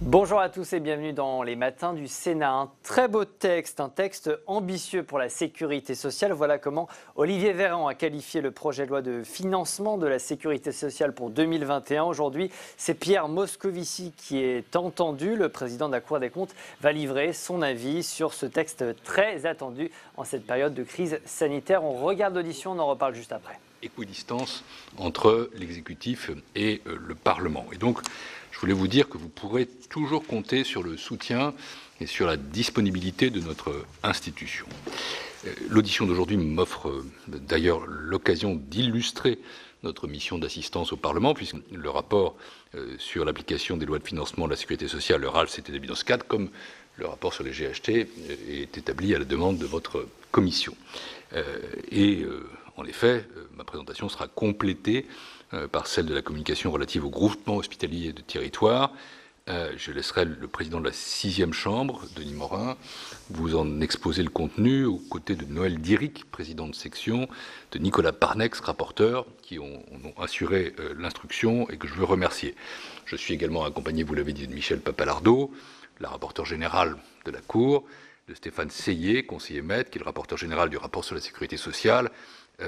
Bonjour à tous et bienvenue dans les matins du Sénat. Un très beau texte, un texte ambitieux pour la sécurité sociale. Voilà comment Olivier Véran a qualifié le projet de loi de financement de la sécurité sociale pour 2021. Aujourd'hui, c'est Pierre Moscovici qui est entendu. Le président de la Cour des comptes va livrer son avis sur ce texte très attendu en cette période de crise sanitaire. On regarde l'audition, on en reparle juste après. Équidistance entre l'exécutif et le Parlement. Et donc, je voulais vous dire que vous pourrez toujours compter sur le soutien et sur la disponibilité de notre institution. L'audition d'aujourd'hui m'offre d'ailleurs l'occasion d'illustrer notre mission d'assistance au Parlement, puisque le rapport sur l'application des lois de financement de la sécurité sociale, le RALF, s'est établi dans ce cadre, comme le rapport sur les GHT est établi à la demande de votre commission. En effet, ma présentation sera complétée par celle de la communication relative au groupement hospitalier de territoire. Je laisserai le président de la 6e chambre, Denis Morin, vous en exposer le contenu, aux côtés de Noël Diric, président de section, de Nicolas Parnex, rapporteur, qui ont assuré l'instruction et que je veux remercier. Je suis également accompagné, vous l'avez dit, de Michel Papalardo, la rapporteure générale de la Cour, de Stéphane Seillet, conseiller maître, qui est le rapporteur général du rapport sur la sécurité sociale,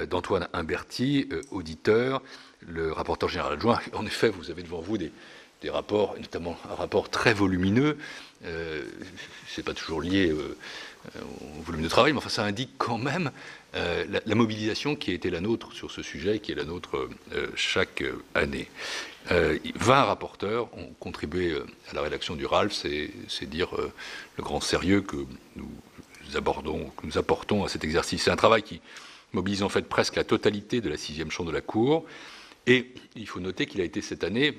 d'Antoine Imberti, auditeur, le rapporteur général adjoint. En effet, vous avez devant vous des rapports, notamment un rapport très volumineux. C'est pas toujours lié au volume de travail, mais enfin, ça indique quand même la mobilisation qui a été la nôtre sur ce sujet et qui est la nôtre chaque année. 20 rapporteurs ont contribué à la rédaction du RALF, c'est dire le grand sérieux que nous apportons à cet exercice. C'est un travail qui mobilise en fait presque la totalité de la 6e chambre de la Cour. Et il faut noter qu'il a été cette année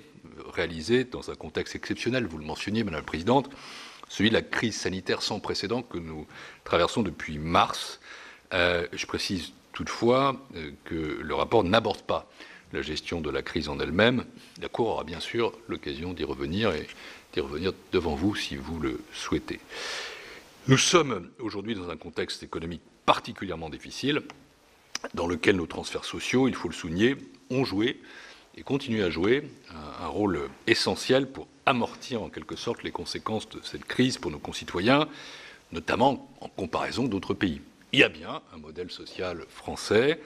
réalisé dans un contexte exceptionnel, vous le mentionniez, Madame la Présidente, celui de la crise sanitaire sans précédent que nous traversons depuis mars. Je précise toutefois que le rapport n'aborde pas la gestion de la crise en elle-même. La Cour aura bien sûr l'occasion d'y revenir et d'y revenir devant vous si vous le souhaitez. Nous sommes aujourd'hui dans un contexte économique particulièrement difficile, dans lequel nos transferts sociaux, il faut le souligner, ont joué et continuent à jouer un rôle essentiel pour amortir en quelque sorte les conséquences de cette crise pour nos concitoyens, notamment en comparaison d'autres pays. Il y a bien un modèle social français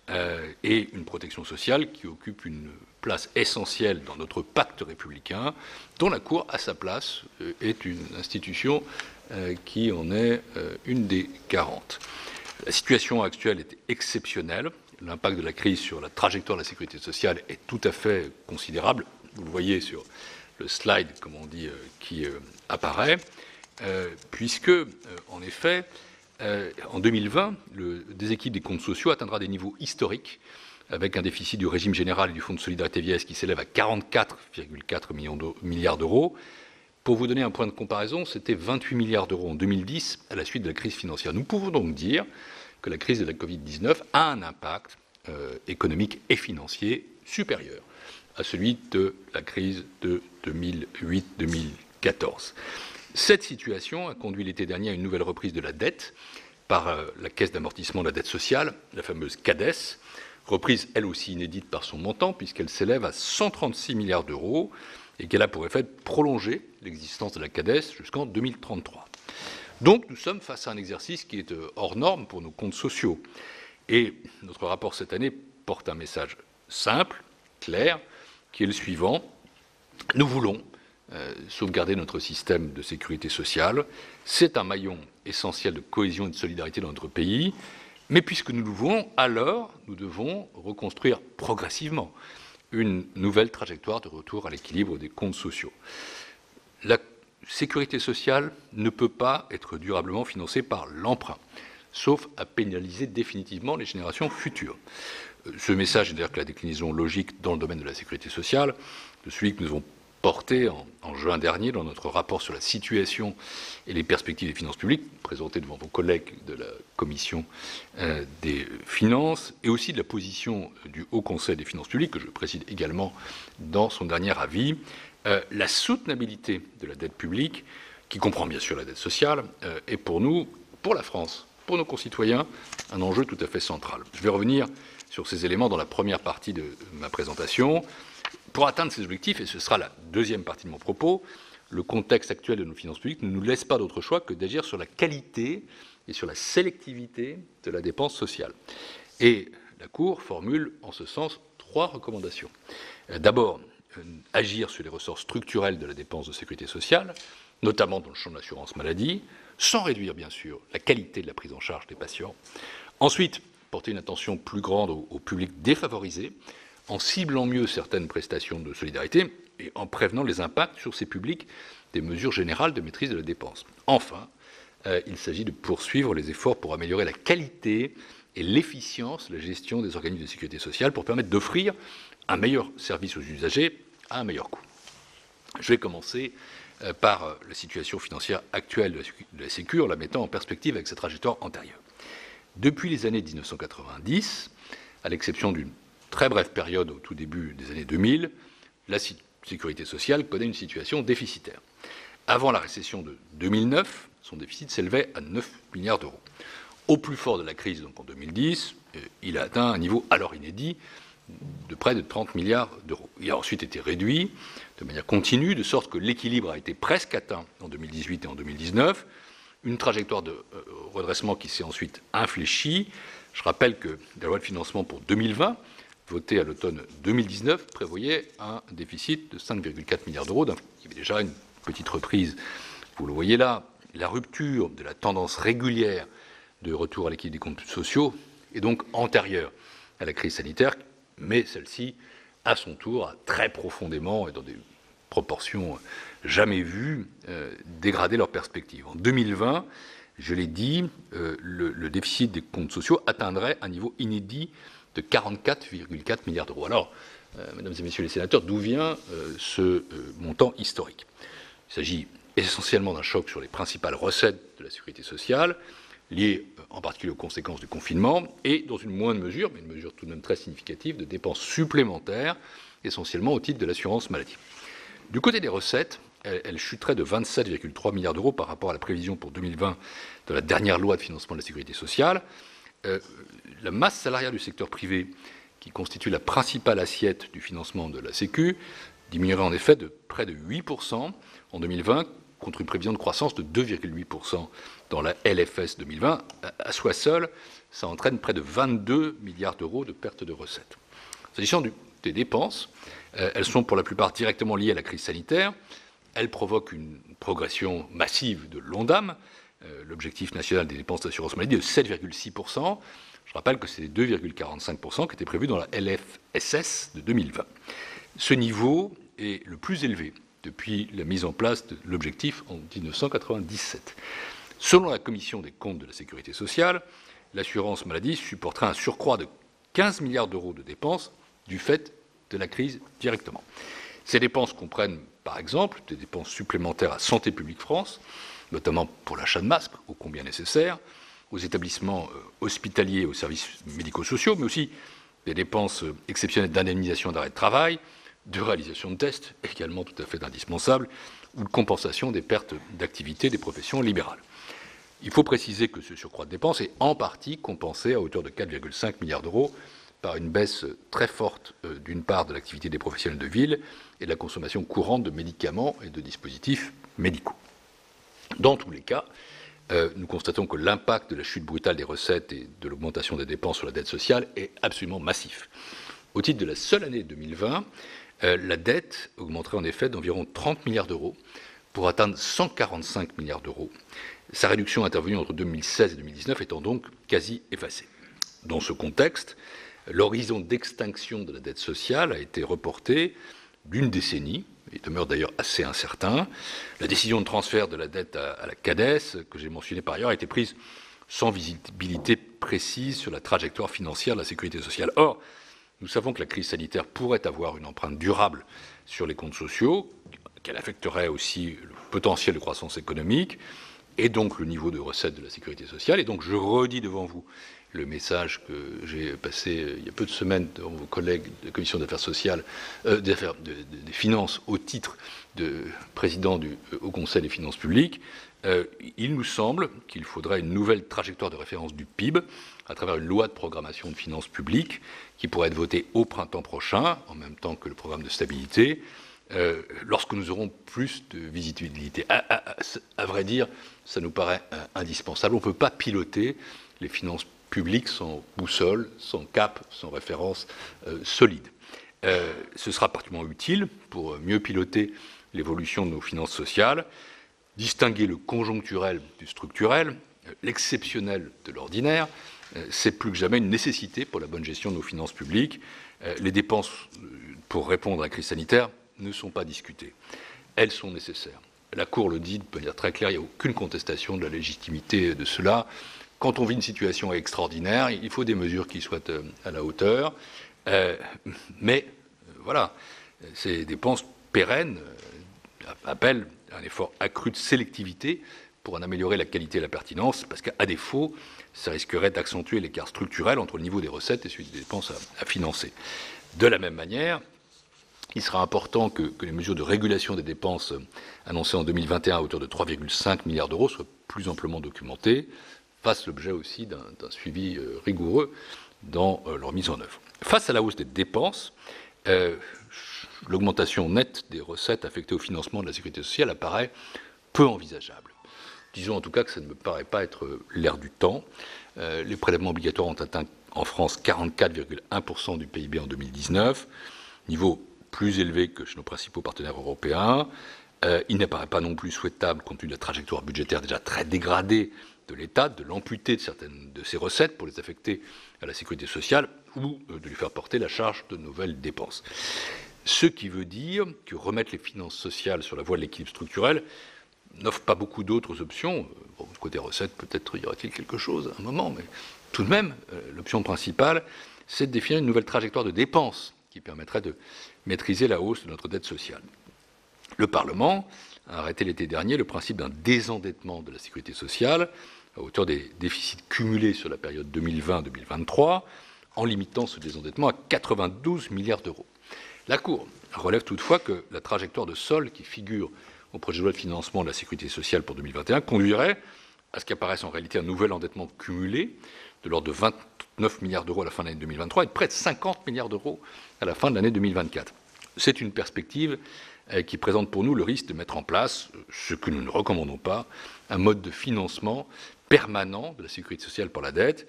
et une protection sociale qui occupe une place essentielle dans notre pacte républicain, dont la Cour, à sa place, est une institution qui en est une des garantes. La situation actuelle est exceptionnelle. L'impact de la crise sur la trajectoire de la sécurité sociale est tout à fait considérable. Vous le voyez sur le slide, comme on dit, qui apparaît, puisque, en effet, en 2020, le déséquilibre des comptes sociaux atteindra des niveaux historiques, avec un déficit du régime général et du Fonds de solidarité vieillesse qui s'élève à 44,4 milliards d'euros. Pour vous donner un point de comparaison, c'était 28 milliards d'euros en 2010 à la suite de la crise financière. Nous pouvons donc dire que la crise de la Covid-19 a un impact économique et financier supérieur à celui de la crise de 2008-2014. Cette situation a conduit l'été dernier à une nouvelle reprise de la dette par la Caisse d'amortissement de la dette sociale, la fameuse CADES, reprise elle aussi inédite par son montant puisqu'elle s'élève à 136 milliards d'euros et qu'elle a pour effet de prolonger l'existence de la CADES jusqu'en 2033. Donc nous sommes face à un exercice qui est hors norme pour nos comptes sociaux. Et notre rapport cette année porte un message simple, clair, qui est le suivant. Nous voulons sauvegarder notre système de sécurité sociale. C'est un maillon essentiel de cohésion et de solidarité dans notre pays. Mais puisque nous le voulons, alors nous devons reconstruire progressivement une nouvelle trajectoire de retour à l'équilibre des comptes sociaux. La sécurité sociale ne peut pas être durablement financée par l'emprunt, sauf à pénaliser définitivement les générations futures. Ce message est d'ailleurs que la déclinaison logique dans le domaine de la sécurité sociale, de celui que nous avons porté en juin dernier dans notre rapport sur la situation et les perspectives des finances publiques, présenté devant vos collègues de la Commission des finances, et aussi de la position du Haut Conseil des finances publiques, que je préside également dans son dernier avis. La soutenabilité de la dette publique, qui comprend bien sûr la dette sociale, est pour nous, pour la France, pour nos concitoyens, un enjeu tout à fait central. Je vais revenir sur ces éléments dans la première partie de ma présentation. Pour atteindre ces objectifs, et ce sera la deuxième partie de mon propos, le contexte actuel de nos finances publiques ne nous laisse pas d'autre choix que d'agir sur la qualité et sur la sélectivité de la dépense sociale. Et la Cour formule en ce sens 3 recommandations. D'abord, agir sur les ressorts structurels de la dépense de sécurité sociale, notamment dans le champ de l'assurance maladie, sans réduire bien sûr la qualité de la prise en charge des patients. Ensuite, porter une attention plus grande aux publics défavorisés, en ciblant mieux certaines prestations de solidarité et en prévenant les impacts sur ces publics des mesures générales de maîtrise de la dépense. Enfin, il s'agit de poursuivre les efforts pour améliorer la qualité et l'efficience de la gestion des organismes de sécurité sociale pour permettre d'offrir un meilleur service aux usagers à un meilleur coût. Je vais commencer par la situation financière actuelle de la Sécu, en la mettant en perspective avec sa trajectoire antérieure. Depuis les années 1990, à l'exception d'une très brève période au tout début des années 2000, la sécurité sociale connaît une situation déficitaire. Avant la récession de 2009, son déficit s'élevait à 9 milliards d'euros. Au plus fort de la crise, donc en 2010, il a atteint un niveau alors inédit de près de 30 milliards d'euros. Il a ensuite été réduit de manière continue, de sorte que l'équilibre a été presque atteint en 2018 et en 2019, une trajectoire de redressement qui s'est ensuite infléchie. Je rappelle que la loi de financement pour 2020, votée à l'automne 2019, prévoyait un déficit de 5,4 milliards d'euros. Il y avait déjà une petite reprise, vous le voyez là. La rupture de la tendance régulière de retour à l'équilibre des comptes sociaux est donc antérieure à la crise sanitaire, mais celle-ci, à son tour, a très profondément et dans des proportions jamais vues, dégradé leurs perspectives. En 2020, je l'ai dit, le déficit des comptes sociaux atteindrait un niveau inédit de 44,4 milliards d'euros. Alors, mesdames et messieurs les sénateurs, d'où vient ce montant historique? Il s'agit essentiellement d'un choc sur les principales recettes de la sécurité sociale, liées en particulier aux conséquences du confinement, et dans une moindre mesure, mais une mesure tout de même très significative, de dépenses supplémentaires, essentiellement au titre de l'assurance maladie. Du côté des recettes, elles chuteraient de 27,3 milliards d'euros par rapport à la prévision pour 2020 de la dernière loi de financement de la sécurité sociale. La masse salariale du secteur privé, qui constitue la principale assiette du financement de la Sécu, diminuerait en effet de près de 8% en 2020, contre une prévision de croissance de 2,8% dans la LFS 2020. À soi seul, ça entraîne près de 22 milliards d'euros de perte de recettes. S'agissant des dépenses, elles sont pour la plupart directement liées à la crise sanitaire. Elles provoquent une progression massive de l'ONDAM, l'objectif national des dépenses d'assurance maladie, de 7,6%. Je rappelle que c'est les 2,45% qui étaient prévus dans la LFSS de 2020. Ce niveau est le plus élevé depuis la mise en place de l'objectif en 1997. Selon la Commission des comptes de la sécurité sociale, l'assurance maladie supportera un surcroît de 15 milliards d'euros de dépenses du fait de la crise directement. Ces dépenses comprennent, par exemple, des dépenses supplémentaires à Santé publique France, notamment pour l'achat de masques, ô combien nécessaire, aux établissements hospitaliers et aux services médico-sociaux, mais aussi des dépenses exceptionnelles d'indemnisation d'arrêt de travail, de réalisation de tests, également tout à fait indispensables, ou de compensation des pertes d'activité des professions libérales. Il faut préciser que ce surcroît de dépenses est en partie compensé à hauteur de 4,5 milliards d'euros par une baisse très forte d'une part de l'activité des professionnels de ville et de la consommation courante de médicaments et de dispositifs médicaux. Dans tous les cas, nous constatons que l'impact de la chute brutale des recettes et de l'augmentation des dépenses sur la dette sociale est absolument massif. Au titre de la seule année 2020, la dette augmenterait en effet d'environ 30 milliards d'euros pour atteindre 145 milliards d'euros. Sa réduction intervenue entre 2016 et 2019 étant donc quasi effacée. Dans ce contexte, l'horizon d'extinction de la dette sociale a été reporté d'une décennie, et demeure d'ailleurs assez incertain. La décision de transfert de la dette à la CADES, que j'ai mentionnée par ailleurs, a été prise sans visibilité précise sur la trajectoire financière de la sécurité sociale. Or, nous savons que la crise sanitaire pourrait avoir une empreinte durable sur les comptes sociaux, qu'elle affecterait aussi le potentiel de croissance économique et donc le niveau de recettes de la sécurité sociale. Et donc je redis devant vous le message que j'ai passé il y a peu de semaines devant vos collègues de la Commission des affaires sociales, des finances, au titre de président du Haut Conseil des finances publiques. Il nous semble qu'il faudrait une nouvelle trajectoire de référence du PIB à travers une loi de programmation de finances publiques qui pourrait être votée au printemps prochain, en même temps que le programme de stabilité, lorsque nous aurons plus de visibilité. À vrai dire, ça nous paraît indispensable. On ne peut pas piloter les finances publiques sans boussole, sans cap, sans référence solide. Ce sera particulièrement utile pour mieux piloter l'évolution de nos finances sociales, distinguer le conjoncturel du structurel, l'exceptionnel de l'ordinaire. C'est plus que jamais une nécessité pour la bonne gestion de nos finances publiques. Les dépenses pour répondre à la crise sanitaire ne sont pas discutées. Elles sont nécessaires. La Cour le dit de manière très claire, il n'y a aucune contestation de la légitimité de cela. Quand on vit une situation extraordinaire, il faut des mesures qui soient à la hauteur. Mais voilà, ces dépenses pérennes appellent un effort accru de sélectivité pour en améliorer la qualité et la pertinence, parce qu'à défaut, ça risquerait d'accentuer l'écart structurel entre le niveau des recettes et celui des dépenses à financer. De la même manière, il sera important que les mesures de régulation des dépenses annoncées en 2021 à hauteur de 3,5 milliards d'euros soient plus amplement documentées, fassent l'objet aussi d'un suivi rigoureux dans leur mise en œuvre. Face à la hausse des dépenses, l'augmentation nette des recettes affectées au financement de la sécurité sociale apparaît peu envisageable. Disons en tout cas que ça ne me paraît pas être l'air du temps. Les prélèvements obligatoires ont atteint en France 44,1% du PIB en 2019, niveau plus élevé que chez nos principaux partenaires européens. Il n'apparaît pas non plus souhaitable, compte tenu de la trajectoire budgétaire déjà très dégradée de l'État, de l'amputer de certaines de ses recettes pour les affecter à la sécurité sociale ou de lui faire porter la charge de nouvelles dépenses. Ce qui veut dire que remettre les finances sociales sur la voie de l'équilibre structurel n'offre pas beaucoup d'autres options. Bon, côté recettes, peut-être y aura-t-il quelque chose à un moment, mais tout de même, l'option principale, c'est de définir une nouvelle trajectoire de dépenses qui permettrait de maîtriser la hausse de notre dette sociale. Le Parlement a arrêté l'été dernier le principe d'un désendettement de la sécurité sociale à hauteur des déficits cumulés sur la période 2020-2023, en limitant ce désendettement à 92 milliards d'euros. La Cour relève toutefois que la trajectoire de solde qui figure au projet de loi de financement de la sécurité sociale pour 2021 conduirait à ce qu'apparaisse en réalité un nouvel endettement cumulé de l'ordre de 29 milliards d'euros à la fin de l'année 2023 et de près de 50 milliards d'euros à la fin de l'année 2024. C'est une perspective qui présente pour nous le risque de mettre en place, ce que nous ne recommandons pas, un mode de financement permanent de la sécurité sociale par la dette,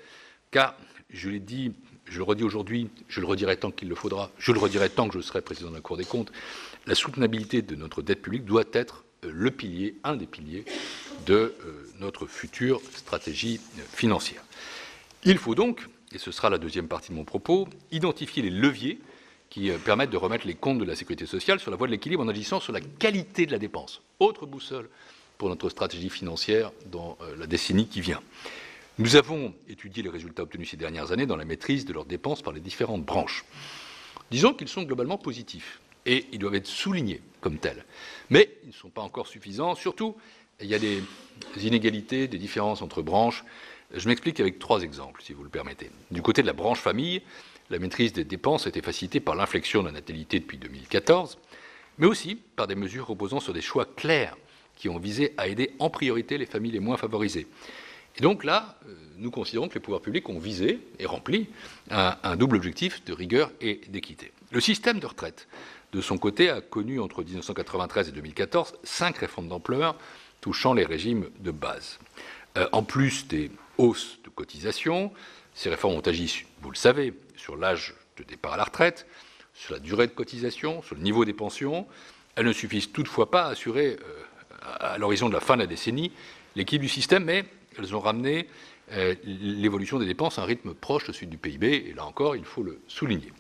car, je l'ai dit, je le redis aujourd'hui, je le redirai tant qu'il le faudra, je le redirai tant que je serai président de la Cour des comptes, la soutenabilité de notre dette publique doit être le pilier, un des piliers de notre future stratégie financière. Il faut donc, et ce sera la deuxième partie de mon propos, identifier les leviers qui permettent de remettre les comptes de la sécurité sociale sur la voie de l'équilibre en agissant sur la qualité de la dépense. Autre boussole pour notre stratégie financière dans la décennie qui vient. Nous avons étudié les résultats obtenus ces dernières années dans la maîtrise de leurs dépenses par les différentes branches. Disons qu'ils sont globalement positifs et ils doivent être soulignés comme tels. Mais ils ne sont pas encore suffisants. Surtout, il y a des inégalités, des différences entre branches. Je m'explique avec 3 exemples, si vous le permettez. Du côté de la branche famille, la maîtrise des dépenses a été facilitée par l'inflexion de la natalité depuis 2014, mais aussi par des mesures reposant sur des choix clairs qui ont visé à aider en priorité les familles les moins favorisées. Et donc là, nous considérons que les pouvoirs publics ont visé et rempli un double objectif de rigueur et d'équité. Le système de retraite, de son côté, a connu entre 1993 et 2014 5 réformes d'ampleur touchant les régimes de base. En plus des hausses de cotisations, ces réformes ont agi, vous le savez, sur l'âge de départ à la retraite, sur la durée de cotisation, sur le niveau des pensions. Elles ne suffisent toutefois pas à assurer, à l'horizon de la fin de la décennie, l'équilibre du système, mais elles ont ramené l'évolution des dépenses à un rythme proche de celui du PIB, et là encore, il faut le souligner.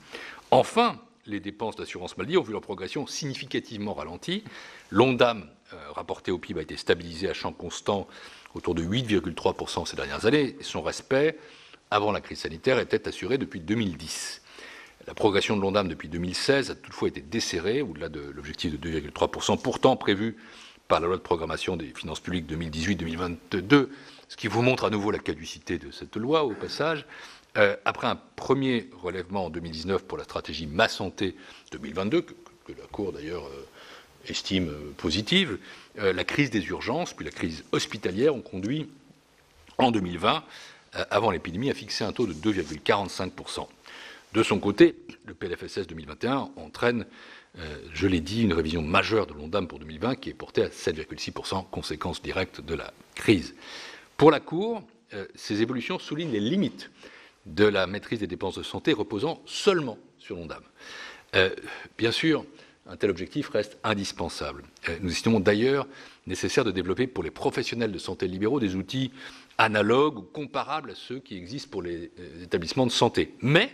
Enfin, les dépenses d'assurance maladie ont vu leur progression significativement ralentie. L'ONDAM rapporté au PIB a été stabilisé à champ constant autour de 8,3% ces dernières années, et son respect, avant la crise sanitaire, était assuré depuis 2010. La progression de l'ONDAM depuis 2016 a toutefois été desserrée, au-delà de l'objectif de 2,3%, pourtant prévu par la loi de programmation des finances publiques 2018-2022, ce qui vous montre à nouveau la caducité de cette loi, au passage. Après un premier relèvement en 2019 pour la stratégie Ma Santé 2022, que la Cour d'ailleurs estime positive, la crise des urgences puis la crise hospitalière ont conduit en 2020, avant l'épidémie, à fixer un taux de 2,45%. De son côté, le PLFSS 2021 entraîne, je l'ai dit, une révision majeure de l'ONDAM pour 2020 qui est portée à 7,6%, conséquence directe de la crise. Pour la Cour, ces évolutions soulignent les limites de la maîtrise des dépenses de santé reposant seulement sur l'ONDAM. Bien sûr, un tel objectif reste indispensable. Nous estimons d'ailleurs nécessaire de développer pour les professionnels de santé libéraux des outils analogues ou comparables à ceux qui existent pour les établissements de santé. Mais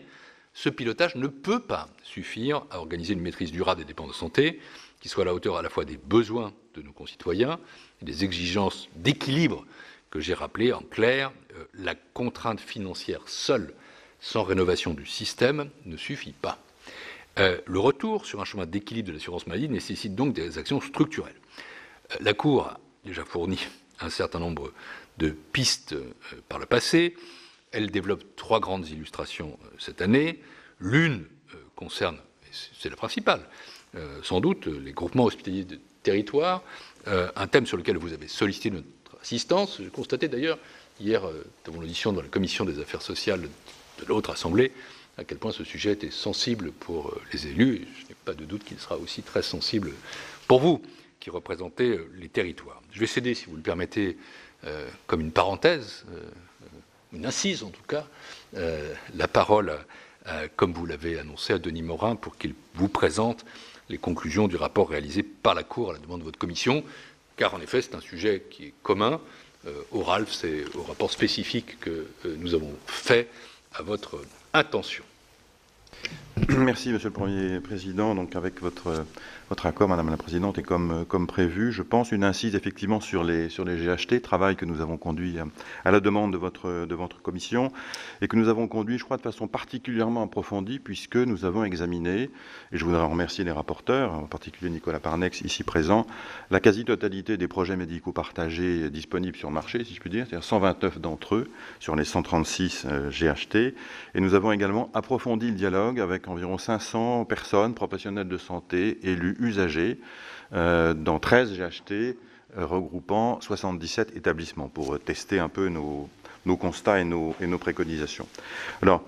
ce pilotage ne peut pas suffire à organiser une maîtrise durable des dépenses de santé qui soit à la hauteur à la fois des besoins de nos concitoyens et des exigences d'équilibre que j'ai rappelées. En clair, la contrainte financière seule, sans rénovation du système, ne suffit pas. Le retour sur un chemin d'équilibre de l'assurance maladie nécessite donc des actions structurelles. La Cour a déjà fourni un certain nombre de pistes par le passé. Elle développe 3 grandes illustrations cette année. L'une concerne, c'est la principale, sans doute, les groupements hospitaliers de territoire, un thème sur lequel vous avez sollicité notre assistance. J'ai constaté d'ailleurs hier, devant l'audition dans la commission des affaires sociales de l'autre assemblée, à quel point ce sujet était sensible pour les élus, et je n'ai pas de doute qu'il sera aussi très sensible pour vous, qui représentez les territoires. Je vais céder, si vous le permettez, comme une parenthèse, une incise en tout cas, la parole, comme vous l'avez annoncé, à Denis Morin pour qu'il vous présente les conclusions du rapport réalisé par la Cour à la demande de votre commission, car en effet c'est un sujet qui est commun au RALF, c'est au rapport spécifique que nous avons fait à votre intention. Merci, Monsieur le Premier Président. Donc, avec votre accord, Madame la Présidente, et comme prévu, je pense une incise effectivement sur les GHT, travail que nous avons conduit à la demande de votre commission et que nous avons conduit, je crois, de façon particulièrement approfondie, puisque nous avons examiné, et je voudrais en remercier les rapporteurs, en particulier Nicolas Parnex, ici présent, la quasi-totalité des projets médicaux partagés disponibles sur le marché, si je puis dire, c'est-à-dire 129 d'entre eux sur les 136 GHT, et nous avons également approfondi le dialogue avec environ 500 personnes, professionnels de santé, élus, usagers, dans 13 GHT, regroupant 77 établissements, pour tester un peu nos constats et nos préconisations. Alors,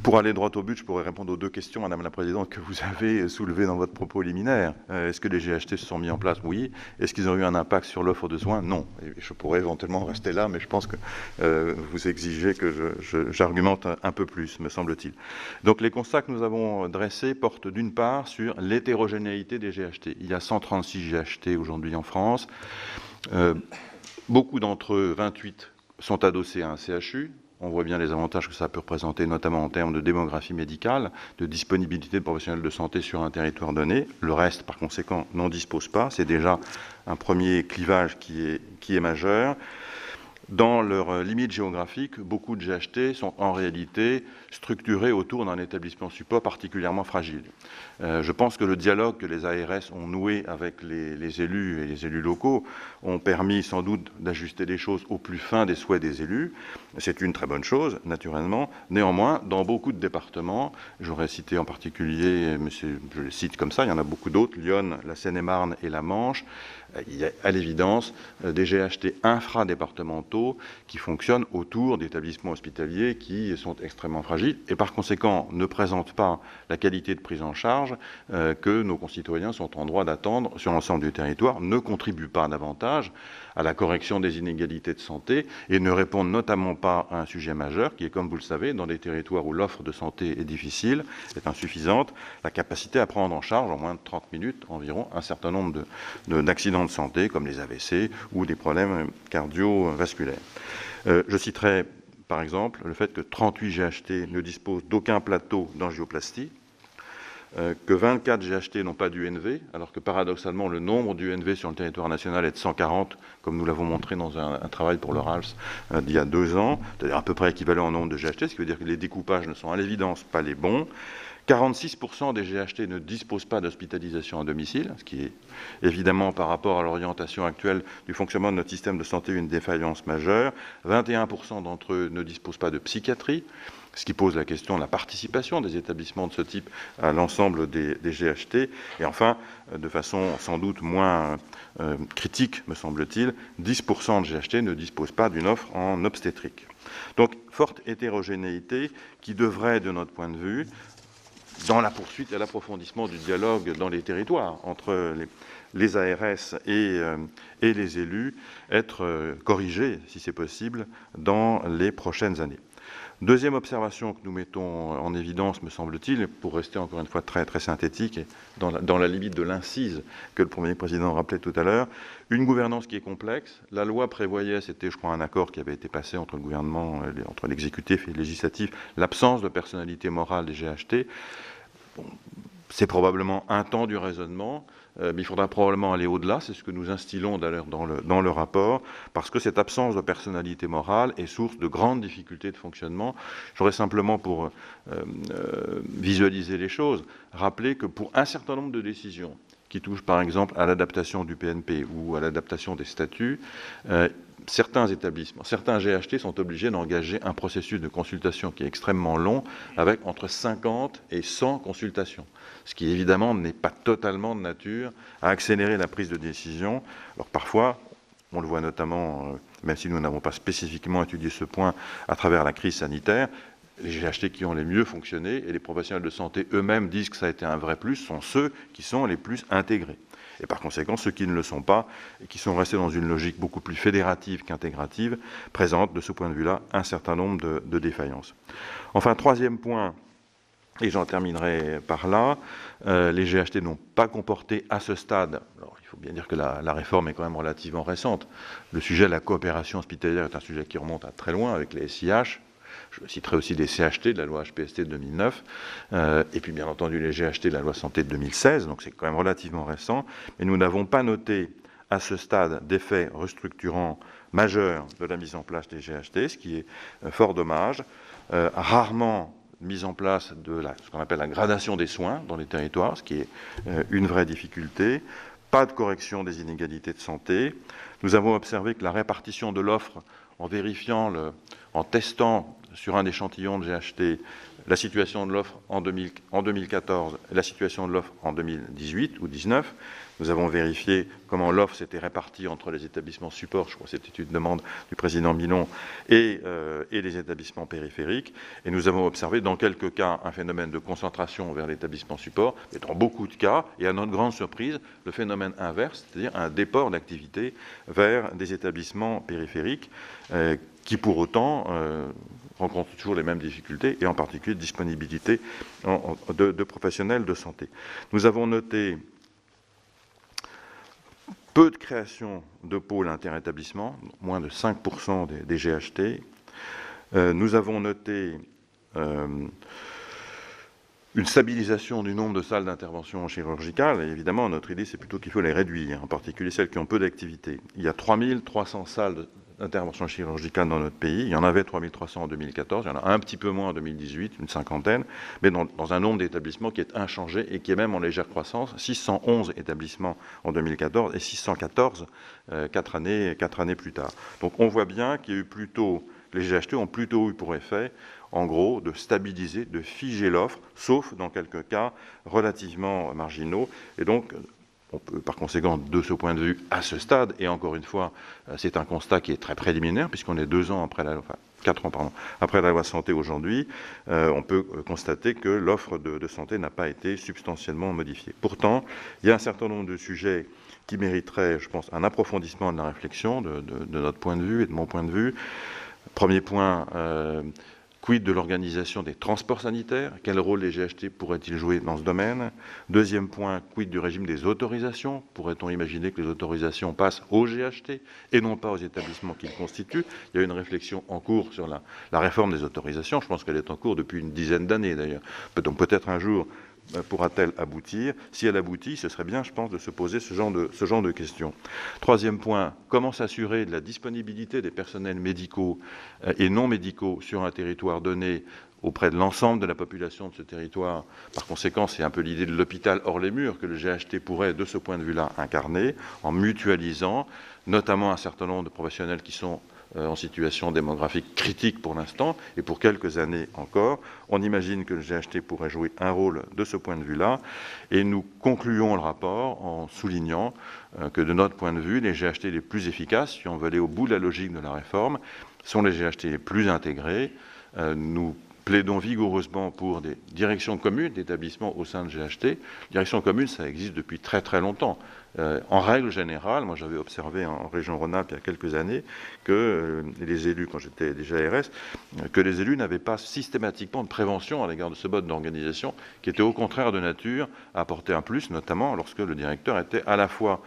pour aller droit au but, je pourrais répondre aux 2 questions, Madame la Présidente, que vous avez soulevées dans votre propos liminaire. Est-ce que les GHT se sont mis en place? Oui. Est-ce qu'ils ont eu un impact sur l'offre de soins? Non. Et je pourrais éventuellement rester là, mais je pense que vous exigez que j'argumente un peu plus, me semble-t-il. Donc les constats que nous avons dressés portent d'une part sur l'hétérogénéité des GHT. Il y a 136 GHT aujourd'hui en France. Beaucoup d'entre eux, 28, sont adossés à un CHU. On voit bien les avantages que ça peut représenter, notamment en termes de démographie médicale, de disponibilité de professionnels de santé sur un territoire donné. Le reste, par conséquent, n'en dispose pas. C'est déjà un premier clivage qui est majeur. Dans leurs limites géographiques, beaucoup de GHT sont en réalité structurés autour d'un établissement support particulièrement fragile. Je pense que le dialogue que les ARS ont noué avec les élus et les élus locaux ont permis sans doute d'ajuster les choses au plus fin des souhaits des élus. C'est une très bonne chose, naturellement. Néanmoins, dans beaucoup de départements, j'aurais cité en particulier, je les cite comme ça, il y en a beaucoup d'autres, Lyon, la Seine-et-Marne et la Manche, il y a à l'évidence des GHT infradépartementaux qui fonctionnent autour d'établissements hospitaliers qui sont extrêmement fragiles et par conséquent ne présentent pas la qualité de prise en charge que nos concitoyens sont en droit d'attendre sur l'ensemble du territoire, ne contribuent pas davantage à la correction des inégalités de santé et ne répondent notamment pas à un sujet majeur qui est, comme vous le savez, dans des territoires où l'offre de santé est difficile, est insuffisante, la capacité à prendre en charge en moins de 30 minutes environ un certain nombre d'accidents de santé comme les AVC ou des problèmes cardiovasculaires. Je citerai par exemple le fait que 38 GHT ne disposent d'aucun plateau d'angioplastie, que 24 GHT n'ont pas d'UNV, alors que paradoxalement le nombre d'UNV sur le territoire national est de 140, comme nous l'avons montré dans un travail pour le RALS d'il y a 2 ans, c'est-à-dire à peu près équivalent en nombre de GHT, ce qui veut dire que les découpages ne sont à l'évidence pas les bons. 46% des GHT ne disposent pas d'hospitalisation à domicile, ce qui est évidemment par rapport à l'orientation actuelle du fonctionnement de notre système de santé une défaillance majeure. 21% d'entre eux ne disposent pas de psychiatrie. ce qui pose la question de la participation des établissements de ce type à l'ensemble des GHT. Et enfin, de façon sans doute moins critique, me semble-t-il, 10% de GHT ne disposent pas d'une offre en obstétrique. Donc, forte hétérogénéité qui devrait, de notre point de vue, dans la poursuite et l'approfondissement du dialogue dans les territoires entre les ARS et les élus, être corrigée, si c'est possible, dans les prochaines années. Deuxième observation que nous mettons en évidence, me semble-t-il, pour rester encore une fois très, très synthétique et dans la limite de l'incise que le Premier Président rappelait tout à l'heure, une gouvernance qui est complexe. La loi prévoyait, c'était je crois un accord qui avait été passé entre le gouvernement, entre l'exécutif et le législatif, l'absence de personnalité morale des GHT. Bon, c'est probablement un temps du raisonnement, mais il faudra probablement aller au-delà, c'est ce que nous instillons d'ailleurs dans le rapport, parce que cette absence de personnalité morale est source de grandes difficultés de fonctionnement. J'aurais simplement, pour visualiser les choses, rappeler que pour un certain nombre de décisions qui touchent par exemple à l'adaptation du PNP ou à l'adaptation des statuts, certains établissements, certains GHT sont obligés d'engager un processus de consultation qui est extrêmement long, avec entre 50 et 100 consultations, ce qui évidemment n'est pas totalement de nature à accélérer la prise de décision. Alors parfois, on le voit notamment, même si nous n'avons pas spécifiquement étudié ce point à travers la crise sanitaire, les GHT qui ont les mieux fonctionné, et les professionnels de santé eux-mêmes disent que ça a été un vrai plus, sont ceux qui sont les plus intégrés. Et par conséquent, ceux qui ne le sont pas, et qui sont restés dans une logique beaucoup plus fédérative qu'intégrative, présentent de ce point de vue-là un certain nombre de défaillances. Enfin, troisième point, et j'en terminerai par là, les GHT n'ont pas comporté à ce stade, alors il faut bien dire que la réforme est quand même relativement récente, le sujet de la coopération hospitalière est un sujet qui remonte à très loin avec les SIH. Je citerai aussi des CHT de la loi HPST de 2009, et puis bien entendu les GHT de la loi santé de 2016, donc c'est quand même relativement récent, mais nous n'avons pas noté à ce stade d'effets restructurants majeurs de la mise en place des GHT, ce qui est fort dommage. Rarement mise en place de ce qu'on appelle la gradation des soins dans les territoires, ce qui est une vraie difficulté. Pas de correction des inégalités de santé. Nous avons observé que la répartition de l'offre, en vérifiant, en testant sur un échantillon de GHT la situation de l'offre en 2014 et la situation de l'offre en 2018 ou 2019. Nous avons vérifié comment l'offre s'était répartie entre les établissements supports, je crois que c'était une demande du président Milon, et les établissements périphériques. Et nous avons observé dans quelques cas un phénomène de concentration vers l'établissement support, mais dans beaucoup de cas, et à notre grande surprise, le phénomène inverse, c'est-à-dire un déport d'activité vers des établissements périphériques qui pour autant rencontrent toujours les mêmes difficultés, et en particulier de disponibilité de professionnels de santé. Nous avons noté peu de création de pôles interétablissements, moins de 5% des GHT. Nous avons noté une stabilisation du nombre de salles d'intervention chirurgicale, et évidemment, notre idée, c'est plutôt qu'il faut les réduire, en particulier celles qui ont peu d'activité. Il y a 3300 salles d'intervention chirurgicale dans notre pays. Il y en avait 3300 en 2014, il y en a un petit peu moins en 2018, une cinquantaine, mais dans un nombre d'établissements qui est inchangé et qui est même en légère croissance. 611 établissements en 2014 et 614 4 années plus tard. Donc on voit bien qu'il y a eu plutôt, les GHT ont plutôt eu pour effet, en gros, de stabiliser, de figer l'offre, sauf dans quelques cas relativement marginaux. Et donc, on peut, par conséquent, de ce point de vue, à ce stade, et encore une fois, c'est un constat qui est très préliminaire, puisqu'on est 2 ans après 4 ans, pardon, après la loi santé aujourd'hui, on peut constater que l'offre de santé n'a pas été substantiellement modifiée. Pourtant, il y a un certain nombre de sujets qui mériteraient, je pense, un approfondissement de la réflexion, de notre point de vue et de mon point de vue. Premier point, quid de l'organisation des transports sanitaires? Quel rôle les GHT pourraient-ils jouer dans ce domaine? Deuxième point, quid du régime des autorisations? Pourrait-on imaginer que les autorisations passent aux GHT et non pas aux établissements qu'ils constituent? Il y a une réflexion en cours sur la réforme des autorisations. Je pense qu'elle est en cours depuis une dizaine d'années d'ailleurs. Donc peut-être un jour pourra-t-elle aboutir? Si elle aboutit, ce serait bien, je pense, de se poser ce genre de questions. Troisième point, comment s'assurer de la disponibilité des personnels médicaux et non médicaux sur un territoire donné auprès de l'ensemble de la population de ce territoire? Par conséquent, c'est un peu l'idée de l'hôpital hors les murs que le GHT pourrait, de ce point de vue-là, incarner, en mutualisant notamment un certain nombre de professionnels qui sont en situation démographique critique pour l'instant, et pour quelques années encore. On imagine que le GHT pourrait jouer un rôle de ce point de vue-là, et nous concluons le rapport en soulignant que de notre point de vue, les GHT les plus efficaces, si on veut aller au bout de la logique de la réforme, sont les GHT les plus intégrés. Nous plaidons vigoureusement pour des directions communes d'établissements au sein de GHT. Directions communes, ça existe depuis très très longtemps. En règle générale, moi j'avais observé en région Rhône-Alpes il y a quelques années que les élus, quand j'étais déjà ARS, que les élus n'avaient pas systématiquement de prévention à l'égard de ce mode d'organisation qui était au contraire de nature à apporter un plus, notamment lorsque le directeur était à la fois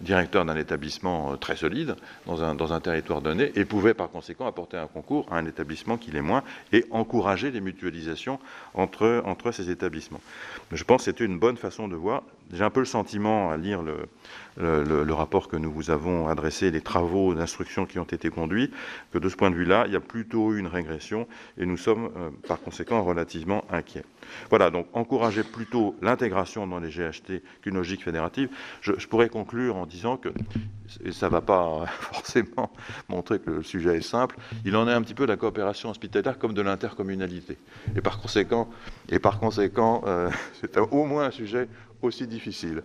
directeur d'un établissement très solide dans un territoire donné et pouvait par conséquent apporter un concours à un établissement qui l'est moins et encourager les mutualisations entre ces établissements. Je pense que c'était une bonne façon de voir. J'ai un peu le sentiment, à lire le rapport que nous vous avons adressé, les travaux d'instruction qui ont été conduits, que de ce point de vue-là, il y a plutôt eu une régression et nous sommes par conséquent relativement inquiets. Voilà, donc encourager plutôt l'intégration dans les GHT qu'une logique fédérative. Je pourrais conclure en disant que, et ça ne va pas forcément montrer que le sujet est simple, il en est un petit peu de la coopération hospitalière comme de l'intercommunalité. Et par conséquent c'est au moins un sujet aussi difficile.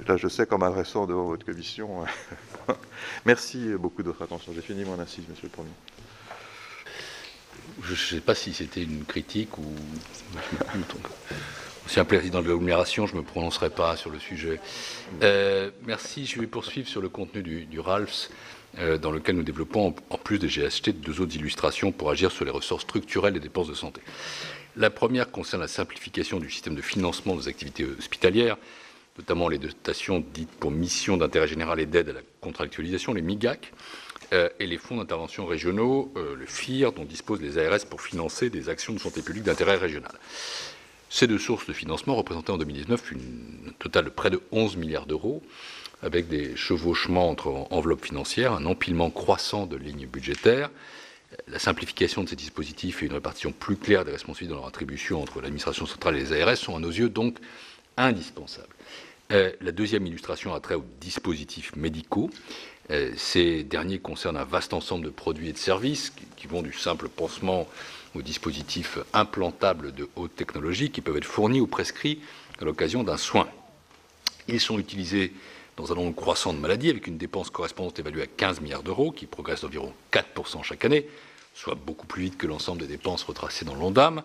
Là, je sais qu'en m'adressant devant votre commission, merci beaucoup de votre attention. J'ai fini mon assise, Monsieur le Premier. Je ne sais pas si c'était une critique ou... Ancien président de l'agglomération, je ne me prononcerai pas sur le sujet. Merci. Je vais poursuivre sur le contenu du RALFS, dans lequel nous développons, en plus des GHT, deux autres illustrations pour agir sur les ressorts structurels des dépenses de santé. La première concerne la simplification du système de financement des activités hospitalières, notamment les dotations dites pour mission d'intérêt général et d'aide à la contractualisation, les MIGAC, et les fonds d'intervention régionaux, le FIR, dont disposent les ARS pour financer des actions de santé publique d'intérêt régional. Ces deux sources de financement représentaient en 2019 un total de près de 11 milliards d'euros, avec des chevauchements entre enveloppes financières, un empilement croissant de lignes budgétaires. La simplification de ces dispositifs et une répartition plus claire des responsabilités dans leur attribution entre l'administration centrale et les ARS sont à nos yeux donc indispensables. La deuxième illustration a trait aux dispositifs médicaux. Ces derniers concernent un vaste ensemble de produits et de services qui vont du simple pansement aux dispositifs implantables de haute technologie qui peuvent être fournis ou prescrits à l'occasion d'un soin. Ils sont utilisés dans un nombre croissant de maladies, avec une dépense correspondante évaluée à 15 milliards d'euros, qui progresse d'environ 4% chaque année, soit beaucoup plus vite que l'ensemble des dépenses retracées dans l'ONDAM.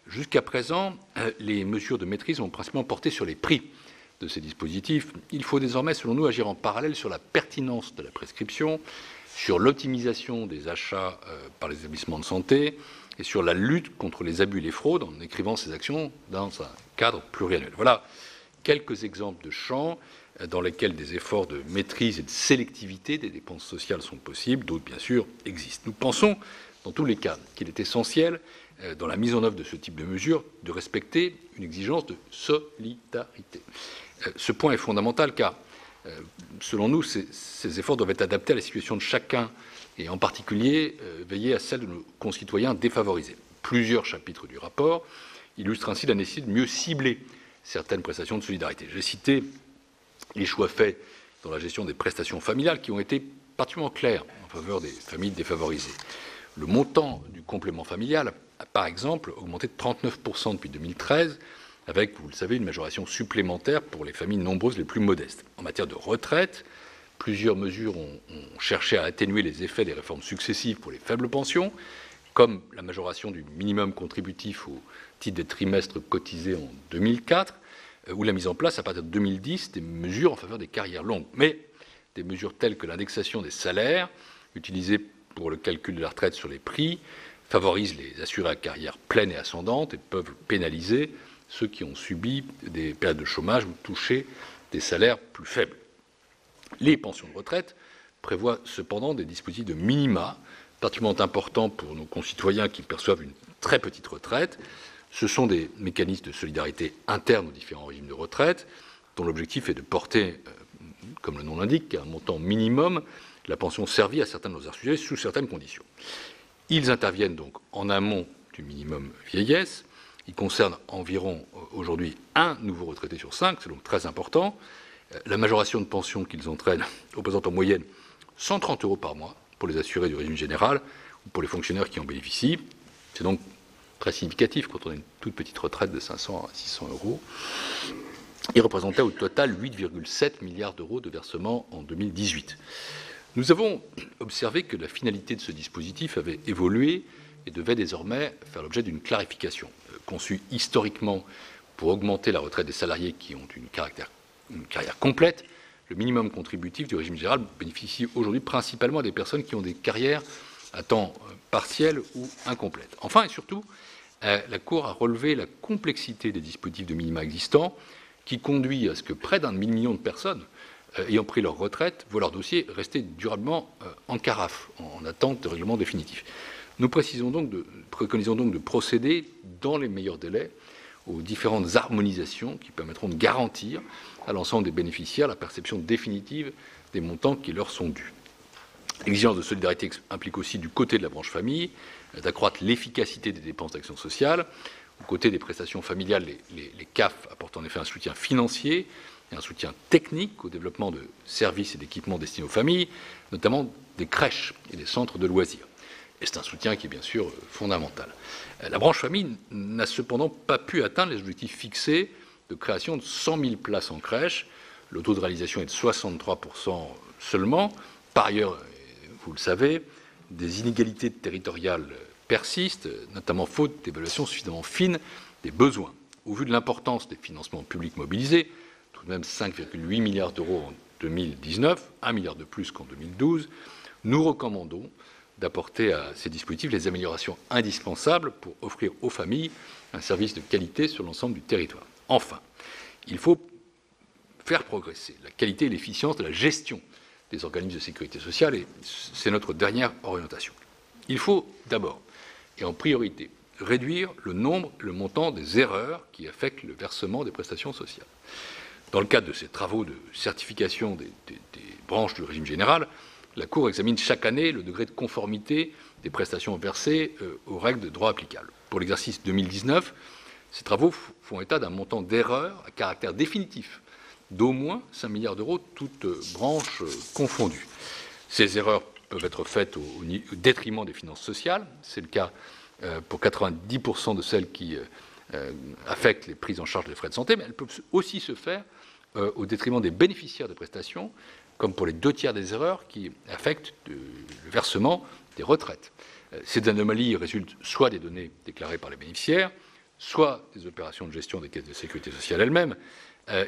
Jusqu'à présent, les mesures de maîtrise ont principalement porté sur les prix de ces dispositifs. Il faut désormais, selon nous, agir en parallèle sur la pertinence de la prescription, sur l'optimisation des achats par les établissements de santé et sur la lutte contre les abus et les fraudes, en écrivant ces actions dans un cadre pluriannuel. Voilà quelques exemples de champs dans lesquels des efforts de maîtrise et de sélectivité des dépenses sociales sont possibles. D'autres, bien sûr, existent. Nous pensons, dans tous les cas, qu'il est essentiel, dans la mise en œuvre de ce type de mesures, de respecter une exigence de solidarité. Ce point est fondamental car, selon nous, ces efforts doivent être adaptés à la situation de chacun et en particulier veiller à celle de nos concitoyens défavorisés. Plusieurs chapitres du rapport illustrent ainsi la nécessité de mieux cibler certaines prestations de solidarité. J'ai cité les choix faits dans la gestion des prestations familiales qui ont été particulièrement clairs en faveur des familles défavorisées. Le montant du complément familial a, par exemple, augmenté de 39% depuis 2013, avec, vous le savez, une majoration supplémentaire pour les familles nombreuses les plus modestes. En matière de retraite, plusieurs mesures ont cherché à atténuer les effets des réformes successives pour les faibles pensions, comme la majoration du minimum contributif au titre des trimestres cotisés en 2004, ou la mise en place, à partir de 2010, des mesures en faveur des carrières longues. Mais des mesures telles que l'indexation des salaires, utilisée pour le calcul de la retraite sur les prix, favorisent les assurés à carrière pleine et ascendante et peuvent pénaliser ceux qui ont subi des périodes de chômage ou touché des salaires plus faibles. Les pensions de retraite prévoient cependant des dispositifs de minima particulièrement importants pour nos concitoyens qui perçoivent une très petite retraite. Ce sont des mécanismes de solidarité internes aux différents régimes de retraite, dont l'objectif est de porter, comme le nom l'indique, à un montant minimum la pension servie à certains de nos assurés sous certaines conditions. Ils interviennent donc en amont du minimum vieillesse. Ils concernent environ aujourd'hui un nouveau retraité sur 5, c'est donc très important. La majoration de pension qu'ils entraînent représente en moyenne 130 € par mois pour les assurés du régime général ou pour les fonctionnaires qui en bénéficient. C'est donc très significatif quand on a une toute petite retraite de 500 à 600 euros. Il représentait au total 8,7 milliards d'euros de versements en 2018. Nous avons observé que la finalité de ce dispositif avait évolué et devait désormais faire l'objet d'une clarification. Conçu historiquement pour augmenter la retraite des salariés qui ont une carrière complète, le minimum contributif du régime général bénéficie aujourd'hui principalement à des personnes qui ont des carrières à temps partiel ou incomplètes. Enfin et surtout, la Cour a relevé la complexité des dispositifs de minima existants qui conduit à ce que près d'1 million de personnes ayant pris leur retraite voient leur dossier rester durablement en carafe, en attente de règlement définitif. Nous préconisons donc de procéder dans les meilleurs délais aux différentes harmonisations qui permettront de garantir à l'ensemble des bénéficiaires la perception définitive des montants qui leur sont dus. L'exigence de solidarité implique aussi, du côté de la branche famille, d'accroître l'efficacité des dépenses d'action sociale. Aux côtés des prestations familiales, les CAF apportent en effet un soutien financier et un soutien technique au développement de services et d'équipements destinés aux familles, notamment des crèches et des centres de loisirs. Et c'est un soutien qui est bien sûr fondamental. La branche famille n'a cependant pas pu atteindre les objectifs fixés de création de 100 000 places en crèche. Le taux de réalisation est de 63% seulement. Par ailleurs, vous le savez, des inégalités territoriales persistent, notamment faute d'évaluation suffisamment fine des besoins. Au vu de l'importance des financements publics mobilisés, tout de même 5,8 milliards d'euros en 2019, 1 milliard de plus qu'en 2012, nous recommandons d'apporter à ces dispositifs les améliorations indispensables pour offrir aux familles un service de qualité sur l'ensemble du territoire. Enfin, il faut faire progresser la qualité et l'efficience de la gestion des organismes de sécurité sociale, et c'est notre dernière orientation. Il faut d'abord, et en priorité, réduire le nombre et le montant des erreurs qui affectent le versement des prestations sociales. Dans le cadre de ces travaux de certification des branches du régime général, la Cour examine chaque année le degré de conformité des prestations versées aux règles de droit applicables. Pour l'exercice 2019, ces travaux font état d'un montant d'erreurs à caractère définitif d'au moins 5 milliards d'euros, toutes branches confondues. Ces erreurs peuvent être faites au détriment des finances sociales. C'est le cas pour 90% de celles qui affectent les prises en charge des frais de santé, mais elles peuvent aussi se faire au détriment des bénéficiaires de prestations, comme pour les 2/3 des erreurs qui affectent le versement des retraites. Ces anomalies résultent soit des données déclarées par les bénéficiaires, soit des opérations de gestion des caisses de sécurité sociale elles-mêmes.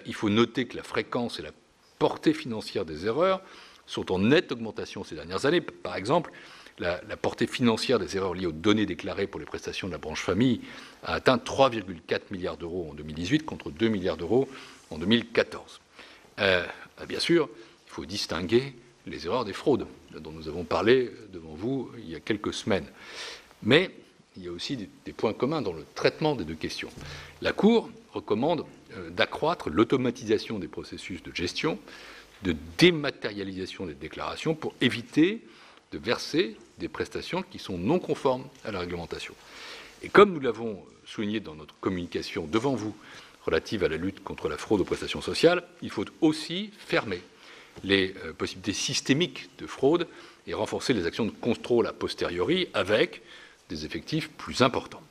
Il faut noter que la fréquence et la portée financière des erreurs sont en nette augmentation ces dernières années. Par exemple, la portée financière des erreurs liées aux données déclarées pour les prestations de la branche famille a atteint 3,4 milliards d'euros en 2018 contre 2 milliards d'euros en 2014. Bien sûr, il faut distinguer les erreurs des fraudes, dont nous avons parlé devant vous il y a quelques semaines. Mais il y a aussi des points communs dans le traitement des deux questions. La Cour recommande d'accroître l'automatisation des processus de gestion, de dématérialisation des déclarations pour éviter de verser des prestations qui sont non conformes à la réglementation. Et comme nous l'avons souligné dans notre communication devant vous relative à la lutte contre la fraude aux prestations sociales, il faut aussi fermer les possibilités systémiques de fraude et renforcer les actions de contrôle a posteriori avec des effectifs plus importants.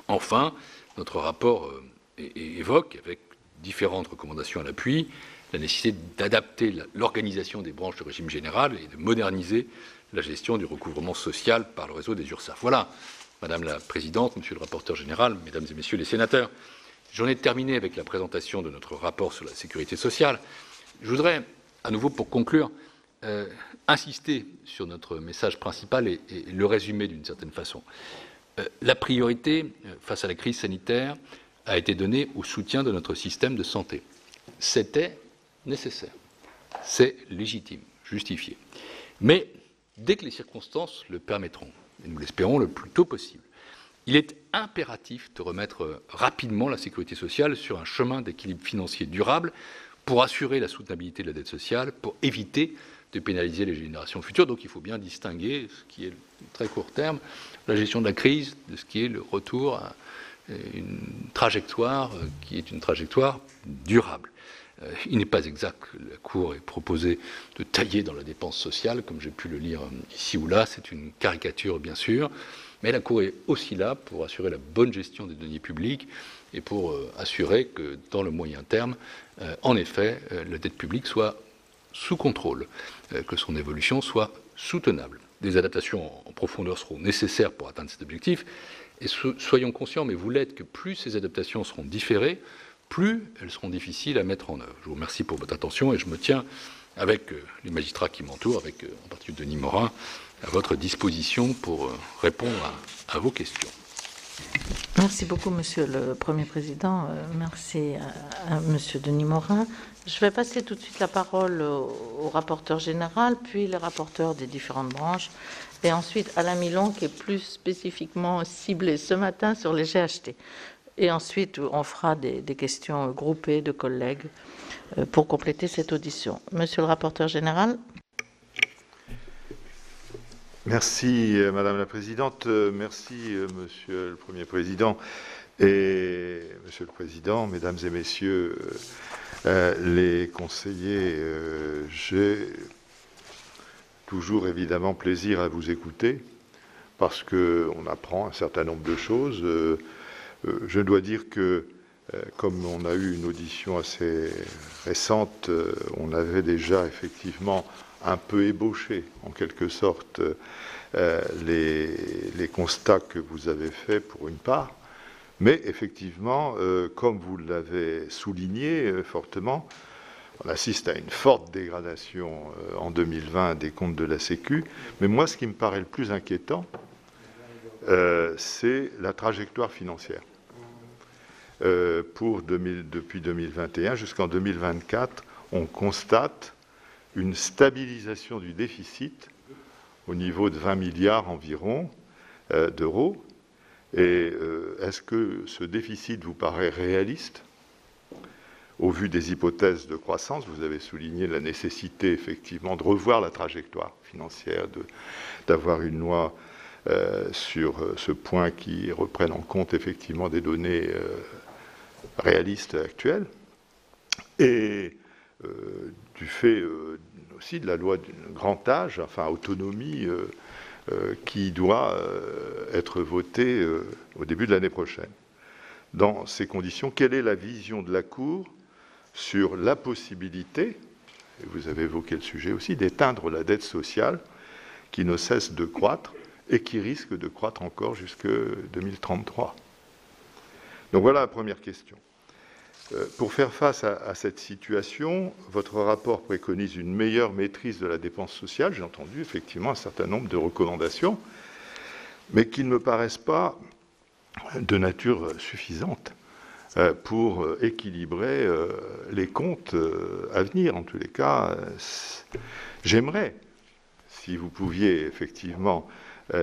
Enfin, notre rapport évoque, avec différentes recommandations à l'appui, la nécessité d'adapter l'organisation des branches du régime général et de moderniser la gestion du recouvrement social par le réseau des URSSAF. Voilà, Madame la Présidente, Monsieur le rapporteur général, Mesdames et Messieurs les sénateurs, j'en ai terminé avec la présentation de notre rapport sur la sécurité sociale. Je voudrais, à nouveau pour conclure, insister sur notre message principal et le résumer d'une certaine façon. La priorité face à la crise sanitaire a été donnée au soutien de notre système de santé. C'était nécessaire, c'est légitime, justifié. Mais dès que les circonstances le permettront, et nous l'espérons le plus tôt possible, il est impératif de remettre rapidement la sécurité sociale sur un chemin d'équilibre financier durable pour assurer la soutenabilité de la dette sociale, pour éviter de pénaliser les générations futures. Donc il faut bien distinguer ce qui est le très court terme, la gestion de la crise, de ce qui est le retour à une trajectoire qui est une trajectoire durable. Il n'est pas exact que la Cour ait proposé de tailler dans la dépense sociale, comme j'ai pu le lire ici ou là. C'est une caricature, bien sûr. Mais la Cour est aussi là pour assurer la bonne gestion des deniers publics et pour assurer que, dans le moyen terme, en effet, la dette publique soit sous contrôle, que son évolution soit soutenable. Des adaptations en profondeur seront nécessaires pour atteindre cet objectif. Et soyons conscients, mais vous l'êtes, que plus ces adaptations seront différées, plus elles seront difficiles à mettre en œuvre. Je vous remercie pour votre attention et je me tiens, avec les magistrats qui m'entourent, avec en particulier Denis Morin, à votre disposition pour répondre à vos questions. Merci beaucoup, Monsieur le Premier Président. Merci à Monsieur Denis Morin. Je vais passer tout de suite la parole au rapporteur général, puis les rapporteurs des différentes branches, et ensuite Alain Milon, qui est plus spécifiquement ciblé ce matin sur les GHT. Et ensuite, on fera des questions groupées de collègues pour compléter cette audition. Monsieur le rapporteur général. Merci, Madame la Présidente. Merci, Monsieur le Premier Président et Monsieur le Président, Mesdames et Messieurs les conseillers. J'ai toujours évidemment plaisir à vous écouter parce qu'on apprend un certain nombre de choses. Je dois dire que, comme on a eu une audition assez récente, on avait déjà effectivement un peu ébauché, en quelque sorte, les constats que vous avez faits pour une part. Mais effectivement, comme vous l'avez souligné fortement, on assiste à une forte dégradation en 2020 des comptes de la Sécu. Mais moi, ce qui me paraît le plus inquiétant, c'est la trajectoire financière. Depuis 2021 jusqu'en 2024, on constate une stabilisation du déficit au niveau de 20 milliards environ d'euros. Et est-ce que ce déficit vous paraît réaliste au vu des hypothèses de croissance? Vous avez souligné la nécessité effectivement de revoir la trajectoire financière, d'avoir une loi sur ce point qui reprenne en compte effectivement des données réalistes actuelles. Et du fait aussi de la loi du grand âge, enfin autonomie, qui doit être votée au début de l'année prochaine. Dans ces conditions, quelle est la vision de la Cour sur la possibilité, et vous avez évoqué le sujet aussi, d'éteindre la dette sociale qui ne cesse de croître et qui risque de croître encore jusque 2033? Donc voilà la première question. Pour faire face à cette situation, votre rapport préconise une meilleure maîtrise de la dépense sociale. J'ai entendu effectivement un certain nombre de recommandations, mais qui ne me paraissent pas de nature suffisante pour équilibrer les comptes à venir. En tous les cas, j'aimerais, si vous pouviez effectivement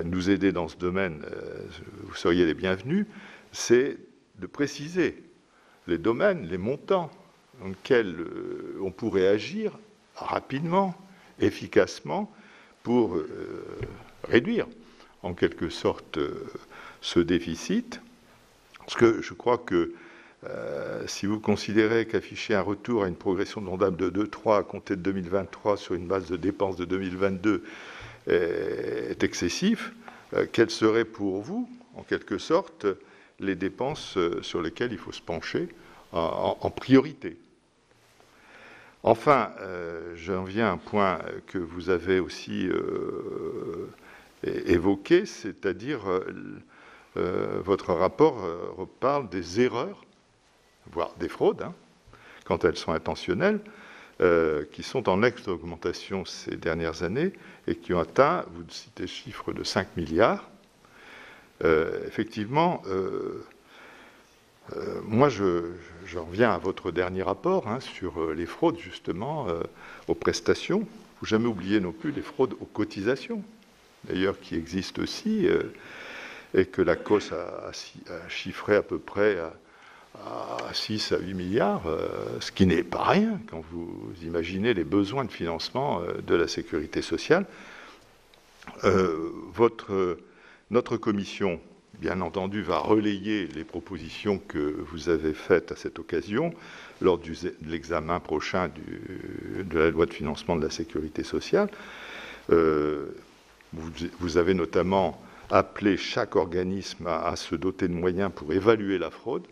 nous aider dans ce domaine, vous seriez les bienvenus, c'est de préciser les domaines, les montants dans lesquels on pourrait agir rapidement, efficacement, pour réduire en quelque sorte ce déficit. Parce que je crois que si vous considérez qu'afficher un retour à une progression de l'ondame de 2,3 à compter de 2023 sur une base de dépenses de 2022 est excessif, quelles seraient pour vous, en quelque sorte, les dépenses sur lesquelles il faut se pencher en priorité? Enfin, j'en viens à un point que vous avez aussi évoqué, c'est-à-dire votre rapport parle des erreurs, voire des fraudes, quand elles sont intentionnelles, qui sont en nette augmentation ces dernières années et qui ont atteint, vous citez le chiffre de 5 milliards. Effectivement, moi, je reviens à votre dernier rapport sur les fraudes, justement, aux prestations. Il ne faut jamais oublier non plus les fraudes aux cotisations, d'ailleurs, qui existent aussi, et que la COS a chiffré à peu près à 6 à 8 milliards, ce qui n'est pas rien quand vous imaginez les besoins de financement de la sécurité sociale. Notre commission bien entendu, va relayer les propositions que vous avez faites à cette occasion lors de l'examen prochain de la loi de financement de la sécurité sociale. Vous avez notamment appelé chaque organisme à se doter de moyens pour évaluer la fraude.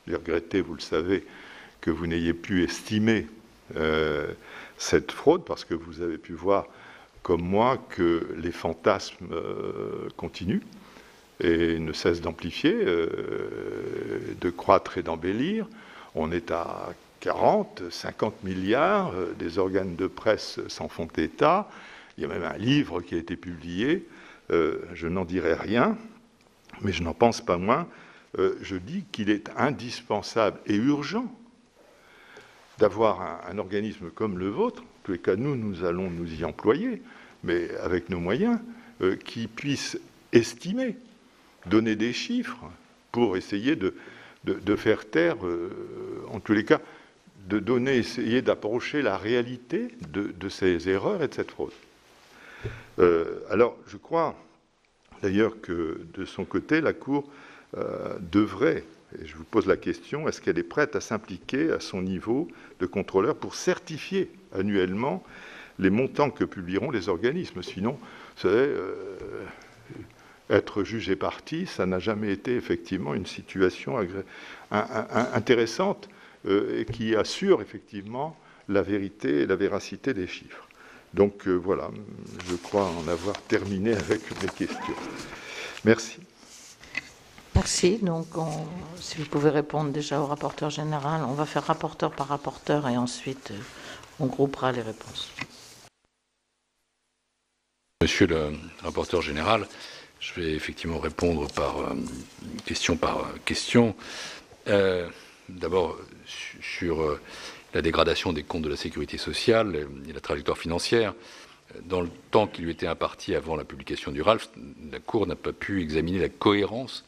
J'ai regretté, vous le savez, que vous n'ayez pu estimer cette fraude, parce que vous avez pu voir, comme moi, que les fantasmes continuent et ne cessent d'amplifier, de croître et d'embellir. On est à 40, 50 milliards, des organes de presse s'en font état. Il y a même un livre qui a été publié. Je n'en dirai rien, mais je n'en pense pas moins. Je dis qu'il est indispensable et urgent d'avoir un organisme comme le vôtre, en tous les cas, nous allons nous y employer, mais avec nos moyens, qui puisse estimer, donner des chiffres pour essayer de faire taire, en tous les cas, de donner, essayer d'approcher la réalité de ces erreurs et de cette fraude. Alors, je crois d'ailleurs que de son côté, la Cour devrait, et je vous pose la question, est-ce qu'elle est prête à s'impliquer à son niveau de contrôleur pour certifier annuellement les montants que publieront les organismes? Sinon, vous savez, être jugé parti, ça n'a jamais été effectivement une situation intéressante et qui assure effectivement la vérité et la véracité des chiffres. Donc voilà, je crois en avoir terminé avec mes questions. Merci. Merci. Donc, si vous pouvez répondre déjà au rapporteur général, on va faire rapporteur par rapporteur et ensuite on groupera les réponses. Monsieur le rapporteur général, je vais effectivement répondre question par question. D'abord, sur la dégradation des comptes de la sécurité sociale et la trajectoire financière. Dans le temps qui lui était imparti avant la publication du RALF, la Cour n'a pas pu examiner la cohérence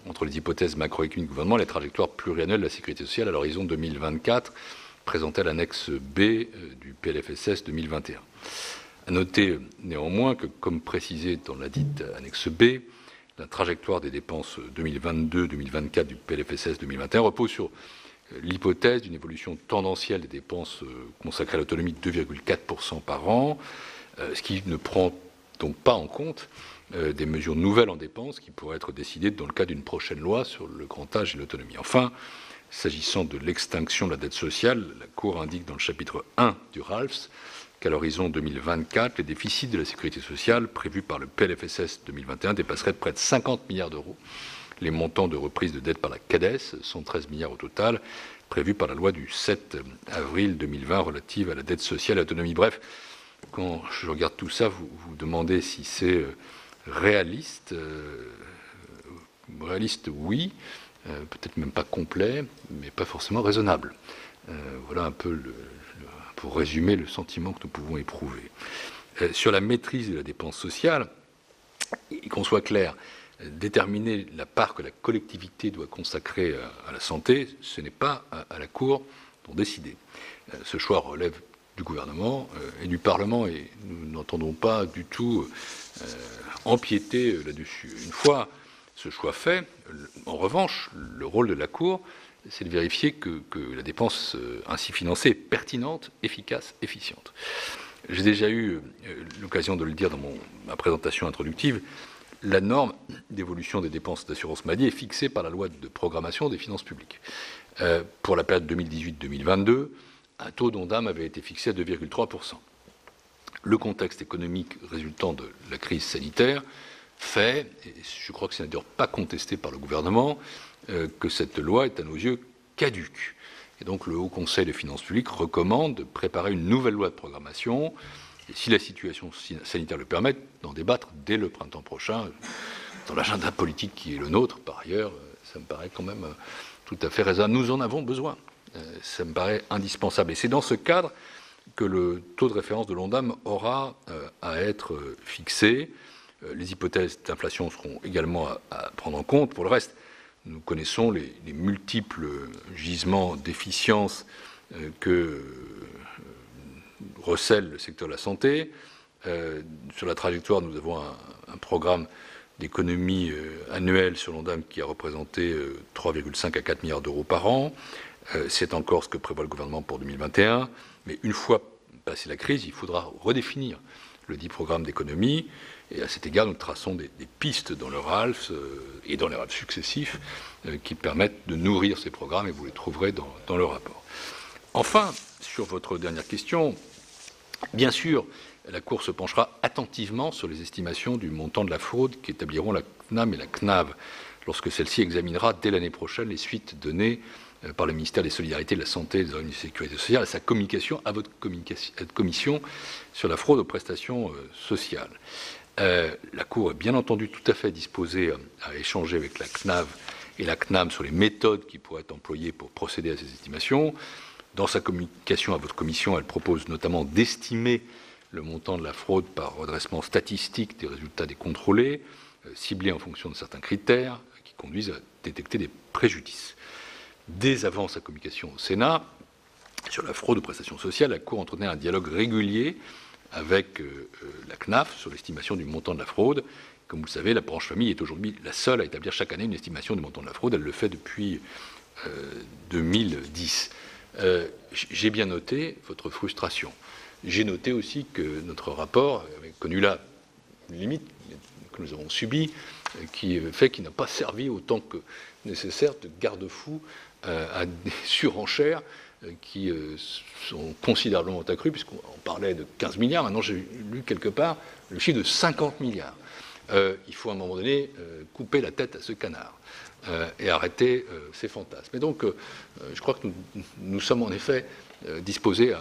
entre les hypothèses macroéconomiques du gouvernement et la trajectoire pluriannuelle de la sécurité sociale à l'horizon 2024, présentée à l'annexe B du PLFSS 2021. À noter néanmoins que, comme précisé dans la dite annexe B, la trajectoire des dépenses 2022-2024 du PLFSS 2021 repose sur l'hypothèse d'une évolution tendancielle des dépenses consacrées à l'autonomie de 2,4% par an, ce qui ne prend donc pas en compte des mesures nouvelles en dépenses qui pourraient être décidées dans le cadre d'une prochaine loi sur le grand âge et l'autonomie. Enfin, s'agissant de l'extinction de la dette sociale, la Cour indique dans le chapitre 1 du RALFS qu'à l'horizon 2024, les déficits de la sécurité sociale prévus par le PLFSS 2021 dépasseraient de près de 50 milliards d'euros les montants de reprise de dette par la CADES, 113 milliards au total, prévus par la loi du 7 avril 2020 relative à la dette sociale et à l'autonomie. Bref, quand je regarde tout ça, vous vous demandez si c'est réaliste. Réaliste, oui, peut-être même pas complet, mais pas forcément raisonnable. Voilà un peu, pour résumer, le sentiment que nous pouvons éprouver. Sur la maîtrise de la dépense sociale, qu'on soit clair, déterminer la part que la collectivité doit consacrer à la santé, ce n'est pas à la Cour d'en décider. Ce choix relève du gouvernement et du Parlement, et nous n'entendons pas du tout empiéter là-dessus. Une fois ce choix fait, en revanche, le rôle de la Cour, c'est de vérifier que la dépense ainsi financée est pertinente, efficace, efficiente. J'ai déjà eu l'occasion de le dire dans ma présentation introductive, la norme d'évolution des dépenses d'assurance maladie est fixée par la loi de programmation des finances publiques. Pour la période 2018-2022, un taux d'ONDAM avait été fixé à 2,3%. Le contexte économique résultant de la crise sanitaire fait, et je crois que ce n'est d'ailleurs pas contesté par le gouvernement, que cette loi est à nos yeux caduque. Et donc le Haut Conseil des finances publiques recommande de préparer une nouvelle loi de programmation, et si la situation sanitaire le permet, d'en débattre dès le printemps prochain, dans l'agenda politique qui est le nôtre, par ailleurs, ça me paraît quand même tout à fait raisonnable. Nous en avons besoin, ça me paraît indispensable. Et c'est dans ce cadre que le taux de référence de l'ONDAM aura à être fixé. Les hypothèses d'inflation seront également à prendre en compte. Pour le reste, nous connaissons les multiples gisements d'efficience que recèle le secteur de la santé. Sur la trajectoire, nous avons un programme d'économie annuelle sur l'Ondam qui a représenté 3,5 à 4 milliards d'euros par an. C'est encore ce que prévoit le gouvernement pour 2021. Mais une fois passée la crise, il faudra redéfinir le dit programme d'économie. Et à cet égard, nous traçons des pistes dans le RALF et dans les RALF successifs qui permettent de nourrir ces programmes, et vous les trouverez dans le rapport. Enfin, sur votre dernière question, bien sûr, la Cour se penchera attentivement sur les estimations du montant de la fraude qu'établiront la CNAM et la CNAV lorsque celle-ci examinera dès l'année prochaine les suites données par le ministère des Solidarités, de la Santé et de la Sécurité sociale à sa communication à votre commission sur la fraude aux prestations sociales. La Cour est bien entendu tout à fait disposée à échanger avec la CNAV et la CNAM sur les méthodes qui pourraient être employées pour procéder à ces estimations. Dans sa communication à votre commission, elle propose notamment d'estimer le montant de la fraude par redressement statistique des résultats des contrôlés, ciblés en fonction de certains critères qui conduisent à détecter des préjudices. Dès avant sa communication au Sénat, sur la fraude aux prestations sociales, la Cour entretenait un dialogue régulier avec la CNAF sur l'estimation du montant de la fraude. Comme vous le savez, la branche famille est aujourd'hui la seule à établir chaque année une estimation du montant de la fraude. Elle le fait depuis 2010. J'ai bien noté votre frustration. J'ai noté aussi que notre rapport avait connu là une limite que nous avons subie, qui fait qu'il n'a pas servi autant que nécessaire de garde-fou à des surenchères qui sont considérablement accrues, puisqu'on parlait de 15 milliards, maintenant j'ai lu quelque part le chiffre de 50 milliards. Il faut à un moment donné couper la tête à ce canard et arrêter ces fantasmes. Et donc, je crois que nous sommes en effet disposés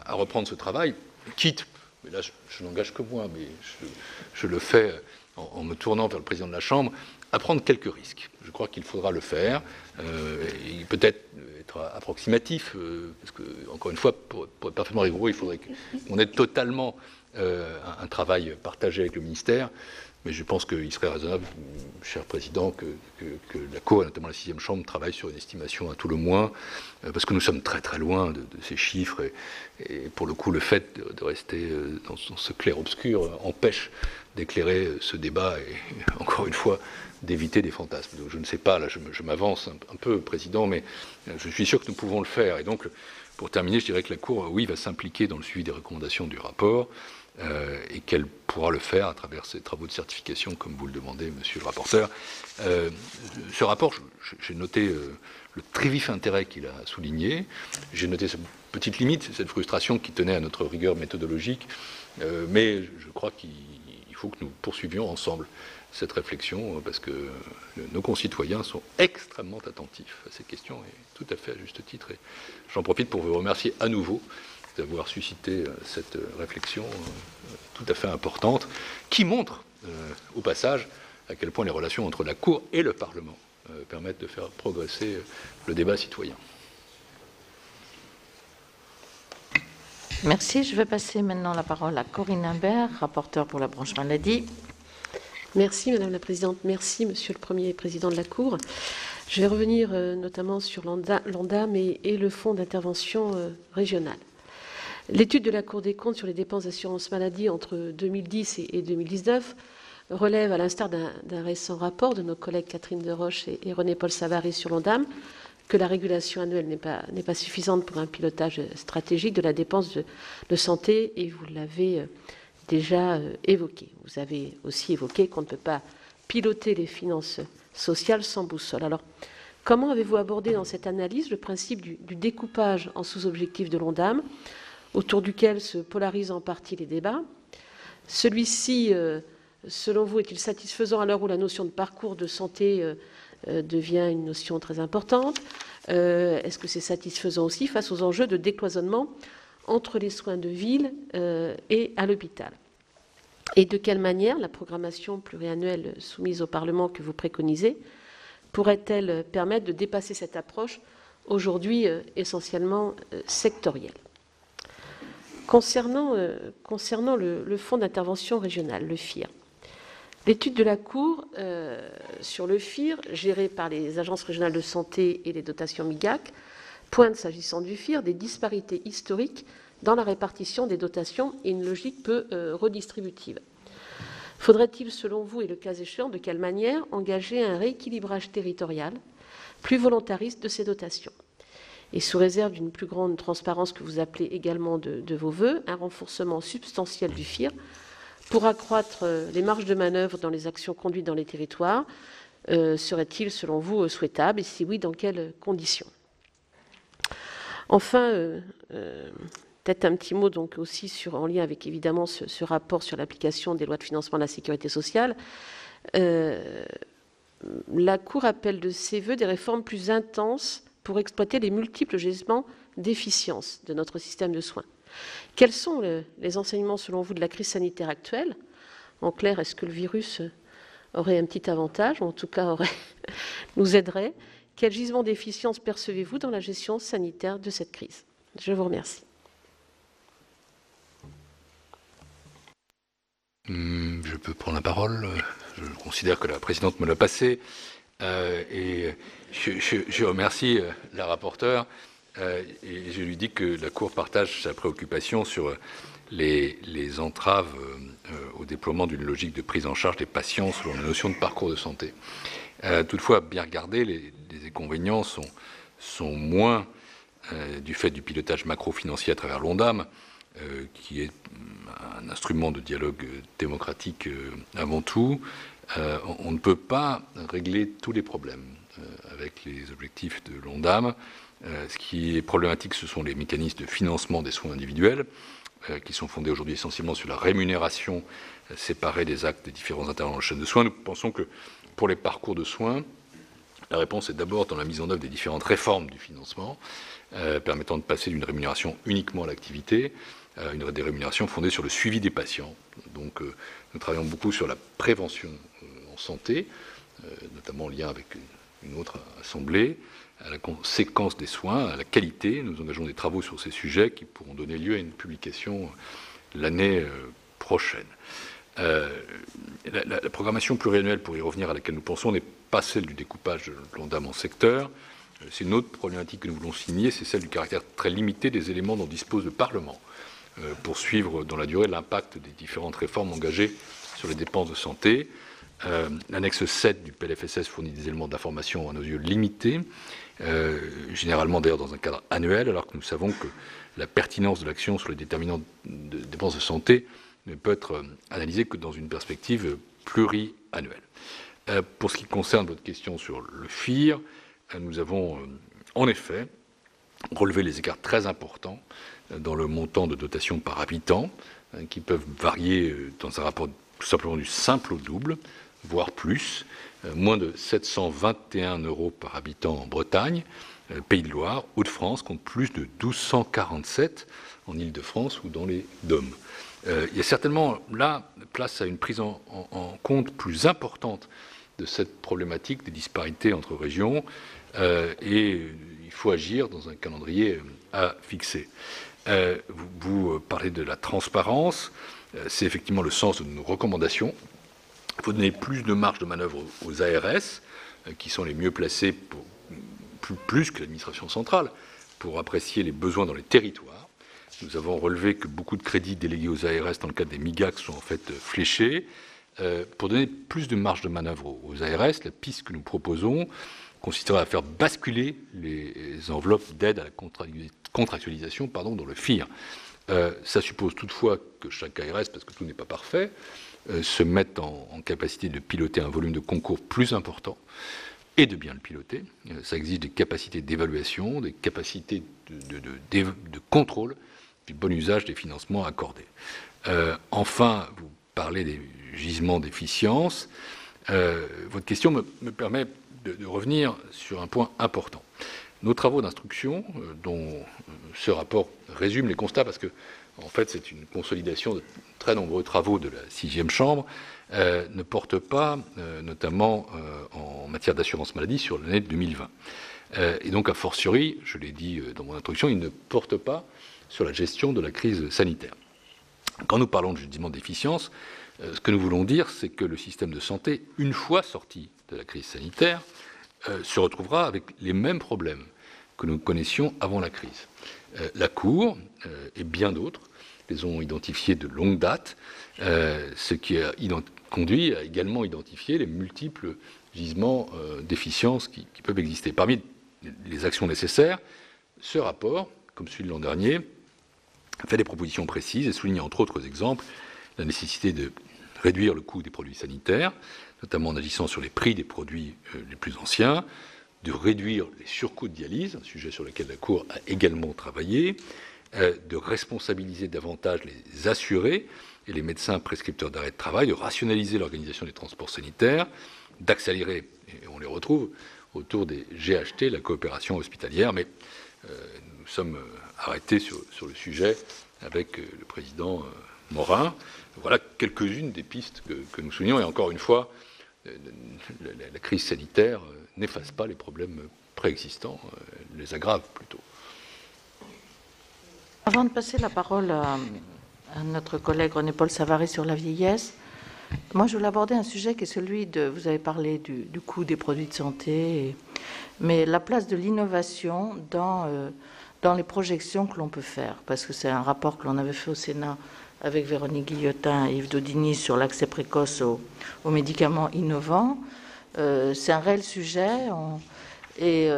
à reprendre ce travail, quitte, mais là je n'engage que moi, mais je le fais en me tournant vers le président de la Chambre, à prendre quelques risques. Je crois qu'il faudra le faire, et peut-être être approximatif, parce que, encore une fois, pour être parfaitement rigoureux, il faudrait qu'on ait totalement un travail partagé avec le ministère, mais je pense qu'il serait raisonnable, cher Président, que la Cour, et notamment la 6e Chambre, travaille sur une estimation à tout le moins, parce que nous sommes très très loin de ces chiffres, et pour le coup, le fait de rester dans ce clair-obscur empêche d'éclairer ce débat et, encore une fois, d'éviter des fantasmes. Donc, je ne sais pas, là je m'avance un peu, Président, mais je suis sûr que nous pouvons le faire. Et donc, pour terminer, je dirais que la Cour, oui, va s'impliquer dans le suivi des recommandations du rapport, et qu'elle pourra le faire à travers ses travaux de certification, comme vous le demandez, Monsieur le rapporteur. Ce rapport, j'ai noté le très vif intérêt qu'il a souligné. J'ai noté cette petite limite, cette frustration qui tenait à notre rigueur méthodologique, mais je crois qu'il faut que nous poursuivions ensemble cette réflexion, parce que nos concitoyens sont extrêmement attentifs à ces questions, et tout à fait à juste titre. Et j'en profite pour vous remercier à nouveau d'avoir suscité cette réflexion tout à fait importante, qui montre au passage à quel point les relations entre la Cour et le Parlement permettent de faire progresser le débat citoyen. Merci. Je vais passer maintenant la parole à Corinne Imbert, rapporteure pour la branche maladie. Merci Madame la Présidente, merci Monsieur le Premier Président de la Cour. Je vais revenir notamment sur l'ONDAM et le fonds d'intervention régional. L'étude de la Cour des comptes sur les dépenses d'assurance maladie entre 2010 et 2019 relève, à l'instar d'un récent rapport de nos collègues Catherine Deroche et René-Paul Savary sur l'ONDAM, que la régulation annuelle n'est pas suffisante pour un pilotage stratégique de la dépense de santé, et vous l'avez déjà évoqué. Vous avez aussi évoqué qu'on ne peut pas piloter les finances sociales sans boussole. Alors, comment avez-vous abordé dans cette analyse le principe du découpage en sous-objectifs de l'ONDAM, autour duquel se polarisent en partie les débats? Celui-ci, selon vous, est-il satisfaisant à l'heure où la notion de parcours de santé devient une notion très importante? Est-ce que c'est satisfaisant aussi face aux enjeux de décloisonnement entre les soins de ville et à l'hôpital? Et de quelle manière la programmation pluriannuelle soumise au Parlement que vous préconisez pourrait-elle permettre de dépasser cette approche aujourd'hui essentiellement sectorielle? Concernant le fonds d'intervention régional, le FIR, l'étude de la Cour sur le FIR, géré par les agences régionales de santé et les dotations MIGAC, pointe, s'agissant du FIR, des disparités historiques dans la répartition des dotations et une logique peu redistributive. Faudrait-il, selon vous, et le cas échéant, de quelle manière engager un rééquilibrage territorial plus volontariste de ces dotations? Et sous réserve d'une plus grande transparence que vous appelez également de vos voeux, un renforcement substantiel du FIR pour accroître les marges de manœuvre dans les actions conduites dans les territoires serait-il, selon vous, souhaitable? Et si oui, dans quelles conditions? Enfin, peut-être un petit mot donc aussi en lien avec évidemment ce rapport sur l'application des lois de financement de la sécurité sociale. La Cour appelle de ses voeux des réformes plus intenses pour exploiter les multiples gisements d'efficience de notre système de soins. Quels sont les enseignements, selon vous, de la crise sanitaire actuelle? En clair, est-ce que le virus aurait un petit avantage, ou en tout cas nous aiderait? Quel gisement d'efficience percevez-vous dans la gestion sanitaire de cette crise? Je vous remercie. Je peux prendre la parole. Je considère que la présidente me l'a passé. Et je remercie la rapporteure. Et je lui dis que la Cour partage sa préoccupation sur les entraves au déploiement d'une logique de prise en charge des patients selon la notion de parcours de santé. Toutefois, bien regardés, les inconvénients sont moins du fait du pilotage macro-financier à travers l'ONDAM, qui est un instrument de dialogue démocratique avant tout. On ne peut pas régler tous les problèmes avec les objectifs de l'ONDAM. Ce qui est problématique, ce sont les mécanismes de financement des soins individuels, qui sont fondés aujourd'hui essentiellement sur la rémunération séparée des actes des différents intervenants dans la chaîne de soins. Nous pensons que pour les parcours de soins, la réponse est d'abord dans la mise en œuvre des différentes réformes du financement, permettant de passer d'une rémunération uniquement à l'activité à des rémunérations fondées sur le suivi des patients. Donc nous travaillons beaucoup sur la prévention en santé, notamment en lien avec une autre assemblée, à la conséquence des soins, à la qualité. Nous engageons des travaux sur ces sujets qui pourront donner lieu à une publication l'année prochaine. La programmation pluriannuelle, pour y revenir, à laquelle nous pensons, n'est pas celle du découpage de l'ONDAM en secteur. C'est une autre problématique que nous voulons signer, c'est celle du caractère très limité des éléments dont dispose le Parlement pour suivre dans la durée l'impact des différentes réformes engagées sur les dépenses de santé. L'annexe 7 du PLFSS fournit des éléments d'information à nos yeux limités, généralement d'ailleurs dans un cadre annuel, alors que nous savons que la pertinence de l'action sur les déterminants de dépenses de santé ne peut être analysée que dans une perspective pluriannuelle. Pour ce qui concerne votre question sur le FIR, nous avons en effet relevé les écarts très importants dans le montant de dotation par habitant, qui peuvent varier dans un rapport tout simplement du simple au double, voire plus. Moins de 721 € par habitant en Bretagne, Pays de Loire, Hauts-de-France compte plus de 1247 en Île-de-France ou dans les DOM. Il y a certainement là place à une prise en compte plus importante de cette problématique des disparités entre régions, et il faut agir dans un calendrier à fixer. Vous parlez de la transparence, c'est effectivement le sens de nos recommandations. Il faut donner plus de marge de manœuvre aux ARS, qui sont les mieux placés, plus que l'administration centrale, pour apprécier les besoins dans les territoires. Nous avons relevé que beaucoup de crédits délégués aux ARS dans le cadre des MIGAC sont en fait fléchés. Pour donner plus de marge de manœuvre aux ARS, la piste que nous proposons consisterait à faire basculer les enveloppes d'aide à la contractualisation dans le FIR. Ça suppose toutefois que chaque ARS, parce que tout n'est pas parfait, se mette en capacité de piloter un volume de concours plus important et de bien le piloter. Ça exige des capacités d'évaluation, des capacités de contrôle du bon usage des financements accordés. Enfin, vous parlez des gisements d'efficience. Votre question me permet de revenir sur un point important. Nos travaux d'instruction, dont ce rapport résume les constats, parce que en fait c'est une consolidation de très nombreux travaux de la 6e chambre, ne portent pas, notamment en matière d'assurance maladie, sur l'année 2020. Et donc, a fortiori, je l'ai dit dans mon introduction, ils ne portent pas sur la gestion de la crise sanitaire. Quand nous parlons de gisement d'efficience, ce que nous voulons dire, c'est que le système de santé, une fois sorti de la crise sanitaire, se retrouvera avec les mêmes problèmes que nous connaissions avant la crise. La Cour et bien d'autres les ont identifiés de longue date, ce qui a conduit à également identifier les multiples gisements d'efficience qui peuvent exister. Parmi les actions nécessaires, ce rapport, comme celui de l'an dernier, fait des propositions précises et souligne entre autres exemples la nécessité de réduire le coût des produits sanitaires, notamment en agissant sur les prix des produits les plus anciens, de réduire les surcoûts de dialyse, un sujet sur lequel la Cour a également travaillé, de responsabiliser davantage les assurés et les médecins prescripteurs d'arrêt de travail, de rationaliser l'organisation des transports sanitaires, d'accélérer, et on les retrouve, autour des GHT, la coopération hospitalière, mais nous sommes arrêtés sur le sujet avec le président Morin. Voilà quelques-unes des pistes que nous soulignons, et encore une fois, la crise sanitaire n'efface pas les problèmes préexistants, les aggrave plutôt. Avant de passer la parole à notre collègue René-Paul Savary sur la vieillesse, moi je voulais aborder un sujet qui est celui de, vous avez parlé du coût des produits de santé, mais la place de l'innovation dans les projections que l'on peut faire, parce que c'est un rapport que l'on avait fait au Sénat avec Véronique Guillotin et Yves Daudigny sur l'accès précoce aux médicaments innovants. C'est un réel sujet, et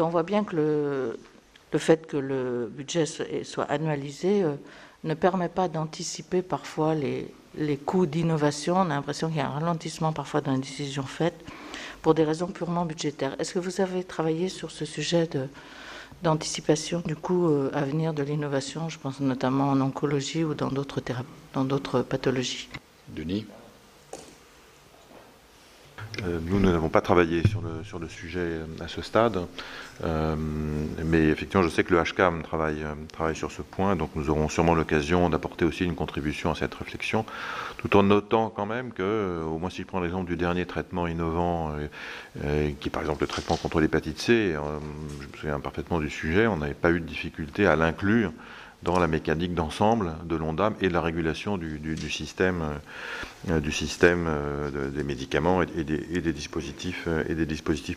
on voit bien que le fait que le budget soit annualisé ne permet pas d'anticiper parfois les coûts d'innovation. On a l'impression qu'il y a un ralentissement parfois dans les décisions faites pour des raisons purement budgétaires. Est-ce que vous avez travaillé sur ce sujet d'anticipation du coût à venir de l'innovation? Je pense notamment en oncologie ou dans d'autres pathologies. Denis ? Nous n'avons pas travaillé sur le sujet à ce stade, mais effectivement, je sais que le HCAM travaille sur ce point, donc nous aurons sûrement l'occasion d'apporter aussi une contribution à cette réflexion, tout en notant quand même que, au moins si je prends l'exemple du dernier traitement innovant, qui est par exemple le traitement contre l'hépatite C, je me souviens parfaitement du sujet, on n'avait pas eu de difficulté à l'inclure dans la mécanique d'ensemble de l'ONDAM et de la régulation du système des médicaments et des dispositifs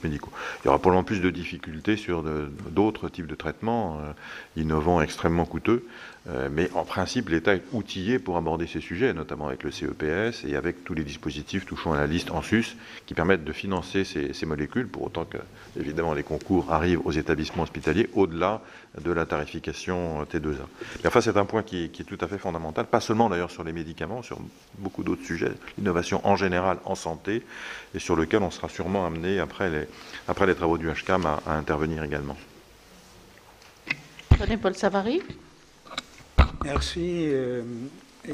médicaux. Il y aura probablement plus de difficultés sur d'autres types de traitements innovants extrêmement coûteux, mais en principe l'État est outillé pour aborder ces sujets, notamment avec le CEPS et avec tous les dispositifs touchant à la liste en sus qui permettent de financer ces molécules, pour autant que évidemment les concours arrivent aux établissements hospitaliers au-delà de la tarification T2A. Mais enfin, c'est un point qui est tout à fait fondamental, pas seulement d'ailleurs sur les médicaments, sur beaucoup d'autres sujets, l'innovation en général en santé, et sur lequel on sera sûrement amené, après les travaux du HCAM, à intervenir également. René-Paul Savary. Merci.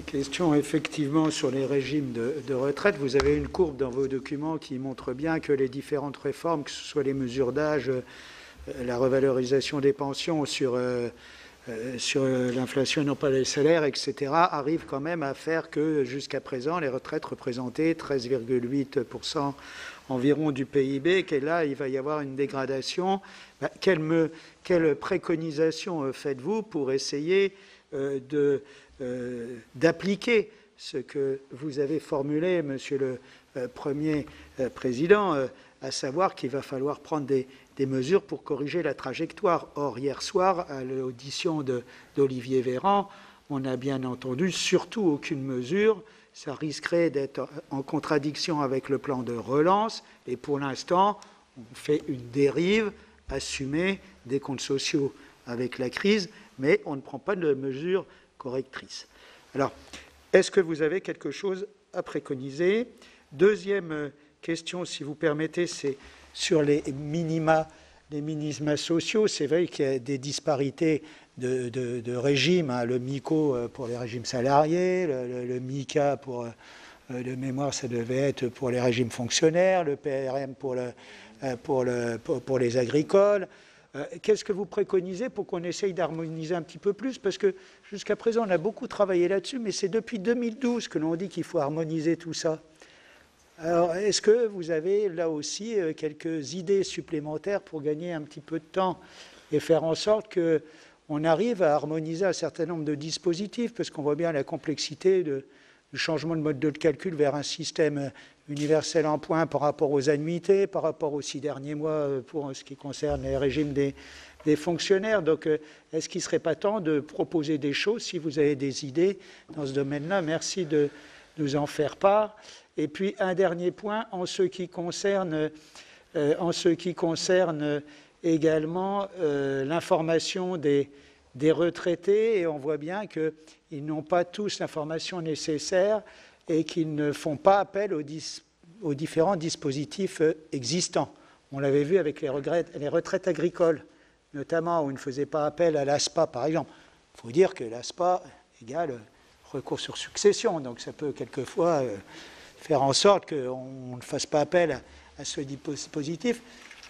Question effectivement sur les régimes de retraite. Vous avez une courbe dans vos documents qui montre bien que les différentes réformes, que ce soit les mesures d'âge, la revalorisation des pensions sur l'inflation, non pas les salaires, etc., arrivent quand même à faire que jusqu'à présent, les retraites représentaient 13,8% environ du PIB, et là, il va y avoir une dégradation. Quelle préconisation faites-vous pour essayer d'appliquer ce que vous avez formulé, Monsieur le Premier Président, à savoir qu'il va falloir prendre des mesures pour corriger la trajectoire. Or, hier soir, à l'audition d'Olivier Véran, on a bien entendu surtout aucune mesure. Ça risquerait d'être en contradiction avec le plan de relance. Et pour l'instant, on fait une dérive assumée des comptes sociaux avec la crise, mais on ne prend pas de mesures correctrices. Alors, est-ce que vous avez quelque chose à préconiser? Deuxième question, si vous permettez, c'est sur les minima sociaux. C'est vrai qu'il y a des disparités de régimes, hein, le MICO pour les régimes salariés, le MICA pour, de mémoire, ça devait être pour les régimes fonctionnaires, le PRM pour les agricoles. Qu'est-ce que vous préconisez pour qu'on essaye d'harmoniser un petit peu plus? Parce que jusqu'à présent, on a beaucoup travaillé là-dessus, mais c'est depuis 2012 que l'on dit qu'il faut harmoniser tout ça. Alors, est-ce que vous avez là aussi quelques idées supplémentaires pour gagner un petit peu de temps et faire en sorte qu'on arrive à harmoniser un certain nombre de dispositifs, parce qu'on voit bien la complexité changement de mode de calcul vers un système universel en points par rapport aux annuités, par rapport aux 6 derniers mois pour ce qui concerne les régimes des fonctionnaires. Donc, est-ce qu'il ne serait pas temps de proposer des choses, si vous avez des idées dans ce domaine-là? Merci de nous en faire part. Et puis, un dernier point, en ce qui concerne également l'information des retraités, et on voit bien qu'ils n'ont pas tous l'information nécessaire et qu'ils ne font pas appel aux différents dispositifs existants. On l'avait vu avec les retraites agricoles, notamment, où ils ne faisaient pas appel à l'ASPA, par exemple. Il faut dire que l'ASPA égale recours sur succession, donc ça peut quelquefois faire en sorte qu'on ne fasse pas appel à ce dispositif.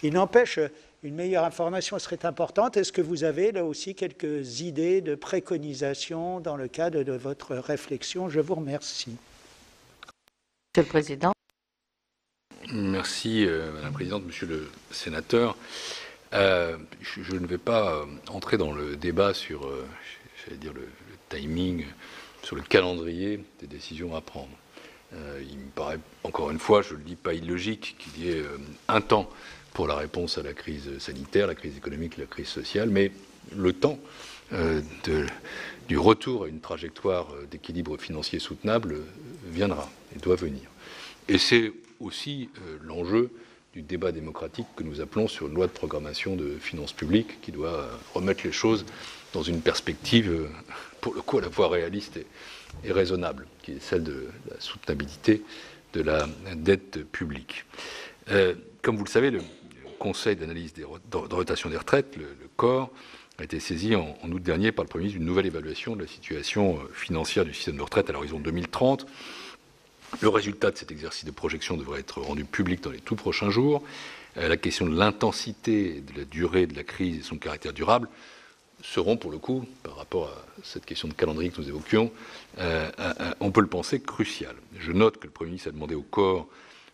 Il n'empêche, une meilleure information serait importante. Est-ce que vous avez là aussi quelques idées de préconisation dans le cadre de votre réflexion? Je vous remercie. Monsieur le Président. Merci, Madame la Présidente, Monsieur le Sénateur. Je ne vais pas entrer dans le débat sur, j'allais dire, le timing, sur le calendrier des décisions à prendre. Il me paraît, encore une fois, je le dis, pas illogique qu'il y ait un temps pour la réponse à la crise sanitaire, la crise économique, la crise sociale, mais le temps du retour à une trajectoire d'équilibre financier soutenable viendra et doit venir. Et c'est aussi l'enjeu du débat démocratique que nous appelons sur une loi de programmation de finances publiques qui doit remettre les choses dans une perspective, pour le coup, à la fois réaliste et raisonnable, qui est celle de la soutenabilité de la dette publique. Comme vous le savez, le Conseil d'analyse de rotation des retraites, le COR, a été saisi en août dernier par le Premier ministre d'une nouvelle évaluation de la situation financière du système de retraite à l'horizon 2030. Le résultat de cet exercice de projection devrait être rendu public dans les tout prochains jours. La question de l'intensité et de la durée de la crise et son caractère durable seront, pour le coup, par rapport à cette question de calendrier que nous évoquions, on peut le penser, cruciales. Je note que le Premier ministre a demandé au corps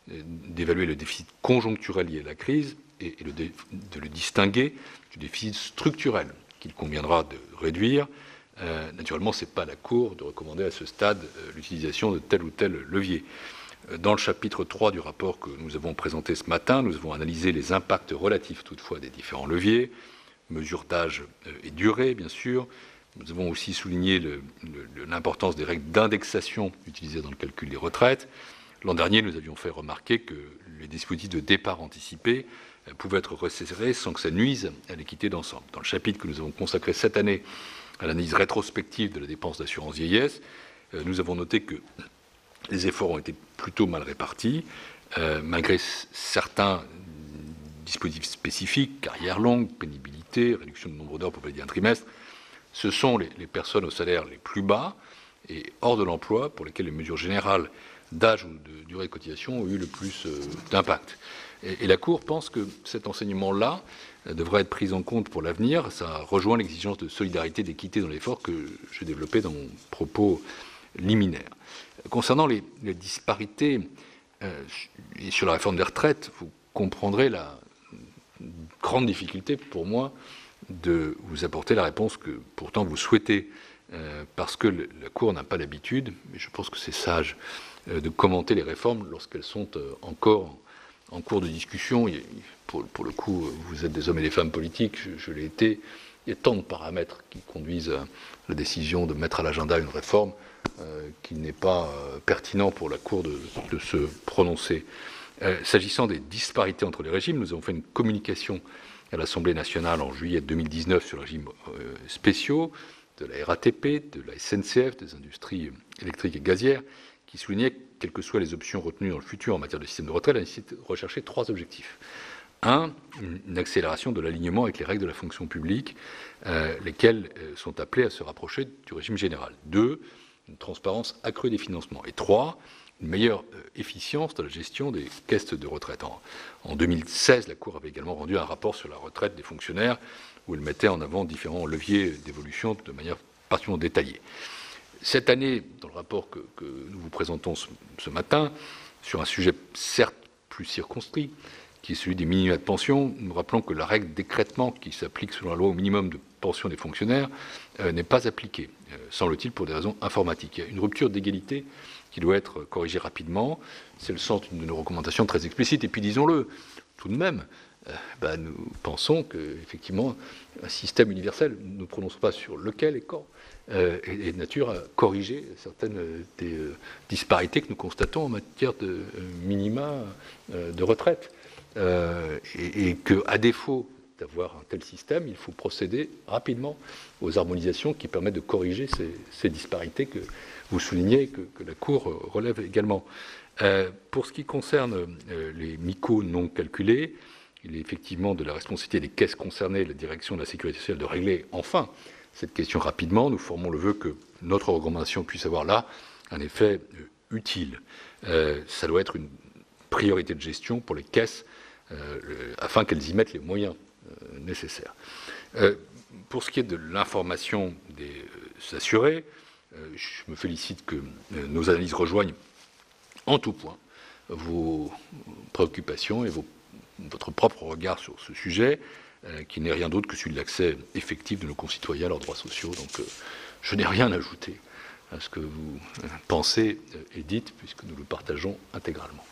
d'évaluer le déficit conjoncturel lié à la crise et de le distinguer du déficit structurel qu'il conviendra de réduire. Naturellement, ce n'est pas à la Cour de recommander à ce stade l'utilisation de tel ou tel levier. Dans le chapitre 3 du rapport que nous avons présenté ce matin, nous avons analysé les impacts relatifs toutefois des différents leviers, mesures d'âge et durée, bien sûr. Nous avons aussi souligné l'importance des règles d'indexation utilisées dans le calcul des retraites. L'an dernier, nous avions fait remarquer que les dispositifs de départ anticipé pouvaient être resserrés sans que ça nuise à l'équité d'ensemble. Dans le chapitre que nous avons consacré cette année à l'analyse rétrospective de la dépense d'assurance vieillesse, nous avons noté que les efforts ont été plutôt mal répartis, malgré certains dispositifs spécifiques, carrière longue, pénibilité, réduction du nombre d'heures pour valider un trimestre. Ce sont les personnes au salaire les plus bas et hors de l'emploi pour lesquelles les mesures générales d'âge ou de durée de cotisation ont eu le plus d'impact. Et la Cour pense que cet enseignement-là devrait être pris en compte pour l'avenir. Ça rejoint l'exigence de solidarité et d'équité dans l'effort que je développais dans mon propos liminaire. Concernant les disparités et sur la réforme des retraites, vous comprendrez la grande difficulté pour moi de vous apporter la réponse que pourtant vous souhaitez, parce que la Cour n'a pas l'habitude, mais je pense que c'est sage, de commenter les réformes lorsqu'elles sont encore en cours de discussion. Pour le coup, vous êtes des hommes et des femmes politiques, je l'ai été. Il y a tant de paramètres qui conduisent à la décision de mettre à l'agenda une réforme qu'il n'est pas pertinent pour la Cour de se prononcer. S'agissant des disparités entre les régimes, nous avons fait une communication à l'Assemblée nationale en juillet 2019 sur les régimes spéciaux de la RATP, de la SNCF, des industries électriques et gazières, qui soulignait que, quelles que soient les options retenues dans le futur en matière de système de retraite, la nécessité de rechercher 3 objectifs. 1, une accélération de l'alignement avec les règles de la fonction publique, lesquelles sont appelées à se rapprocher du régime général. 2, une transparence accrue des financements. Et 3, une meilleure efficience de la gestion des caisses de retraite. En 2016, la Cour avait également rendu un rapport sur la retraite des fonctionnaires, où elle mettait en avant différents leviers d'évolution de manière particulièrement détaillée. Cette année, dans le rapport que nous vous présentons ce matin, sur un sujet certes plus circonscrit, qui est celui des minima de pension. Nous rappelons que la règle d'écrêtement qui s'applique selon la loi au minimum de pension des fonctionnaires n'est pas appliquée, semble-t-il, pour des raisons informatiques. Il y a une rupture d'égalité qui doit être corrigée rapidement. C'est le sens d'une de nos recommandations très explicite. Et puis, disons-le, tout de même, nous pensons qu'effectivement, un système universel, nous ne nous prononçons pas sur lequel et quand, est de nature à corriger certaines des disparités que nous constatons en matière de minima de retraite. Et qu'à défaut d'avoir un tel système, il faut procéder rapidement aux harmonisations qui permettent de corriger ces disparités que vous soulignez et que la Cour relève également. Pour ce qui concerne les MICO non calculés, il est effectivement de la responsabilité des caisses concernées, la direction de la sécurité sociale, de régler enfin cette question rapidement. Nous formons le vœu que notre recommandation puisse avoir là un effet utile. Ça doit être une priorité de gestion pour les caisses afin qu'elles y mettent les moyens nécessaires. Pour ce qui est de l'information des assurés, je me félicite que nos analyses rejoignent en tout point vos préoccupations et votre propre regard sur ce sujet, qui n'est rien d'autre que celui de l'accès effectif de nos concitoyens à leurs droits sociaux. Donc, je n'ai rien à ajouter à ce que vous pensez et dites, puisque nous le partageons intégralement.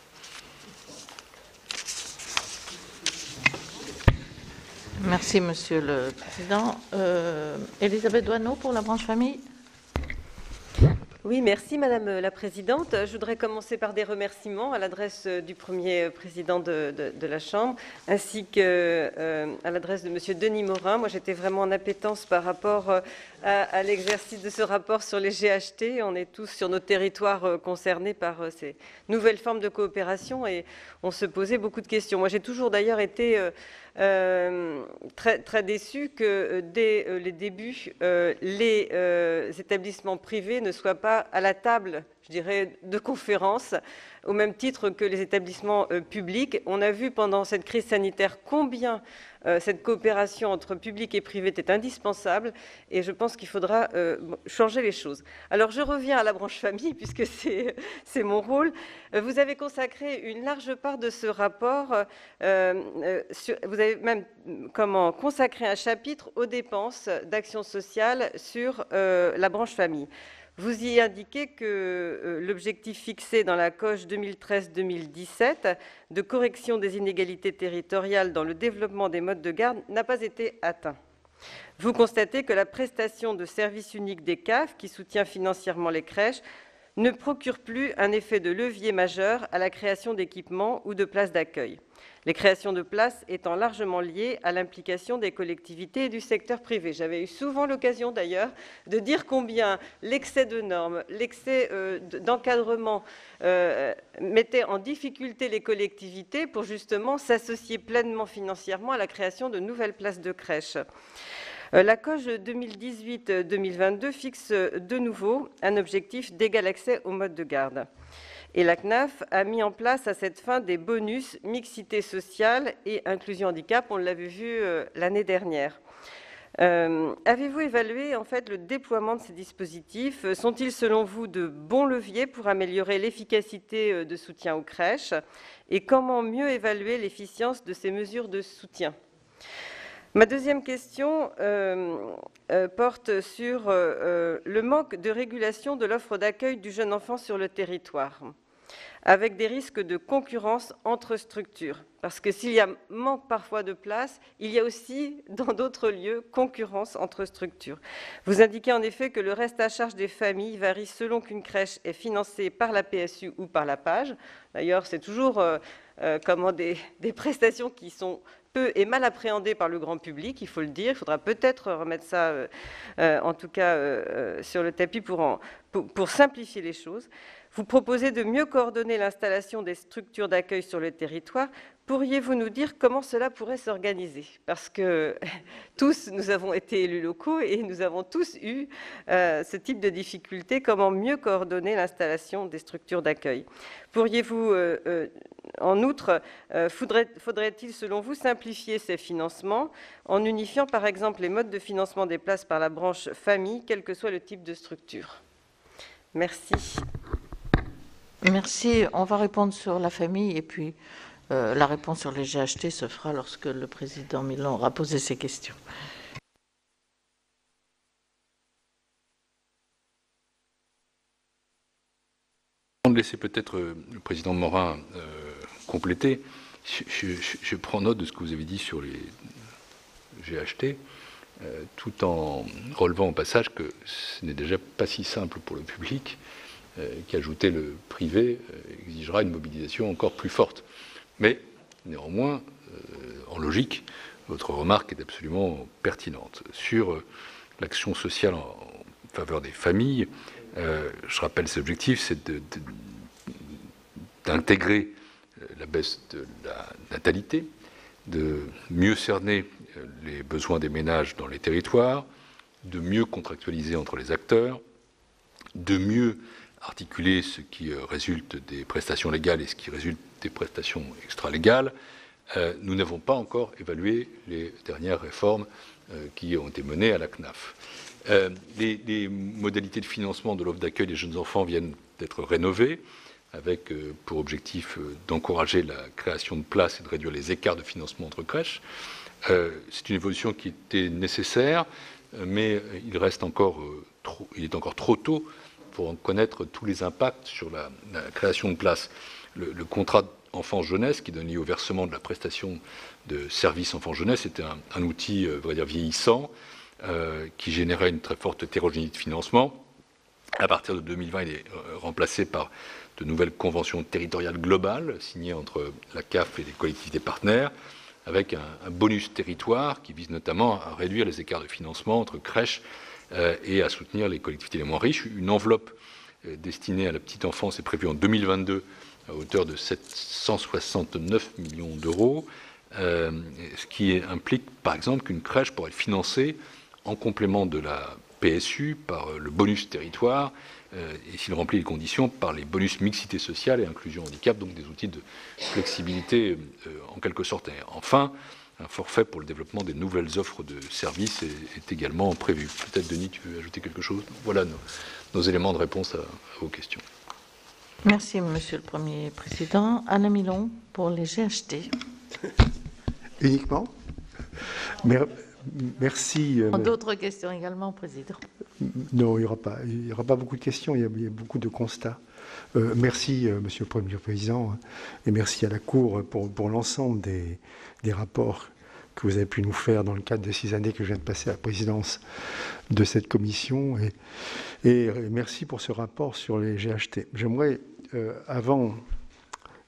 Merci, Monsieur le Président. Elisabeth Doineau pour la branche famille. Oui, merci Madame la Présidente. Je voudrais commencer par des remerciements à l'adresse du Premier Président de la Chambre, ainsi qu'à l'adresse de Monsieur Denis Morin. Moi, j'étais vraiment en appétence par rapport à l'exercice de ce rapport sur les GHT. On est tous sur nos territoires concernés par ces nouvelles formes de coopération et on se posait beaucoup de questions. Moi, j'ai toujours d'ailleurs été très déçu que dès les débuts, les établissements privés ne soient pas à la table, je dirais, de conférence, au même titre que les établissements publics. On a vu pendant cette crise sanitaire combien cette coopération entre public et privé était indispensable et je pense qu'il faudra changer les choses. Alors je reviens à la branche famille puisque c'est mon rôle. Vous avez consacré une large part de ce rapport, vous avez même consacré un chapitre aux dépenses d'action sociale sur la branche famille. Vous y indiquez que l'objectif fixé dans la COG 2013-2017 de correction des inégalités territoriales dans le développement des modes de garde n'a pas été atteint. Vous constatez que la prestation de service unique des CAF, qui soutient financièrement les crèches, ne procure plus un effet de levier majeur à la création d'équipements ou de places d'accueil. Les créations de places étant largement liées à l'implication des collectivités et du secteur privé. J'avais eu souvent l'occasion d'ailleurs de dire combien l'excès de normes, l'excès d'encadrement mettait en difficulté les collectivités pour justement s'associer pleinement financièrement à la création de nouvelles places de crèches. La COG 2018-2022 fixe de nouveau un objectif d'égal accès aux modes de garde. Et la CNAF a mis en place à cette fin des bonus mixité sociale et inclusion handicap, on l'avait vu l'année dernière. Avez-vous évalué en fait le déploiement de ces dispositifs? Sont-ils selon vous de bons leviers pour améliorer l'efficacité de soutien aux crèches? Et comment mieux évaluer l'efficience de ces mesures de soutien? Ma deuxième question porte sur le manque de régulation de l'offre d'accueil du jeune enfant sur le territoire, avec des risques de concurrence entre structures. Parce que s'il y a manque parfois de place, il y a aussi, dans d'autres lieux, concurrence entre structures. Vous indiquez en effet que le reste à charge des familles varie selon qu'une crèche est financée par la PSU ou par la PAGE. D'ailleurs, c'est toujours des prestations qui sont peu et mal appréhendées par le grand public, il faut le dire. Il faudra peut-être remettre ça, en tout cas, sur le tapis pour simplifier les choses. Vous proposez de mieux coordonner l'installation des structures d'accueil sur le territoire. Pourriez-vous nous dire comment cela pourrait s'organiser? Parce que tous, nous avons été élus locaux et nous avons tous eu ce type de difficulté. Comment mieux coordonner l'installation des structures d'accueil? Pourriez-vous, en outre, faudrait-il, selon vous, simplifier ces financements en unifiant, par exemple, les modes de financement des places par la branche famille, quel que soit le type de structure? Merci. Merci. On va répondre sur la famille et puis La réponse sur les GHT se fera lorsque le président Milon aura posé ses questions. Avant de laisser peut-être le président Morin compléter, je prends note de ce que vous avez dit sur les GHT, tout en relevant au passage que ce n'est déjà pas si simple pour le public, qu'ajouter le privé exigera une mobilisation encore plus forte. Mais néanmoins, en logique, votre remarque est absolument pertinente. Sur l'action sociale en faveur des familles, je rappelle ces objectifs, c'est d'intégrer la baisse de la natalité, de mieux cerner les besoins des ménages dans les territoires, de mieux contractualiser entre les acteurs, de mieux articuler ce qui résulte des prestations légales et ce qui résulte des prestations extralégales. Nous n'avons pas encore évalué les dernières réformes qui ont été menées à la CNAF. Les modalités de financement de l'offre d'accueil des jeunes enfants viennent d'être rénovées, avec pour objectif d'encourager la création de places et de réduire les écarts de financement entre crèches. C'est une évolution qui était nécessaire, mais il est encore trop tôt pour en connaître tous les impacts sur la création de places. Le contrat enfance-jeunesse, qui donne lieu au versement de la prestation de services enfance-jeunesse, était un outil, vieillissant, qui générait une très forte hétérogénéité de financement. À partir de 2020, il est remplacé par de nouvelles conventions territoriales globales signées entre la CAF et les collectivités partenaires, avec un bonus territoire qui vise notamment à réduire les écarts de financement entre crèches et à soutenir les collectivités les moins riches. Une enveloppe destinée à la petite enfance est prévue en 2022 à hauteur de 769 millions d'euros, ce qui implique par exemple qu'une crèche pourrait être financée en complément de la PSU par le bonus territoire et, s'il remplit les conditions, par les bonus mixité sociale et inclusion handicap, donc des outils de flexibilité en quelque sorte. Et enfin, un forfait pour le développement des nouvelles offres de services est également prévu. Peut-être, Denis, tu veux ajouter quelque chose? Voilà nos éléments de réponse à vos questions. Merci, Monsieur le Premier Président. Alain Milon, pour les GHT. Uniquement. Merci. D'autres questions également, Président? Non, il n'y aura pas beaucoup de questions, il y a beaucoup de constats. Merci, Monsieur le Premier Président, et merci à la Cour pour l'ensemble des rapports que vous avez pu nous faire dans le cadre des 6 années que je viens de passer à la présidence de cette commission. Et merci pour ce rapport sur les GHT. J'aimerais, avant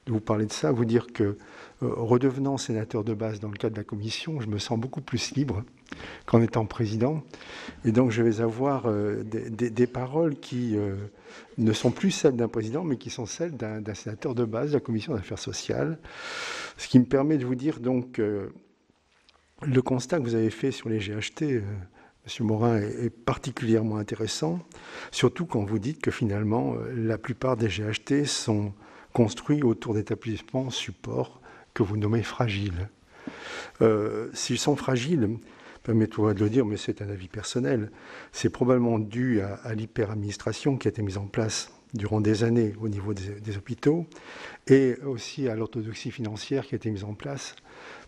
de vous parler de ça, vous dire que, redevenant sénateur de base dans le cadre de la commission, je me sens beaucoup plus libre qu'en étant président. Et donc, je vais avoir des paroles qui ne sont plus celles d'un président, mais qui sont celles d'un sénateur de base de la commission des affaires sociales. Ce qui me permet de vous dire donc le constat que vous avez fait sur les GHT, Monsieur Morin, est particulièrement intéressant, surtout quand vous dites que finalement, la plupart des GHT sont construits autour d'établissements supports que vous nommez fragiles. S'ils sont fragiles, permettez-moi de le dire, mais c'est un avis personnel, c'est probablement dû à l'hyperadministration qui a été mise en place durant des années au niveau des hôpitaux, et aussi à l'orthodoxie financière qui a été mise en place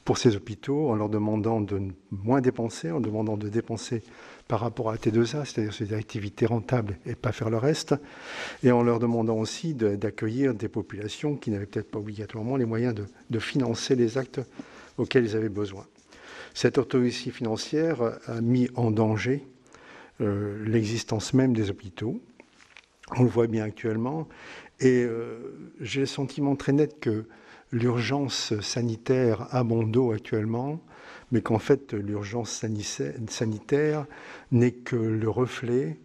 pour ces hôpitaux, en leur demandant de moins dépenser, en demandant de dépenser par rapport à T2A, c'est-à-dire ces activités rentables et pas faire le reste, et en leur demandant aussi d'accueillir des populations qui n'avaient peut-être pas obligatoirement les moyens de financer les actes auxquels ils avaient besoin. Cette orthodoxie financière a mis en danger l'existence même des hôpitaux. On le voit bien actuellement, et j'ai le sentiment très net que l'urgence sanitaire a bon dos actuellement, mais qu'en fait l'urgence sanitaire n'est que le reflet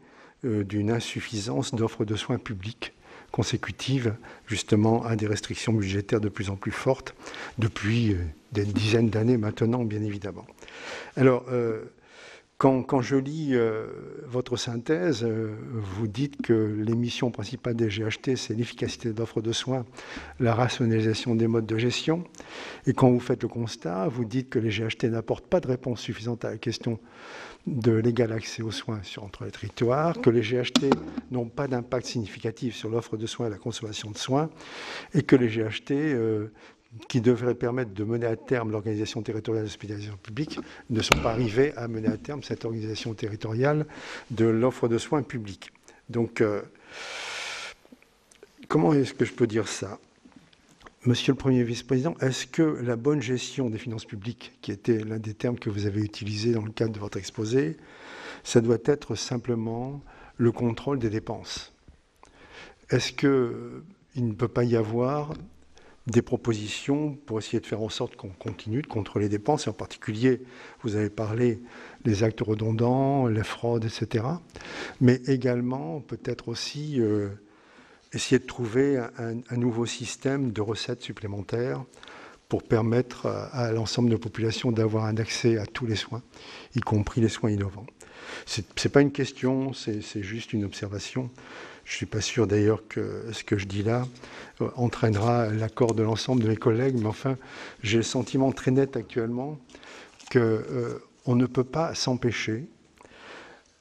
d'une insuffisance d'offres de soins publics consécutives justement à des restrictions budgétaires de plus en plus fortes depuis des dizaines d'années maintenant, bien évidemment. Alors, quand je lis votre synthèse, vous dites que les missions principales des GHT, c'est l'efficacité d'offres de soins, la rationalisation des modes de gestion. Et quand vous faites le constat, vous dites que les GHT n'apportent pas de réponse suffisante à la question de l'égal accès aux soins entre les territoires, que les GHT n'ont pas d'impact significatif sur l'offre de soins et la consommation de soins, et que les GHT qui devraient permettre de mener à terme l'organisation territoriale de l'hospitalisation publique ne sont pas arrivés à mener à terme cette organisation territoriale de l'offre de soins publics. Donc, comment est-ce que je peux dire ça? Monsieur le Premier vice-président, est-ce que la bonne gestion des finances publiques, qui était l'un des termes que vous avez utilisés dans le cadre de votre exposé, ça doit être simplement le contrôle des dépenses? Est-ce qu'il ne peut pas y avoir des propositions pour essayer de faire en sorte qu'on continue de contrôler les dépenses, et en particulier, vous avez parlé des actes redondants, les fraudes, etc., mais également peut-être aussi essayer de trouver un nouveau système de recettes supplémentaires pour permettre à l'ensemble de la population d'avoir un accès à tous les soins, y compris les soins innovants. Ce n'est pas une question, c'est juste une observation. Je ne suis pas sûr d'ailleurs que ce que je dis là entraînera l'accord de l'ensemble de mes collègues, mais enfin, j'ai le sentiment très net actuellement qu'on ne peut pas s'empêcher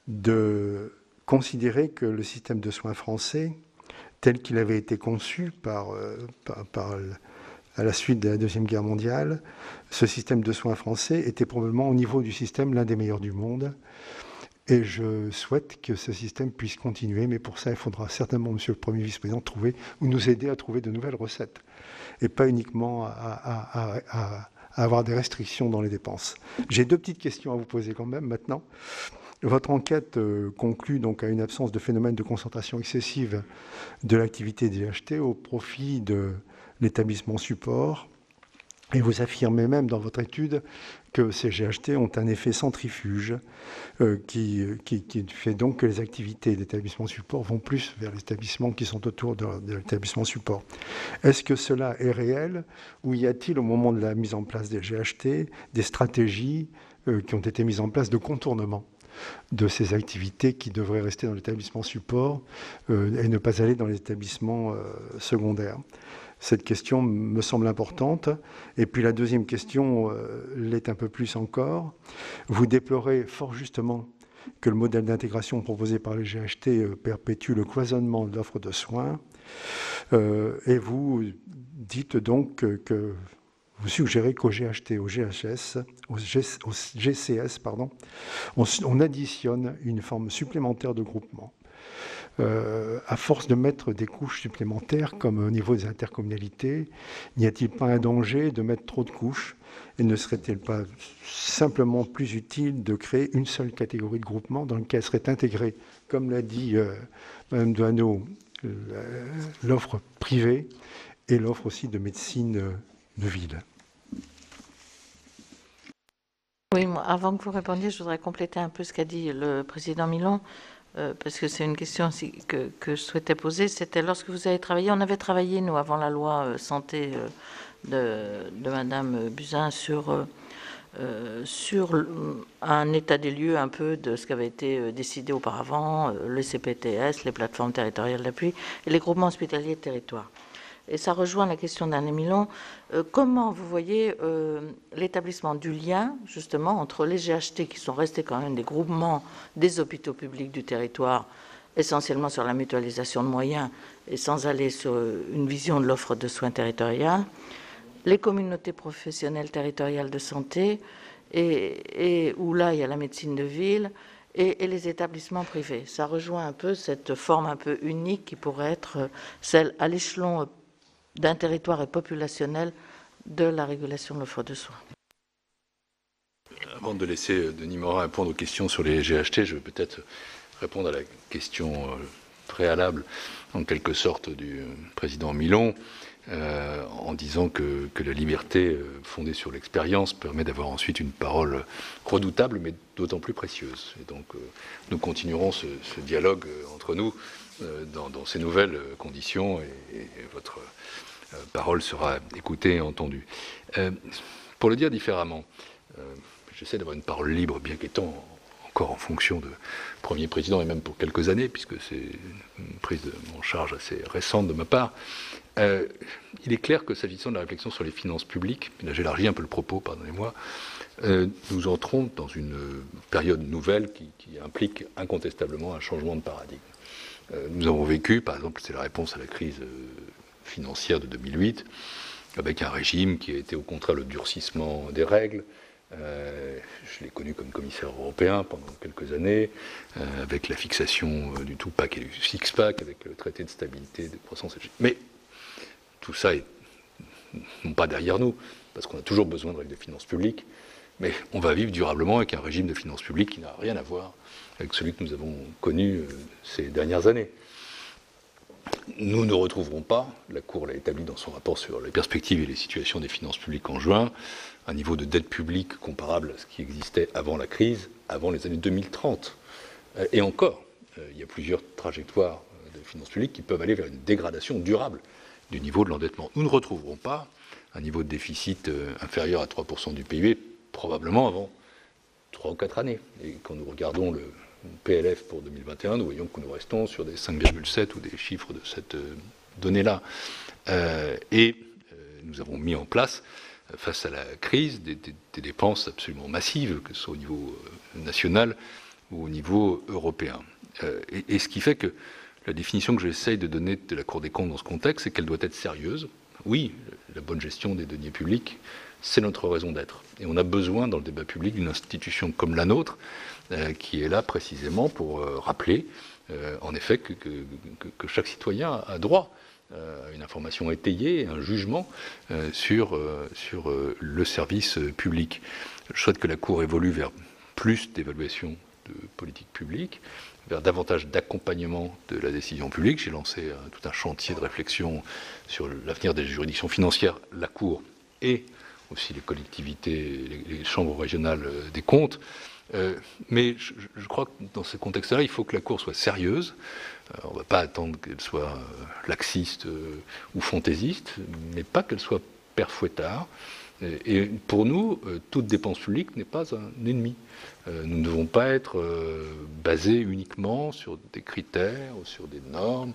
de considérer que le système de soins français, tel qu'il avait été conçu à la suite de la Deuxième Guerre mondiale, ce système de soins français était probablement au niveau du système l'un des meilleurs du monde. Et je souhaite que ce système puisse continuer, mais pour ça, il faudra certainement, Monsieur le Premier vice-président, trouver ou nous aider à trouver de nouvelles recettes, et pas uniquement à avoir des restrictions dans les dépenses. J'ai deux petites questions à vous poser quand même maintenant. Votre enquête conclut donc à une absence de phénomène de concentration excessive de l'activité des GHT au profit de l'établissement support. Et vous affirmez même dans votre étude que ces GHT ont un effet centrifuge qui fait donc que les activités d'établissement support vont plus vers les établissements qui sont autour de l'établissement support. Est-ce que cela est réel ou y a-t-il au moment de la mise en place des GHT des stratégies qui ont été mises en place de contournement de ces activités qui devraient rester dans l'établissement support et ne pas aller dans les établissements secondaires? Cette question me semble importante. Et puis la deuxième question l'est un peu plus encore. Vous déplorez fort justement que le modèle d'intégration proposé par les GHT perpétue le cloisonnement de l'offre de soins. Et vous dites donc que vous suggérez qu'au GHT, au GCS, on additionne une forme supplémentaire de groupement. À force de mettre des couches supplémentaires, comme au niveau des intercommunalités, n'y a-t-il pas un danger de mettre trop de couches? Et ne serait-il pas simplement plus utile de créer une seule catégorie de groupement dans laquelle serait intégrée, comme l'a dit Mme Doineau, l'offre privée et l'offre aussi de médecine de ville? Oui, moi, avant que vous répondiez, je voudrais compléter un peu ce qu'a dit le président Milon. Parce que c'est une question aussi que je souhaitais poser, c'était lorsque vous avez travaillé, on avait travaillé, nous, avant la loi santé de Madame Buzyn, sur un état des lieux un peu de ce qui avait été décidé auparavant, le CPTS, les plateformes territoriales d'appui et les groupements hospitaliers de territoire. Et ça rejoint la question d'Anne Milon. Comment vous voyez l'établissement du lien, justement, entre les GHT, qui sont restés quand même des groupements des hôpitaux publics du territoire, essentiellement sur la mutualisation de moyens et sans aller sur une vision de l'offre de soins territoriale, les communautés professionnelles territoriales de santé, et où là, il y a la médecine de ville, et les établissements privés. Ça rejoint un peu cette forme un peu unique qui pourrait être celle à l'échelon d'un territoire et populationnel de la régulation de l'offre de soins. Avant de laisser Denis Morin répondre aux questions sur les GHT, je vais peut-être répondre à la question préalable, en quelque sorte, du président Milon, en disant que la liberté fondée sur l'expérience permet d'avoir ensuite une parole redoutable, mais d'autant plus précieuse. Et donc, nous continuerons ce dialogue entre nous dans ces nouvelles conditions, et votre parole sera écoutée et entendue. Pour le dire différemment, j'essaie d'avoir une parole libre, bien qu'étant encore en fonction de Premier président, et même pour quelques années, puisque c'est une prise en charge assez récente de ma part. Il est clair que s'agissant de la réflexion sur les finances publiques, et là j'élargis un peu le propos, pardonnez-moi, nous entrons dans une période nouvelle qui implique incontestablement un changement de paradigme. Nous avons vécu, par exemple, c'est la réponse à la crise financière de 2008, avec un régime qui a été au contraire le durcissement des règles. Je l'ai connu comme commissaire européen pendant quelques années, avec la fixation du two-pack et du six-pack, avec le traité de stabilité, de croissance. Mais tout ça est non pas derrière nous, parce qu'on a toujours besoin de règles de finances publiques, mais on va vivre durablement avec un régime de finances publiques qui n'a rien à voir avec celui que nous avons connu ces dernières années. Nous ne retrouverons pas, la Cour l'a établi dans son rapport sur les perspectives et les situations des finances publiques en juin, un niveau de dette publique comparable à ce qui existait avant la crise, avant les années 2030. Et encore, il y a plusieurs trajectoires de finances publiques qui peuvent aller vers une dégradation durable du niveau de l'endettement. Nous ne retrouverons pas un niveau de déficit inférieur à 3% du PIB, probablement avant 3 ou 4 années. Et quand nous regardons le PLF pour 2021, nous voyons que nous restons sur des 5,7 ou des chiffres de cette donnée-là. Et nous avons mis en place, face à la crise, des dépenses absolument massives, que ce soit au niveau national ou au niveau européen. Et ce qui fait que la définition que j'essaye de donner de la Cour des comptes dans ce contexte, c'est qu'elle doit être sérieuse. Oui, la bonne gestion des deniers publics, c'est notre raison d'être. Et on a besoin, dans le débat public, d'une institution comme la nôtre, qui est là précisément pour rappeler, en effet, que chaque citoyen a droit à une information étayée, un jugement sur le service public. Je souhaite que la Cour évolue vers plus d'évaluation de politique publique, vers davantage d'accompagnement de la décision publique. J'ai lancé tout un chantier de réflexion sur l'avenir des juridictions financières, la Cour et aussi les collectivités, les chambres régionales des comptes. Mais je crois que dans ce contexte-là, il faut que la Cour soit sérieuse. On ne va pas attendre qu'elle soit laxiste ou fantaisiste, mais pas qu'elle soit père Fouettard. Et pour nous, toute dépense publique n'est pas un ennemi. Nous ne devons pas être basés uniquement sur des critères, ou sur des normes,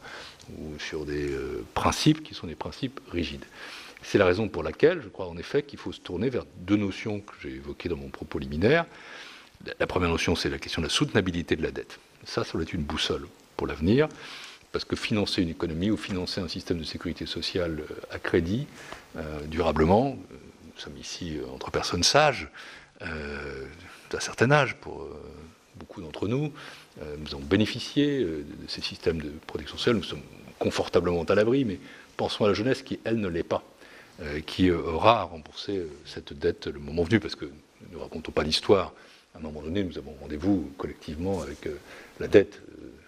ou sur des principes qui sont des principes rigides. C'est la raison pour laquelle je crois en effet qu'il faut se tourner vers deux notions que j'ai évoquées dans mon propos liminaire. La première notion, c'est la question de la soutenabilité de la dette. Ça doit être une boussole pour l'avenir, parce que financer une économie ou financer un système de sécurité sociale à crédit, durablement, nous sommes ici entre personnes sages, d'un certain âge pour beaucoup d'entre nous, nous avons bénéficié de ces systèmes de protection sociale, nous sommes confortablement à l'abri, mais pensons à la jeunesse qui, elle, ne l'est pas, qui aura à rembourser cette dette le moment venu, parce que nous ne racontons pas l'histoire. À un moment donné, nous avons rendez-vous collectivement avec la dette.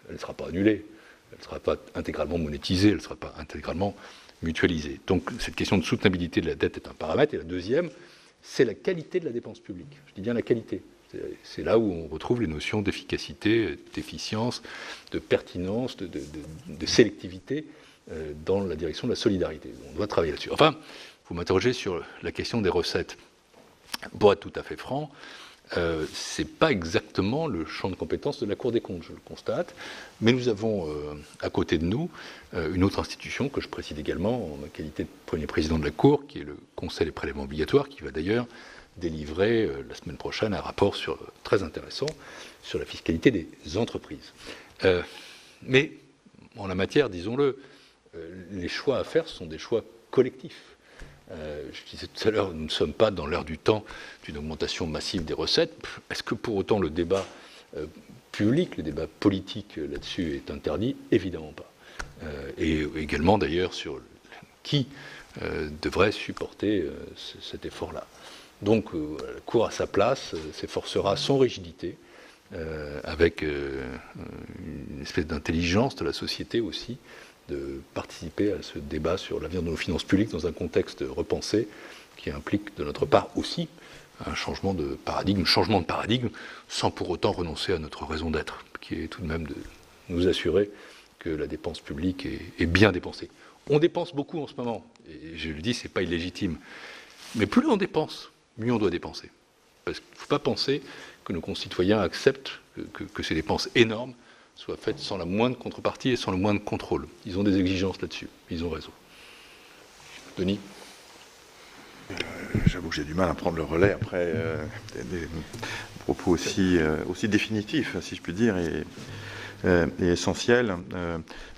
Elle ne sera pas annulée, elle ne sera pas intégralement monétisée, elle ne sera pas intégralement mutualisée. Donc cette question de soutenabilité de la dette est un paramètre. Et la deuxième, c'est la qualité de la dépense publique. Je dis bien la qualité. C'est là où on retrouve les notions d'efficacité, d'efficience, de pertinence, de sélectivité dans la direction de la solidarité. On doit travailler là-dessus. Enfin, vous m'interrogez sur la question des recettes. Pour être tout à fait franc, ce n'est pas exactement le champ de compétences de la Cour des comptes, je le constate, mais nous avons à côté de nous une autre institution que je préside également en ma qualité de Premier Président de la Cour, qui est le Conseil des prélèvements obligatoires, qui va d'ailleurs délivrer la semaine prochaine un rapport très intéressant sur la fiscalité des entreprises. Mais en la matière, disons-le, les choix à faire sont des choix collectifs. Je disais tout à l'heure, nous ne sommes pas dans l'heure du temps d'une augmentation massive des recettes. Est-ce que pour autant le débat public, le débat politique là-dessus est interdit? Évidemment pas. Et également d'ailleurs sur qui devrait supporter cet effort-là. Donc la Cour a sa place, s'efforcera sans rigidité, avec une espèce d'intelligence de la société aussi, de participer à ce débat sur l'avenir de nos finances publiques dans un contexte repensé qui implique de notre part aussi un changement de paradigme, sans pour autant renoncer à notre raison d'être, qui est tout de même de nous assurer que la dépense publique est bien dépensée. On dépense beaucoup en ce moment, et je le dis, c'est pas illégitime, mais plus on dépense, mieux on doit dépenser. Parce qu'il ne faut pas penser que nos concitoyens acceptent que ces dépenses énormes soient faites sans la moindre contrepartie et sans le moindre contrôle. Ils ont des exigences là-dessus, ils ont raison. Denis ? J'avoue que j'ai du mal à prendre le relais après des propos aussi définitifs, si je puis dire, et est essentielle.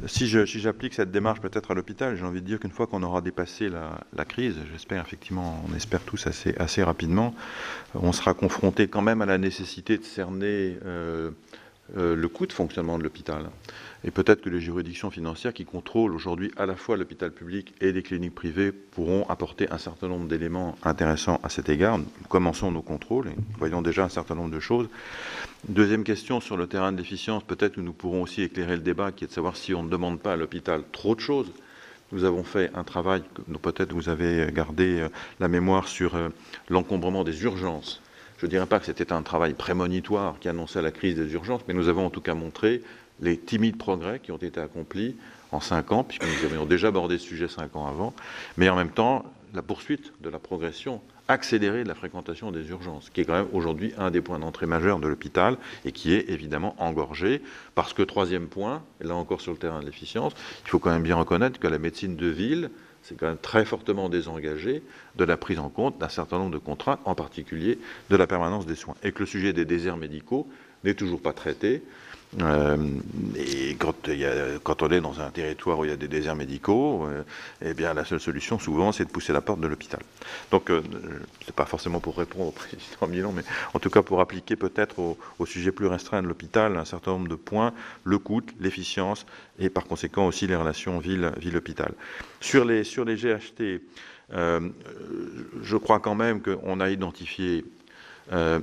Si j'applique cette démarche peut-être à l'hôpital, j'ai envie de dire qu'une fois qu'on aura dépassé la crise, j'espère effectivement, on espère tous assez rapidement, on sera confronté quand même à la nécessité de cerner le coût de fonctionnement de l'hôpital. Et peut-être que les juridictions financières qui contrôlent aujourd'hui à la fois l'hôpital public et les cliniques privées pourront apporter un certain nombre d'éléments intéressants à cet égard. Nous commençons nos contrôles et voyons déjà un certain nombre de choses. Deuxième question, sur le terrain de l'efficience, peut-être que nous pourrons aussi éclairer le débat qui est de savoir si on ne demande pas à l'hôpital trop de choses. Nous avons fait un travail, peut-être vous avez gardé la mémoire sur l'encombrement des urgences. Je ne dirais pas que c'était un travail prémonitoire qui annonçait la crise des urgences, mais nous avons en tout cas montré les timides progrès qui ont été accomplis en 5 ans, puisque nous avions déjà abordé ce sujet 5 ans avant, mais en même temps, la poursuite de la progression accélérée de la fréquentation des urgences, qui est quand même aujourd'hui un des points d'entrée majeurs de l'hôpital et qui est évidemment engorgé, parce que troisième point, et là encore sur le terrain de l'efficience, il faut quand même bien reconnaître que la médecine de ville, c'est quand même très fortement désengagé de la prise en compte d'un certain nombre de contraintes, en particulier de la permanence des soins, et que le sujet des déserts médicaux n'est toujours pas traité. Et quand on est dans un territoire où il y a des déserts médicaux, eh bien la seule solution souvent c'est de pousser la porte de l'hôpital. Donc c'est pas forcément pour répondre au président Milan, mais en tout cas pour appliquer peut-être au sujet plus restreint de l'hôpital un certain nombre de points, le coût, l'efficience et par conséquent aussi les relations ville-hôpital. Sur les GHT, je crois quand même qu'on a identifié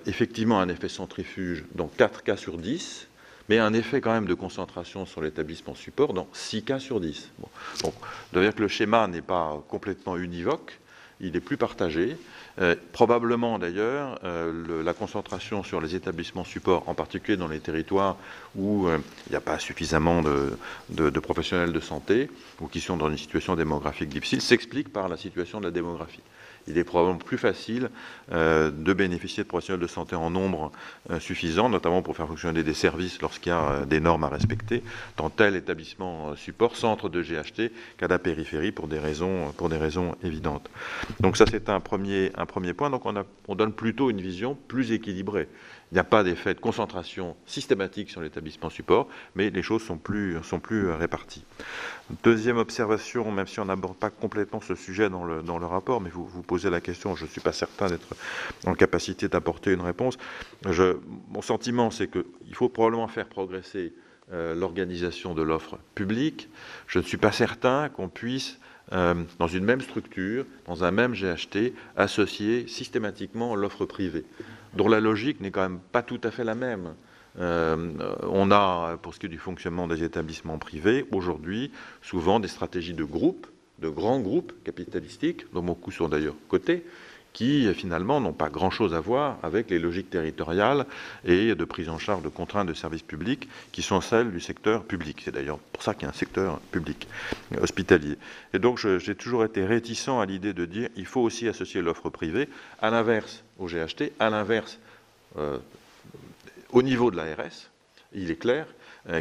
effectivement un effet centrifuge dans 4 cas sur 10, mais un effet quand même de concentration sur l'établissement support dans 6 cas sur 10. Bon. Donc, ça veut dire que le schéma n'est pas complètement univoque, il est plus partagé. Probablement d'ailleurs, la concentration sur les établissements support, en particulier dans les territoires où il n'y a pas suffisamment de professionnels de santé ou qui sont dans une situation démographique difficile, s'explique par la situation de la démographie. Il est probablement plus facile de bénéficier de professionnels de santé en nombre suffisant, notamment pour faire fonctionner des services lorsqu'il y a des normes à respecter, dans tel établissement support, centre de GHT, qu'à la périphérie pour des raisons évidentes. Donc ça, c'est un premier point. Donc on donne plutôt une vision plus équilibrée. Il n'y a pas d'effet de concentration systématique sur l'établissement support, mais les choses sont plus réparties. Deuxième observation, même si on n'aborde pas complètement ce sujet dans le rapport, mais vous posez la question, je ne suis pas certain d'être en capacité d'apporter une réponse. Mon sentiment, c'est qu'il faut probablement faire progresser l'organisation de l'offre publique. Je ne suis pas certain qu'on puisse, dans une même structure, dans un même GHT, associer systématiquement l'offre privée, dont la logique n'est quand même pas tout à fait la même. On a, pour ce qui est du fonctionnement des établissements privés, aujourd'hui, souvent des stratégies de groupes, de grands groupes capitalistiques, dont beaucoup sont d'ailleurs cotés, qui finalement n'ont pas grand-chose à voir avec les logiques territoriales et de prise en charge de contraintes de services publics qui sont celles du secteur public. C'est d'ailleurs pour ça qu'il y a un secteur public hospitalier. Et donc j'ai toujours été réticent à l'idée de dire il faut aussi associer l'offre privée, à l'inverse au GHT, à l'inverse au niveau de l'ARS. Il est clair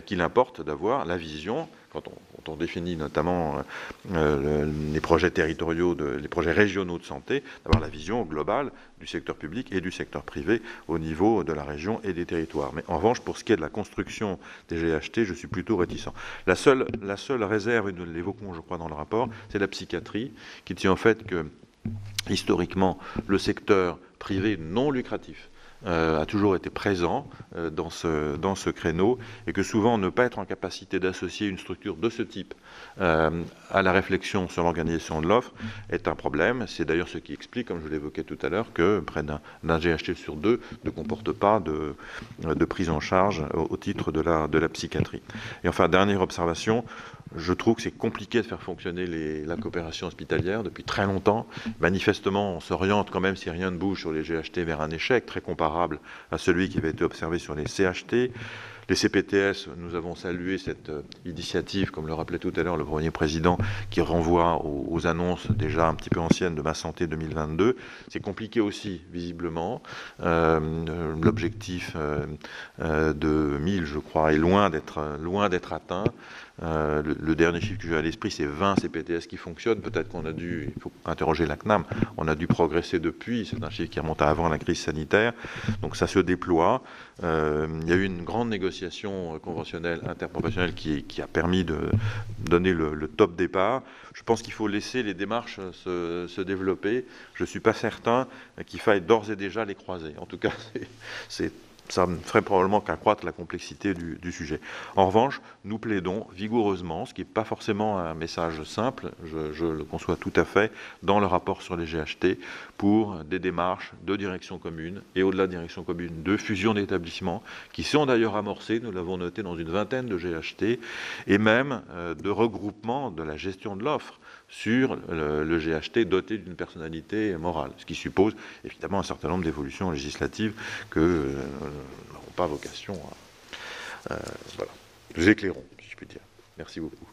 qu'il importe d'avoir la vision, quand on définit notamment les projets territoriaux, les projets régionaux de santé, d'avoir la vision globale du secteur public et du secteur privé au niveau de la région et des territoires. Mais en revanche, pour ce qui est de la construction des GHT, je suis plutôt réticent. La seule réserve, et nous l'évoquons je crois dans le rapport, c'est la psychiatrie, qui tient au fait que, historiquement, le secteur privé non lucratif a toujours été présent dans ce créneau et que souvent ne pas être en capacité d'associer une structure de ce type à la réflexion sur l'organisation de l'offre est un problème. C'est d'ailleurs ce qui explique, comme je l'évoquais tout à l'heure, que près d'un GHT sur 2 ne comporte pas de prise en charge au titre de la psychiatrie. Et enfin, dernière observation, je trouve que c'est compliqué de faire fonctionner la coopération hospitalière depuis très longtemps. Manifestement, on s'oriente quand même, si rien ne bouge sur les GHT, vers un échec très comparable à celui qui avait été observé sur les CHT. Les CPTS, nous avons salué cette initiative, comme le rappelait tout à l'heure le Premier Président, qui renvoie aux annonces déjà un petit peu anciennes de Ma Santé 2022. C'est compliqué aussi, visiblement. L'objectif de 1000, je crois, est loin d'être atteint. Le dernier chiffre que j'ai à l'esprit, c'est 20 CPTS qui fonctionnent. Peut-être qu'on a dû, il faut interroger la CNAM, on a dû progresser depuis. C'est un chiffre qui remonte à avant la crise sanitaire. Donc ça se déploie. Il y a eu une grande négociation conventionnelle, interprofessionnelle qui a permis de donner le top départ. Je pense qu'il faut laisser les démarches se développer. Je ne suis pas certain qu'il faille d'ores et déjà les croiser. En tout cas, ça ne ferait probablement qu'accroître la complexité du sujet. En revanche, nous plaidons vigoureusement, ce qui n'est pas forcément un message simple, je le conçois tout à fait, dans le rapport sur les GHT, pour des démarches de direction commune, et au-delà de direction commune, de fusion d'établissements, qui sont d'ailleurs amorcées, nous l'avons noté, dans une vingtaine de GHT, et même de regroupement de la gestion de l'offre sur le GHT doté d'une personnalité morale, ce qui suppose évidemment un certain nombre d'évolutions législatives que n'auront pas vocation à nous éclairons, si je puis dire. Merci beaucoup.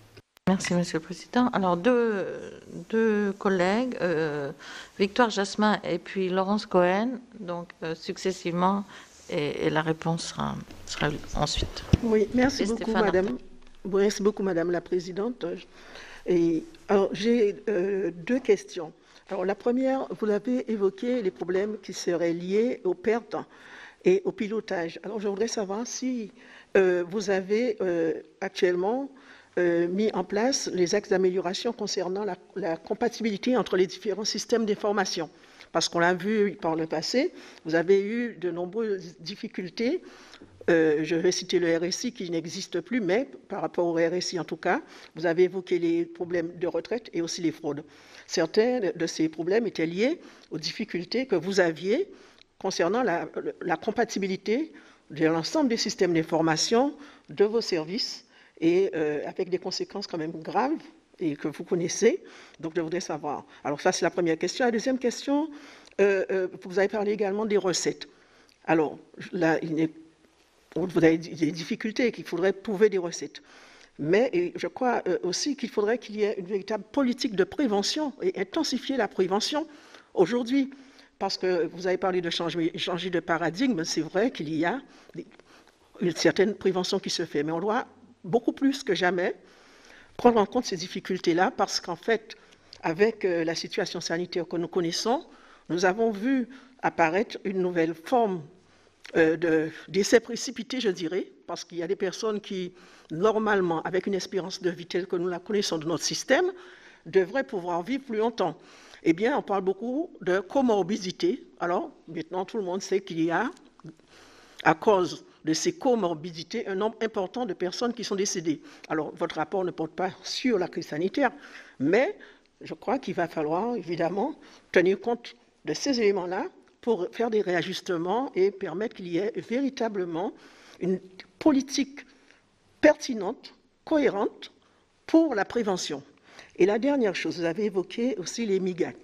Merci, Monsieur le Président. Alors, deux collègues, Victoire Jasmin et puis Laurence Cohen, donc successivement, et la réponse sera ensuite. Oui, merci beaucoup, Madame. Merci beaucoup, Madame la Présidente. Et alors, j'ai deux questions. Alors, la première, vous avez évoqué les problèmes qui seraient liés aux pertes et au pilotage. Alors, je voudrais savoir si vous avez actuellement mis en place les axes d'amélioration concernant la compatibilité entre les différents systèmes d'information. Parce qu'on l'a vu par le passé, vous avez eu de nombreuses difficultés. Je vais citer le RSI qui n'existe plus, mais par rapport au RSI en tout cas, vous avez évoqué les problèmes de retraite et aussi les fraudes. Certains de ces problèmes étaient liés aux difficultés que vous aviez concernant la compatibilité de l'ensemble des systèmes d'information de vos services et avec des conséquences quand même graves et que vous connaissez. Donc je voudrais savoir. Alors ça c'est la première question. La deuxième question, vous avez parlé également des recettes. Alors là, vous avez des difficultés, qu'il faudrait trouver des recettes. Mais je crois aussi qu'il faudrait qu'il y ait une véritable politique de prévention et intensifier la prévention aujourd'hui. Parce que vous avez parlé de changer de paradigme, c'est vrai qu'il y a une certaine prévention qui se fait. Mais on doit beaucoup plus que jamais prendre en compte ces difficultés-là parce qu'en fait, avec la situation sanitaire que nous connaissons, nous avons vu apparaître une nouvelle forme d'essai précipité, je dirais, parce qu'il y a des personnes qui, normalement, avec une espérance de vie telle que nous la connaissons de notre système, devraient pouvoir vivre plus longtemps. Eh bien, on parle beaucoup de comorbidité. Alors, maintenant, tout le monde sait qu'il y a, à cause de ces comorbidités, un nombre important de personnes qui sont décédées. Alors, votre rapport ne porte pas sur la crise sanitaire, mais je crois qu'il va falloir, évidemment, tenir compte de ces éléments-là pour faire des réajustements et permettre qu'il y ait véritablement une politique pertinente, cohérente pour la prévention. Et la dernière chose, vous avez évoqué aussi les MIGAC,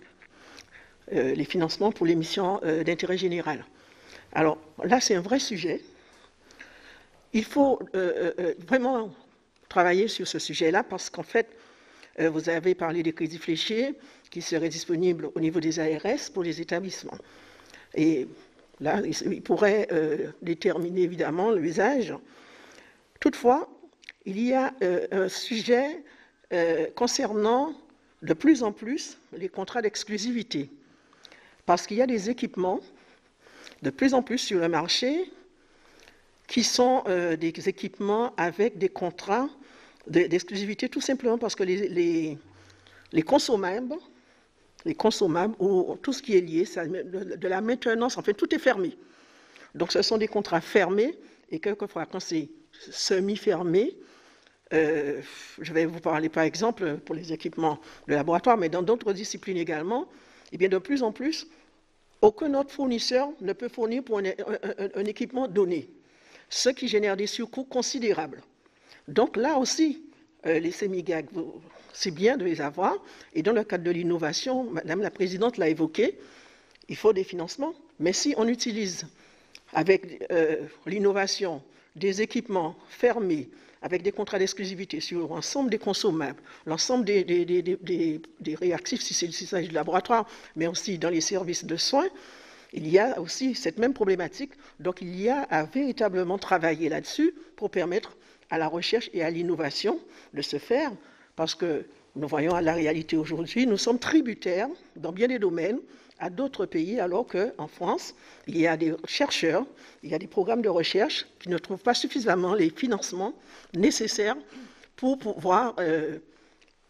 les financements pour les missions d'intérêt général. Alors là, c'est un vrai sujet. Il faut vraiment travailler sur ce sujet-là parce qu'en fait, vous avez parlé des crédits fléchés qui seraient disponibles au niveau des ARS pour les établissements. Et là, il pourrait déterminer évidemment l'usage. Toutefois, il y a un sujet concernant de plus en plus les contrats d'exclusivité. Parce qu'il y a des équipements de plus en plus sur le marché qui sont des équipements avec des contrats d'exclusivité, tout simplement parce que les consommables ou tout ce qui est lié, de la maintenance, en fait, tout est fermé. Donc, ce sont des contrats fermés et quelquefois, quand c'est semi-fermé, je vais vous parler par exemple pour les équipements de laboratoire, mais dans d'autres disciplines également, eh bien, de plus en plus, aucun autre fournisseur ne peut fournir pour un équipement donné, ce qui génère des surcoûts considérables. Donc là aussi, les semi-GAG, c'est bien de les avoir. Et dans le cadre de l'innovation, Madame la Présidente l'a évoqué, il faut des financements. Mais si on utilise avec l'innovation des équipements fermés, avec des contrats d'exclusivité sur l'ensemble des consommables, l'ensemble des réactifs, s'il s'agit de laboratoire, mais aussi dans les services de soins, il y a aussi cette même problématique. Donc il y a à véritablement travailler là-dessus pour permettre à la recherche et à l'innovation de se faire, parce que nous voyons à la réalité aujourd'hui, nous sommes tributaires dans bien des domaines à d'autres pays, alors qu'en France, il y a des chercheurs, il y a des programmes de recherche qui ne trouvent pas suffisamment les financements nécessaires pour pouvoir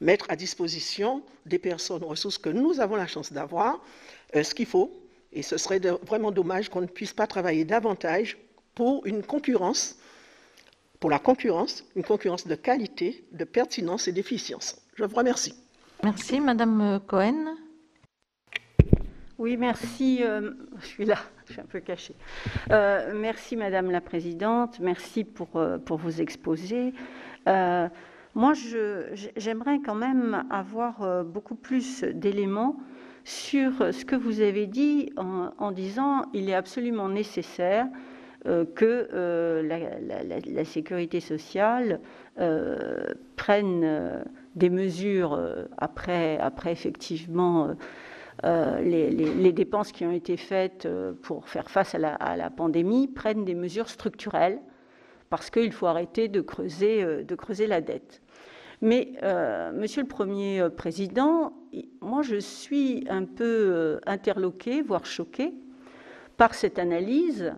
mettre à disposition des personnes ressources que nous avons la chance d'avoir, ce qu'il faut. Et ce serait vraiment dommage qu'on ne puisse pas travailler davantage pour une concurrence, une concurrence de qualité, de pertinence et d'efficience. Je vous remercie. Merci, Madame Cohen. Oui, merci. Je suis là, je suis un peu cachée. Merci, Madame la Présidente. Merci pour vos exposés. Moi, j'aimerais quand même avoir beaucoup plus d'éléments sur ce que vous avez dit en disant qu'il est absolument nécessaire que la sécurité sociale prenne des mesures après effectivement les dépenses qui ont été faites pour faire face à la pandémie, prennent des mesures structurelles parce qu'il faut arrêter de creuser la dette. Mais, Monsieur le Premier Président, moi je suis un peu interloquée, voire choquée, par cette analyse,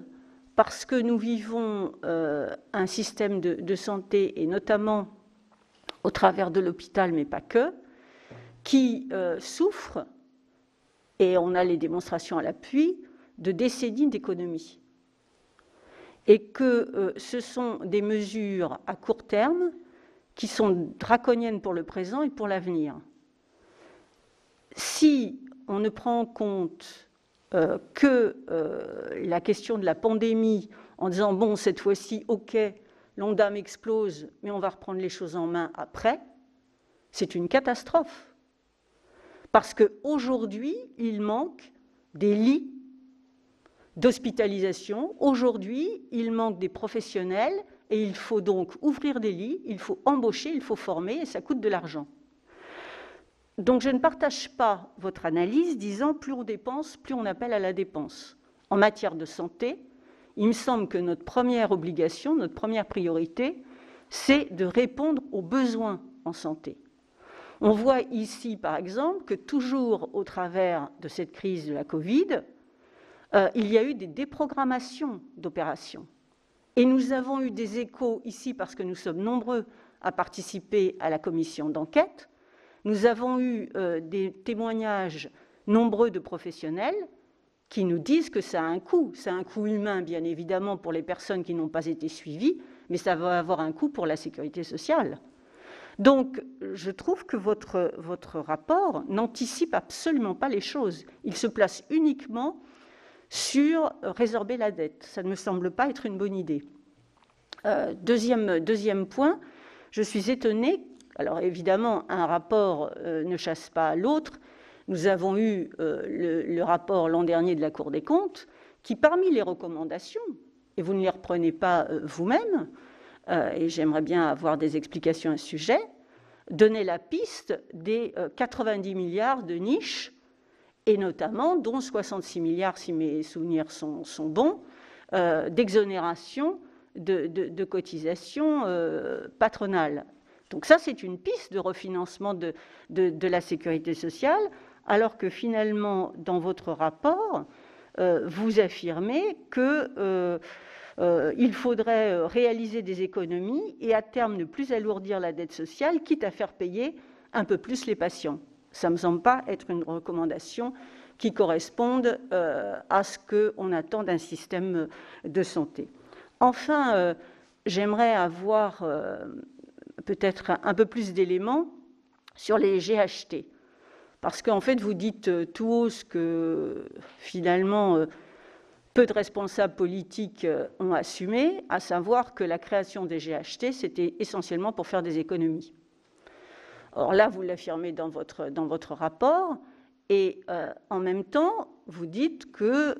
parce que nous vivons un système de santé, et notamment au travers de l'hôpital, mais pas que, qui souffre, et on a les démonstrations à l'appui, de décennies d'économie. Et que ce sont des mesures à court terme qui sont draconiennes pour le présent et pour l'avenir. Si on ne prend en compte que la question de la pandémie en disant, bon, cette fois-ci, OK, l'Ondam explose, mais on va reprendre les choses en main après, c'est une catastrophe. Parce qu'aujourd'hui, il manque des lits d'hospitalisation. Aujourd'hui, il manque des professionnels et il faut donc ouvrir des lits, il faut embaucher, il faut former et ça coûte de l'argent. Donc je ne partage pas votre analyse disant plus on dépense, plus on appelle à la dépense. En matière de santé, il me semble que notre première obligation, notre première priorité, c'est de répondre aux besoins en santé. On voit ici, par exemple, que toujours au travers de cette crise de la Covid, il y a eu des déprogrammations d'opérations. Et nous avons eu des échos ici, parce que nous sommes nombreux à participer à la commission d'enquête. Nous avons eu des témoignages nombreux de professionnels qui nous disent que ça a un coût. Ça a un coût humain, bien évidemment, pour les personnes qui n'ont pas été suivies, mais ça va avoir un coût pour la sécurité sociale. Donc, je trouve que votre rapport n'anticipe absolument pas les choses. Il se place uniquement sur résorber la dette. Ça ne me semble pas être une bonne idée. Deuxième point, je suis étonnée. Alors évidemment, un rapport ne chasse pas l'autre. Nous avons eu le rapport l'an dernier de la Cour des comptes qui, parmi les recommandations, et vous ne les reprenez pas vous-même, et j'aimerais bien avoir des explications à ce sujet, donnait la piste des 90 milliards de niches, et notamment, dont 66 milliards, si mes souvenirs sont bons, d'exonération de cotisations patronales. Donc ça, c'est une piste de refinancement de la sécurité sociale, alors que finalement, dans votre rapport, vous affirmez que il faudrait réaliser des économies et à terme ne plus alourdir la dette sociale, quitte à faire payer un peu plus les patients. Ça ne me semble pas être une recommandation qui corresponde à ce qu'on attend d'un système de santé. Enfin, j'aimerais avoir peut-être un peu plus d'éléments sur les GHT. Parce qu'en fait, vous dites tout haut ce que finalement peu de responsables politiques ont assumé, à savoir que la création des GHT, c'était essentiellement pour faire des économies. Or là, vous l'affirmez dans votre rapport, et en même temps, vous dites que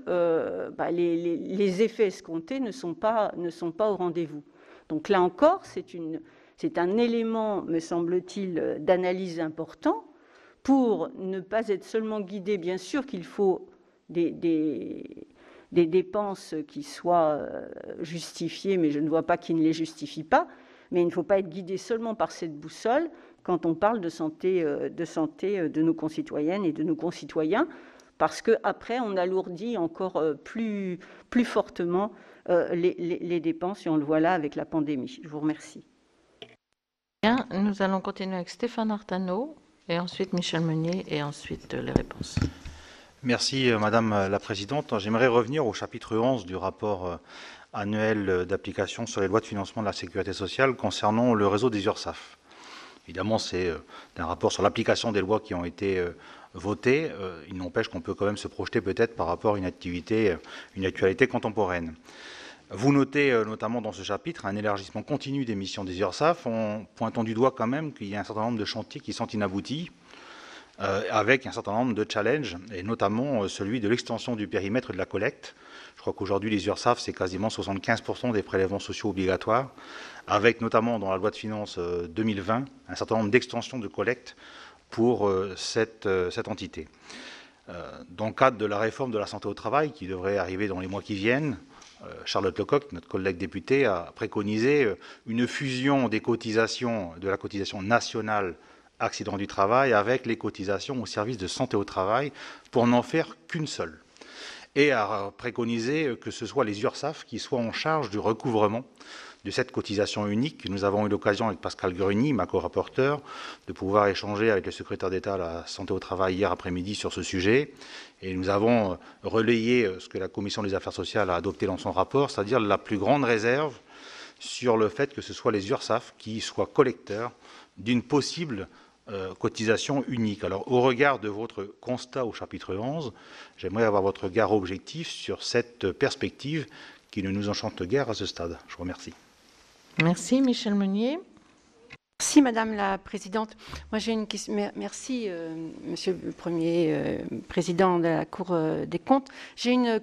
les effets escomptés ne sont pas au rendez-vous. Donc là encore, c'est un élément, me semble-t-il, d'analyse important pour ne pas être seulement guidé. Bien sûr qu'il faut des dépenses qui soient justifiées, mais je ne vois pas qui ne les justifie pas. Mais il ne faut pas être guidé seulement par cette boussole quand on parle de santé de nos concitoyennes et de nos concitoyens, parce qu'après, on alourdit encore plus fortement les dépenses, et on le voit là avec la pandémie. Je vous remercie. Bien, nous allons continuer avec Stéphane Artano, et ensuite Michel Meunier, et ensuite les réponses. Merci Madame la Présidente. J'aimerais revenir au chapitre 11 du rapport annuel d'application sur les lois de financement de la sécurité sociale concernant le réseau des URSSAF. Évidemment, c'est un rapport sur l'application des lois qui ont été votées. Il n'empêche qu'on peut quand même se projeter peut-être par rapport à une actualité contemporaine. Vous notez notamment dans ce chapitre un élargissement continu des missions des URSSAF en pointant du doigt quand même qu'il y a un certain nombre de chantiers qui sont inaboutis, avec un certain nombre de challenges, et notamment celui de l'extension du périmètre de la collecte. Je crois qu'aujourd'hui, les URSSAF, c'est quasiment 75% des prélèvements sociaux obligatoires, avec notamment dans la loi de finances 2020 un certain nombre d'extensions de collecte pour cette entité. Dans le cadre de la réforme de la santé au travail, qui devrait arriver dans les mois qui viennent, Charlotte Lecoq, notre collègue députée, a préconisé une fusion des cotisations, de la cotisation nationale accident du travail avec les cotisations au service de santé au travail pour n'en faire qu'une seule. Et a préconisé que ce soit les URSSAF qui soient en charge du recouvrement de cette cotisation unique. Nous avons eu l'occasion avec Pascal Gruny, ma co-rapporteure, de pouvoir échanger avec le secrétaire d'État à la santé au travail hier après-midi sur ce sujet. Et nous avons relayé ce que la Commission des affaires sociales a adopté dans son rapport, c'est-à-dire la plus grande réserve sur le fait que ce soit les URSSAF qui soient collecteurs d'une possible cotisation unique. Alors, au regard de votre constat au chapitre 11, j'aimerais avoir votre regard objectif sur cette perspective qui ne nous enchante guère à ce stade. Je vous remercie. Merci. Michel Meunier. Merci Madame la Présidente. Moi j'ai une question. Merci Monsieur le Premier Président de la Cour des comptes. J'ai une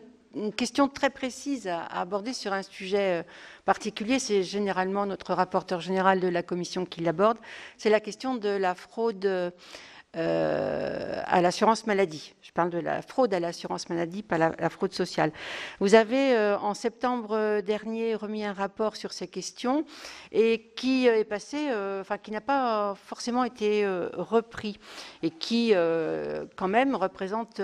question très précise à aborder sur un sujet particulier. C'est généralement notre rapporteur général de la Commission qui l'aborde. C'est la question de la fraude à l'assurance maladie. Je parle de la fraude à l'assurance maladie, pas la fraude sociale. Vous avez, en septembre dernier, remis un rapport sur ces questions et qui est passé, qui n'a pas forcément été repris et qui, quand même, représente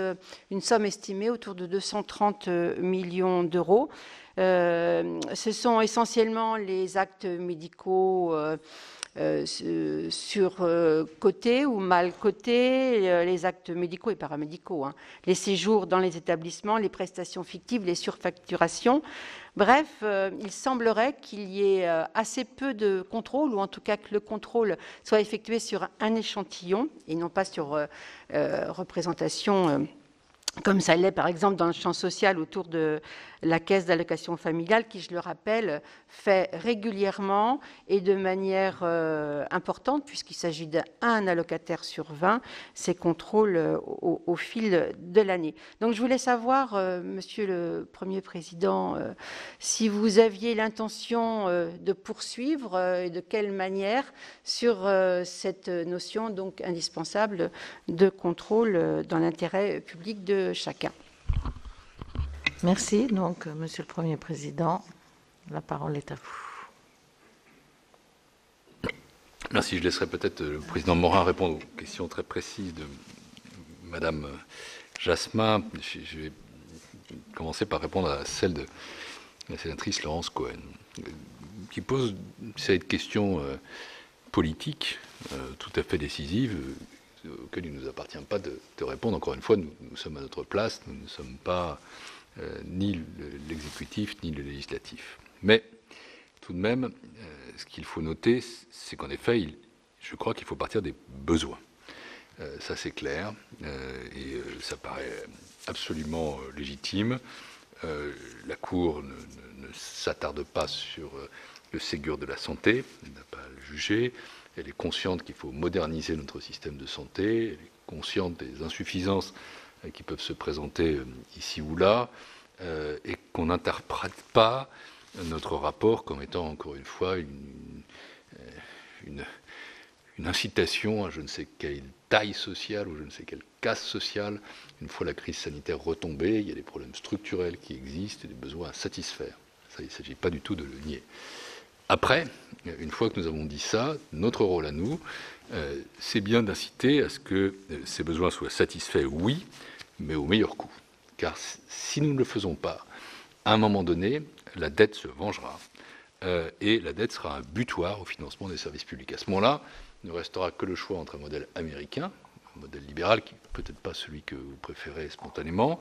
une somme estimée autour de 230 millions d'euros. Ce sont essentiellement les actes médicaux cotés ou mal cotés, les actes médicaux et paramédicaux, les séjours dans les établissements, les prestations fictives, les surfacturations. Bref, il semblerait qu'il y ait assez peu de contrôle, ou en tout cas que le contrôle soit effectué sur un échantillon et non pas sur représentation comme ça l'est par exemple dans le champ social autour de la caisse d'allocation familiale qui, je le rappelle, fait régulièrement et de manière importante, puisqu'il s'agit d'un allocataire sur 20, ces contrôles au fil de l'année. Donc je voulais savoir, Monsieur le Premier Président, si vous aviez l'intention de poursuivre et de quelle manière sur cette notion donc indispensable de contrôle dans l'intérêt public de chacun. Merci. Donc, Monsieur le Premier Président, la parole est à vous. Merci. Je laisserai peut-être le Président Morin répondre aux questions très précises de Madame Jasmin. Je vais commencer par répondre à celle de la sénatrice Laurence Cohen, qui pose une série de questions politiques tout à fait décisives, auxquelles il ne nous appartient pas de répondre. Encore une fois, nous sommes à notre place, nous ne sommes pas ni l'exécutif ni le législatif. Mais tout de même, ce qu'il faut noter, c'est qu'en effet, je crois qu'il faut partir des besoins. Ça, c'est clair, et ça paraît absolument légitime. La Cour ne s'attarde pas sur le Ségur de la santé, elle n'a pas à le juger. Elle est consciente qu'il faut moderniser notre système de santé, elle est consciente des insuffisances qui peuvent se présenter ici ou là, et qu'on n'interprète pas notre rapport comme étant, encore une fois, une incitation à je ne sais quelle taille sociale ou je ne sais quelle casse sociale. Une fois la crise sanitaire retombée, il y a des problèmes structurels qui existent et des besoins à satisfaire. Ça, il ne s'agit pas du tout de le nier. Après, une fois que nous avons dit ça, notre rôle à nous, c'est bien d'inciter à ce que ces besoins soient satisfaits, oui, mais au meilleur coût. Car si nous ne le faisons pas, à un moment donné, la dette se vengera. Et la dette sera un butoir au financement des services publics. À ce moment-là, il ne restera que le choix entre un modèle américain, un modèle libéral qui n'est peut-être pas celui que vous préférez spontanément,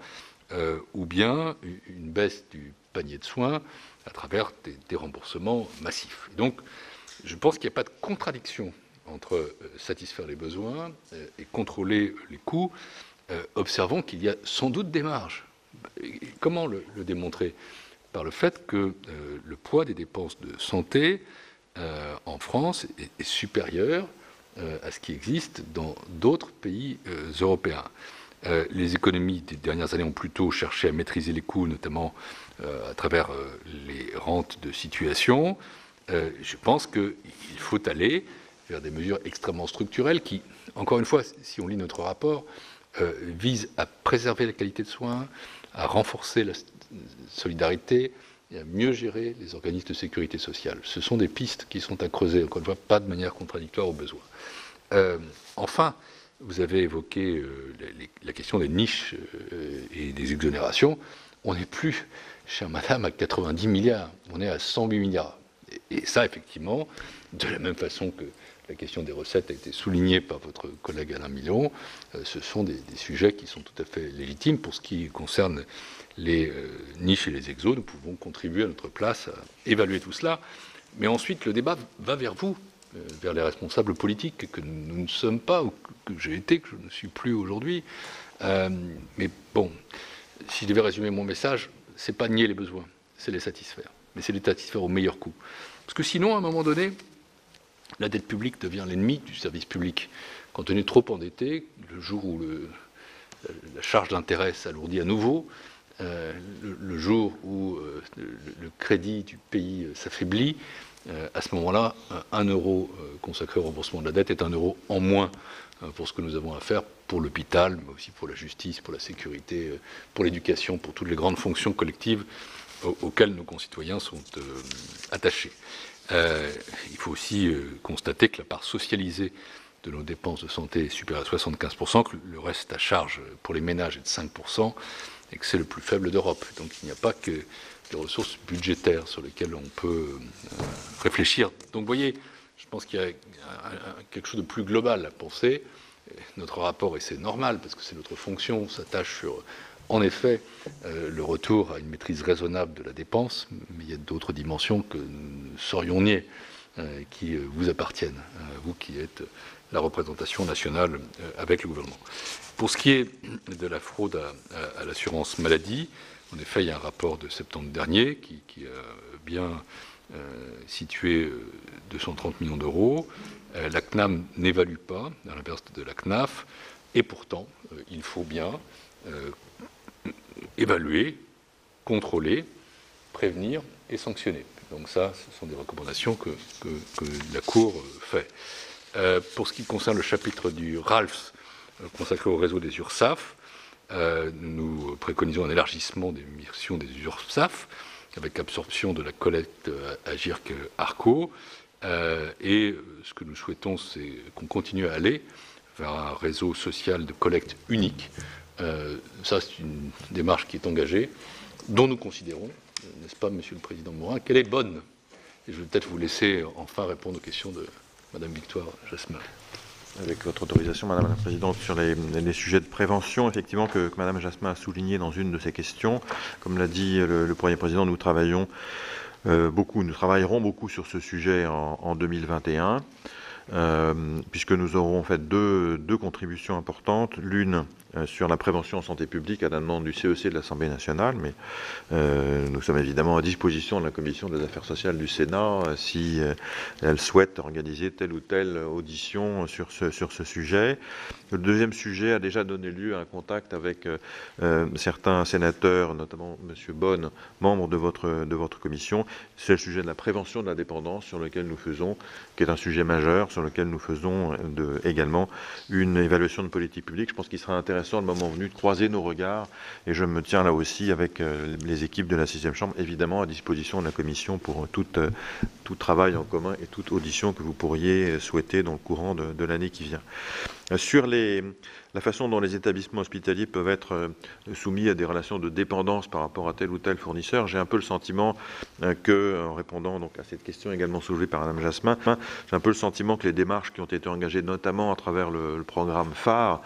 ou bien une baisse du panier de soins à travers des remboursements massifs. Et donc, je pense qu'il n'y a pas de contradiction entre satisfaire les besoins et contrôler les coûts. Observons qu'il y a sans doute des marges. Et comment le démontrer ? Par le fait que le poids des dépenses de santé en France est supérieur à ce qui existe dans d'autres pays européens. Les économies des dernières années ont plutôt cherché à maîtriser les coûts, notamment à travers les rentes de situation. Je pense qu'il faut aller vers des mesures extrêmement structurelles qui, encore une fois, si on lit notre rapport, visent à préserver la qualité de soins, à renforcer la solidarité et à mieux gérer les organismes de sécurité sociale. Ce sont des pistes qui sont à creuser, encore une fois, pas de manière contradictoire aux besoins. Enfin, vous avez évoqué la question des niches et des exonérations. On n'est plus, chère madame, à 90 milliards, on est à 108 milliards. Et ça, effectivement, de la même façon que la question des recettes a été soulignée par votre collègue Alain Milon, ce sont des sujets qui sont tout à fait légitimes. Pour ce qui concerne les niches et les exos, nous pouvons contribuer à notre place à évaluer tout cela. Mais ensuite, le débat va vers vous, vers les responsables politiques que nous ne sommes pas, ou que j'ai été, que je ne suis plus aujourd'hui. Mais bon, si je devais résumer mon message, c'est pas nier les besoins, c'est les satisfaire. Mais c'est les satisfaire au meilleur coût. Parce que sinon, à un moment donné, la dette publique devient l'ennemi du service public. Quand on est trop endetté, le jour où la charge d'intérêt s'alourdit à nouveau, le jour où le crédit du pays s'affaiblit, à ce moment-là, 1 euro consacré au remboursement de la dette est 1 euro en moins pour ce que nous avons à faire pour l'hôpital, mais aussi pour la justice, pour la sécurité, pour l'éducation, pour toutes les grandes fonctions collectives auxquelles nos concitoyens sont attachés. Il faut aussi constater que la part socialisée de nos dépenses de santé est supérieure à 75%, que le reste à charge pour les ménages est de 5%, et que c'est le plus faible d'Europe. Donc il n'y a pas que des ressources budgétaires sur lesquelles on peut réfléchir. Donc vous voyez, je pense qu'il y a quelque chose de plus global à penser. Notre rapport, et c'est normal, parce que c'est notre fonction, s'attache sur, en effet, le retour à une maîtrise raisonnable de la dépense, mais il y a d'autres dimensions que nous saurions nier, qui vous appartiennent, vous qui êtes la représentation nationale avec le gouvernement. Pour ce qui est de la fraude à l'assurance maladie, en effet, il y a un rapport de septembre dernier qui a bien situé 230 millions d'euros. La CNAM n'évalue pas, à l'inverse de la CNAF, et pourtant, il faut bien évaluer, contrôler, prévenir et sanctionner. Donc ça, ce sont des recommandations que la Cour fait. Pour ce qui concerne le chapitre du RALFS consacré au réseau des URSSAF, nous préconisons un élargissement des missions des URSSAF avec absorption de la collecte Agirc-Arco. Et ce que nous souhaitons, c'est qu'on continue à aller vers un réseau social de collecte unique. Ça, c'est une démarche qui est engagée, dont nous considérons, n'est-ce pas, Monsieur le Président Morin, qu'elle est bonne. Et je vais peut-être vous laisser enfin répondre aux questions de Madame Victoire Jasmin. Avec votre autorisation, Madame la Présidente, sur les sujets de prévention, effectivement, que Madame Jasmin a souligné dans une de ses questions. Comme l'a dit le Premier Président, nous travaillerons beaucoup sur ce sujet en 2021, puisque nous aurons en fait deux contributions importantes. L'une sur la prévention en santé publique à la demande du CEC de l'Assemblée nationale, mais nous sommes évidemment à disposition de la Commission des affaires sociales du Sénat si elle souhaite organiser telle ou telle audition sur ce sujet. Le deuxième sujet a déjà donné lieu à un contact avec certains sénateurs, notamment M. Bonne, membre de votre commission. C'est le sujet de la prévention de la dépendance sur lequel nous faisons, qui est un sujet majeur. sur lequel nous faisons également une évaluation de politique publique. Je pense qu'il sera intéressant, le moment venu, de croiser nos regards, et je me tiens là aussi avec les équipes de la 6e Chambre, évidemment à disposition de la Commission pour tout travail en commun et toute audition que vous pourriez souhaiter dans le courant de l'année qui vient. Sur la façon dont les établissements hospitaliers peuvent être soumis à des relations de dépendance par rapport à tel ou tel fournisseur, j'ai un peu le sentiment en répondant donc à cette question également soulevée par Mme Jasmin, j'ai un peu le sentiment que les démarches qui ont été engagées, notamment à travers le programme phare,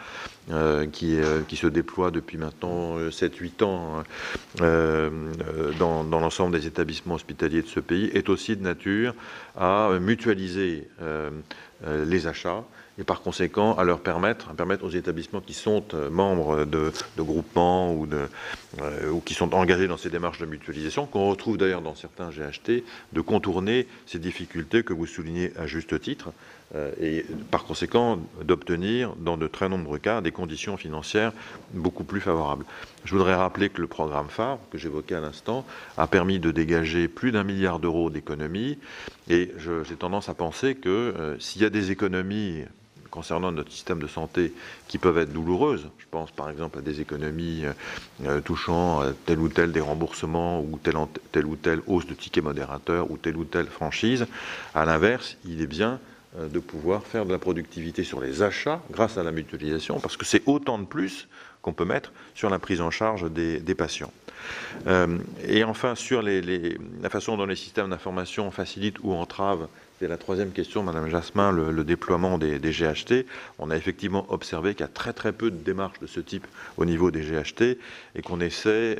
qui se déploie depuis maintenant 7-8 ans dans l'ensemble des établissements hospitaliers de ce pays, est aussi de nature à mutualiser les achats et par conséquent à permettre aux établissements qui sont membres de groupements ou qui sont engagés dans ces démarches de mutualisation, qu'on retrouve d'ailleurs dans certains GHT, de contourner ces difficultés que vous soulignez à juste titre, et par conséquent d'obtenir dans de très nombreux cas des conditions financières beaucoup plus favorables. Je voudrais rappeler que le programme phare, que j'évoquais à l'instant, a permis de dégager plus d'1 milliard d'euros d'économies, et j'ai tendance à penser que s'il y a des économies concernant notre système de santé qui peuvent être douloureuses, je pense par exemple à des économies touchant tel ou tel des remboursements ou telle ou telle hausse de tickets modérateurs ou telle franchise, à l'inverse, il est bien de pouvoir faire de la productivité sur les achats grâce à la mutualisation, parce que c'est autant de plus qu'on peut mettre sur la prise en charge des patients. Et enfin, sur la façon dont les systèmes d'information facilitent ou entravent, c'est la troisième question, Madame Jasmin, le déploiement des GHT. On a effectivement observé qu'il y a très très peu de démarches de ce type au niveau des GHT et qu'on essaie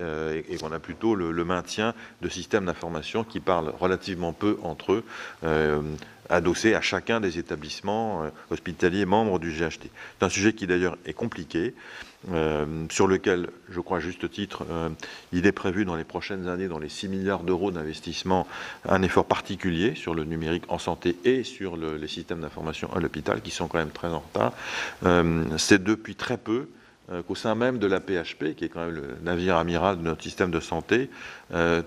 et qu'on a plutôt le maintien de systèmes d'information qui parlent relativement peu entre eux, adossés à chacun des établissements hospitaliers membres du GHT. C'est un sujet qui d'ailleurs est compliqué, sur lequel, je crois à juste titre, il est prévu dans les prochaines années, dans les 6 milliards d'euros d'investissement, un effort particulier sur le numérique en santé et sur les systèmes d'information à l'hôpital, qui sont quand même très en retard. C'est depuis très peu qu'au sein même de la PHP, qui est quand même le navire amiral de notre système de santé,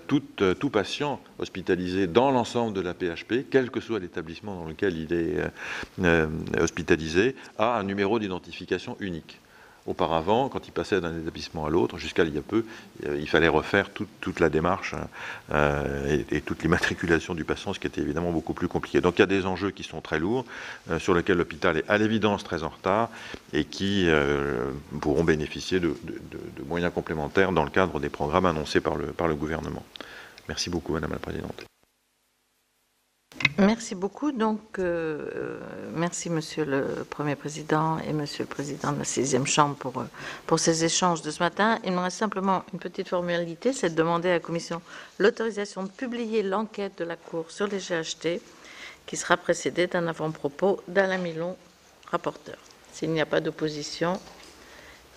tout patient hospitalisé dans l'ensemble de la PHP, quel que soit l'établissement dans lequel il est hospitalisé, a un numéro d'identification unique. Auparavant, quand il passait d'un établissement à l'autre, jusqu'à il y a peu, il fallait refaire toute la démarche et toute l'immatriculation du patient, ce qui était évidemment beaucoup plus compliqué. Donc il y a des enjeux qui sont très lourds, sur lesquels l'hôpital est à l'évidence très en retard et qui pourront bénéficier de moyens complémentaires dans le cadre des programmes annoncés par le gouvernement. Merci beaucoup, Madame la Présidente. Merci beaucoup. Donc, merci Monsieur le Premier Président et Monsieur le Président de la 6e Chambre pour ces échanges de ce matin. Il me reste simplement une petite formalité, c'est de demander à la Commission l'autorisation de publier l'enquête de la Cour sur les GHT, qui sera précédée d'un avant-propos d'Alain Milon, rapporteur. S'il n'y a pas d'opposition,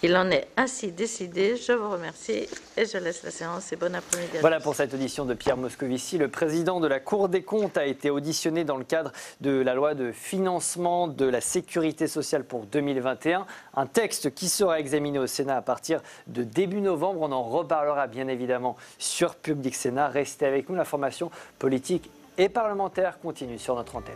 il en est ainsi décidé. Je vous remercie et je laisse la séance et bon après-midi. Voilà pour cette audition de Pierre Moscovici. Le président de la Cour des comptes a été auditionné dans le cadre de la loi de financement de la sécurité sociale pour 2021. Un texte qui sera examiné au Sénat à partir de début novembre. On en reparlera bien évidemment sur Public Sénat. Restez avec nous, l'information politique et parlementaire continue sur notre antenne.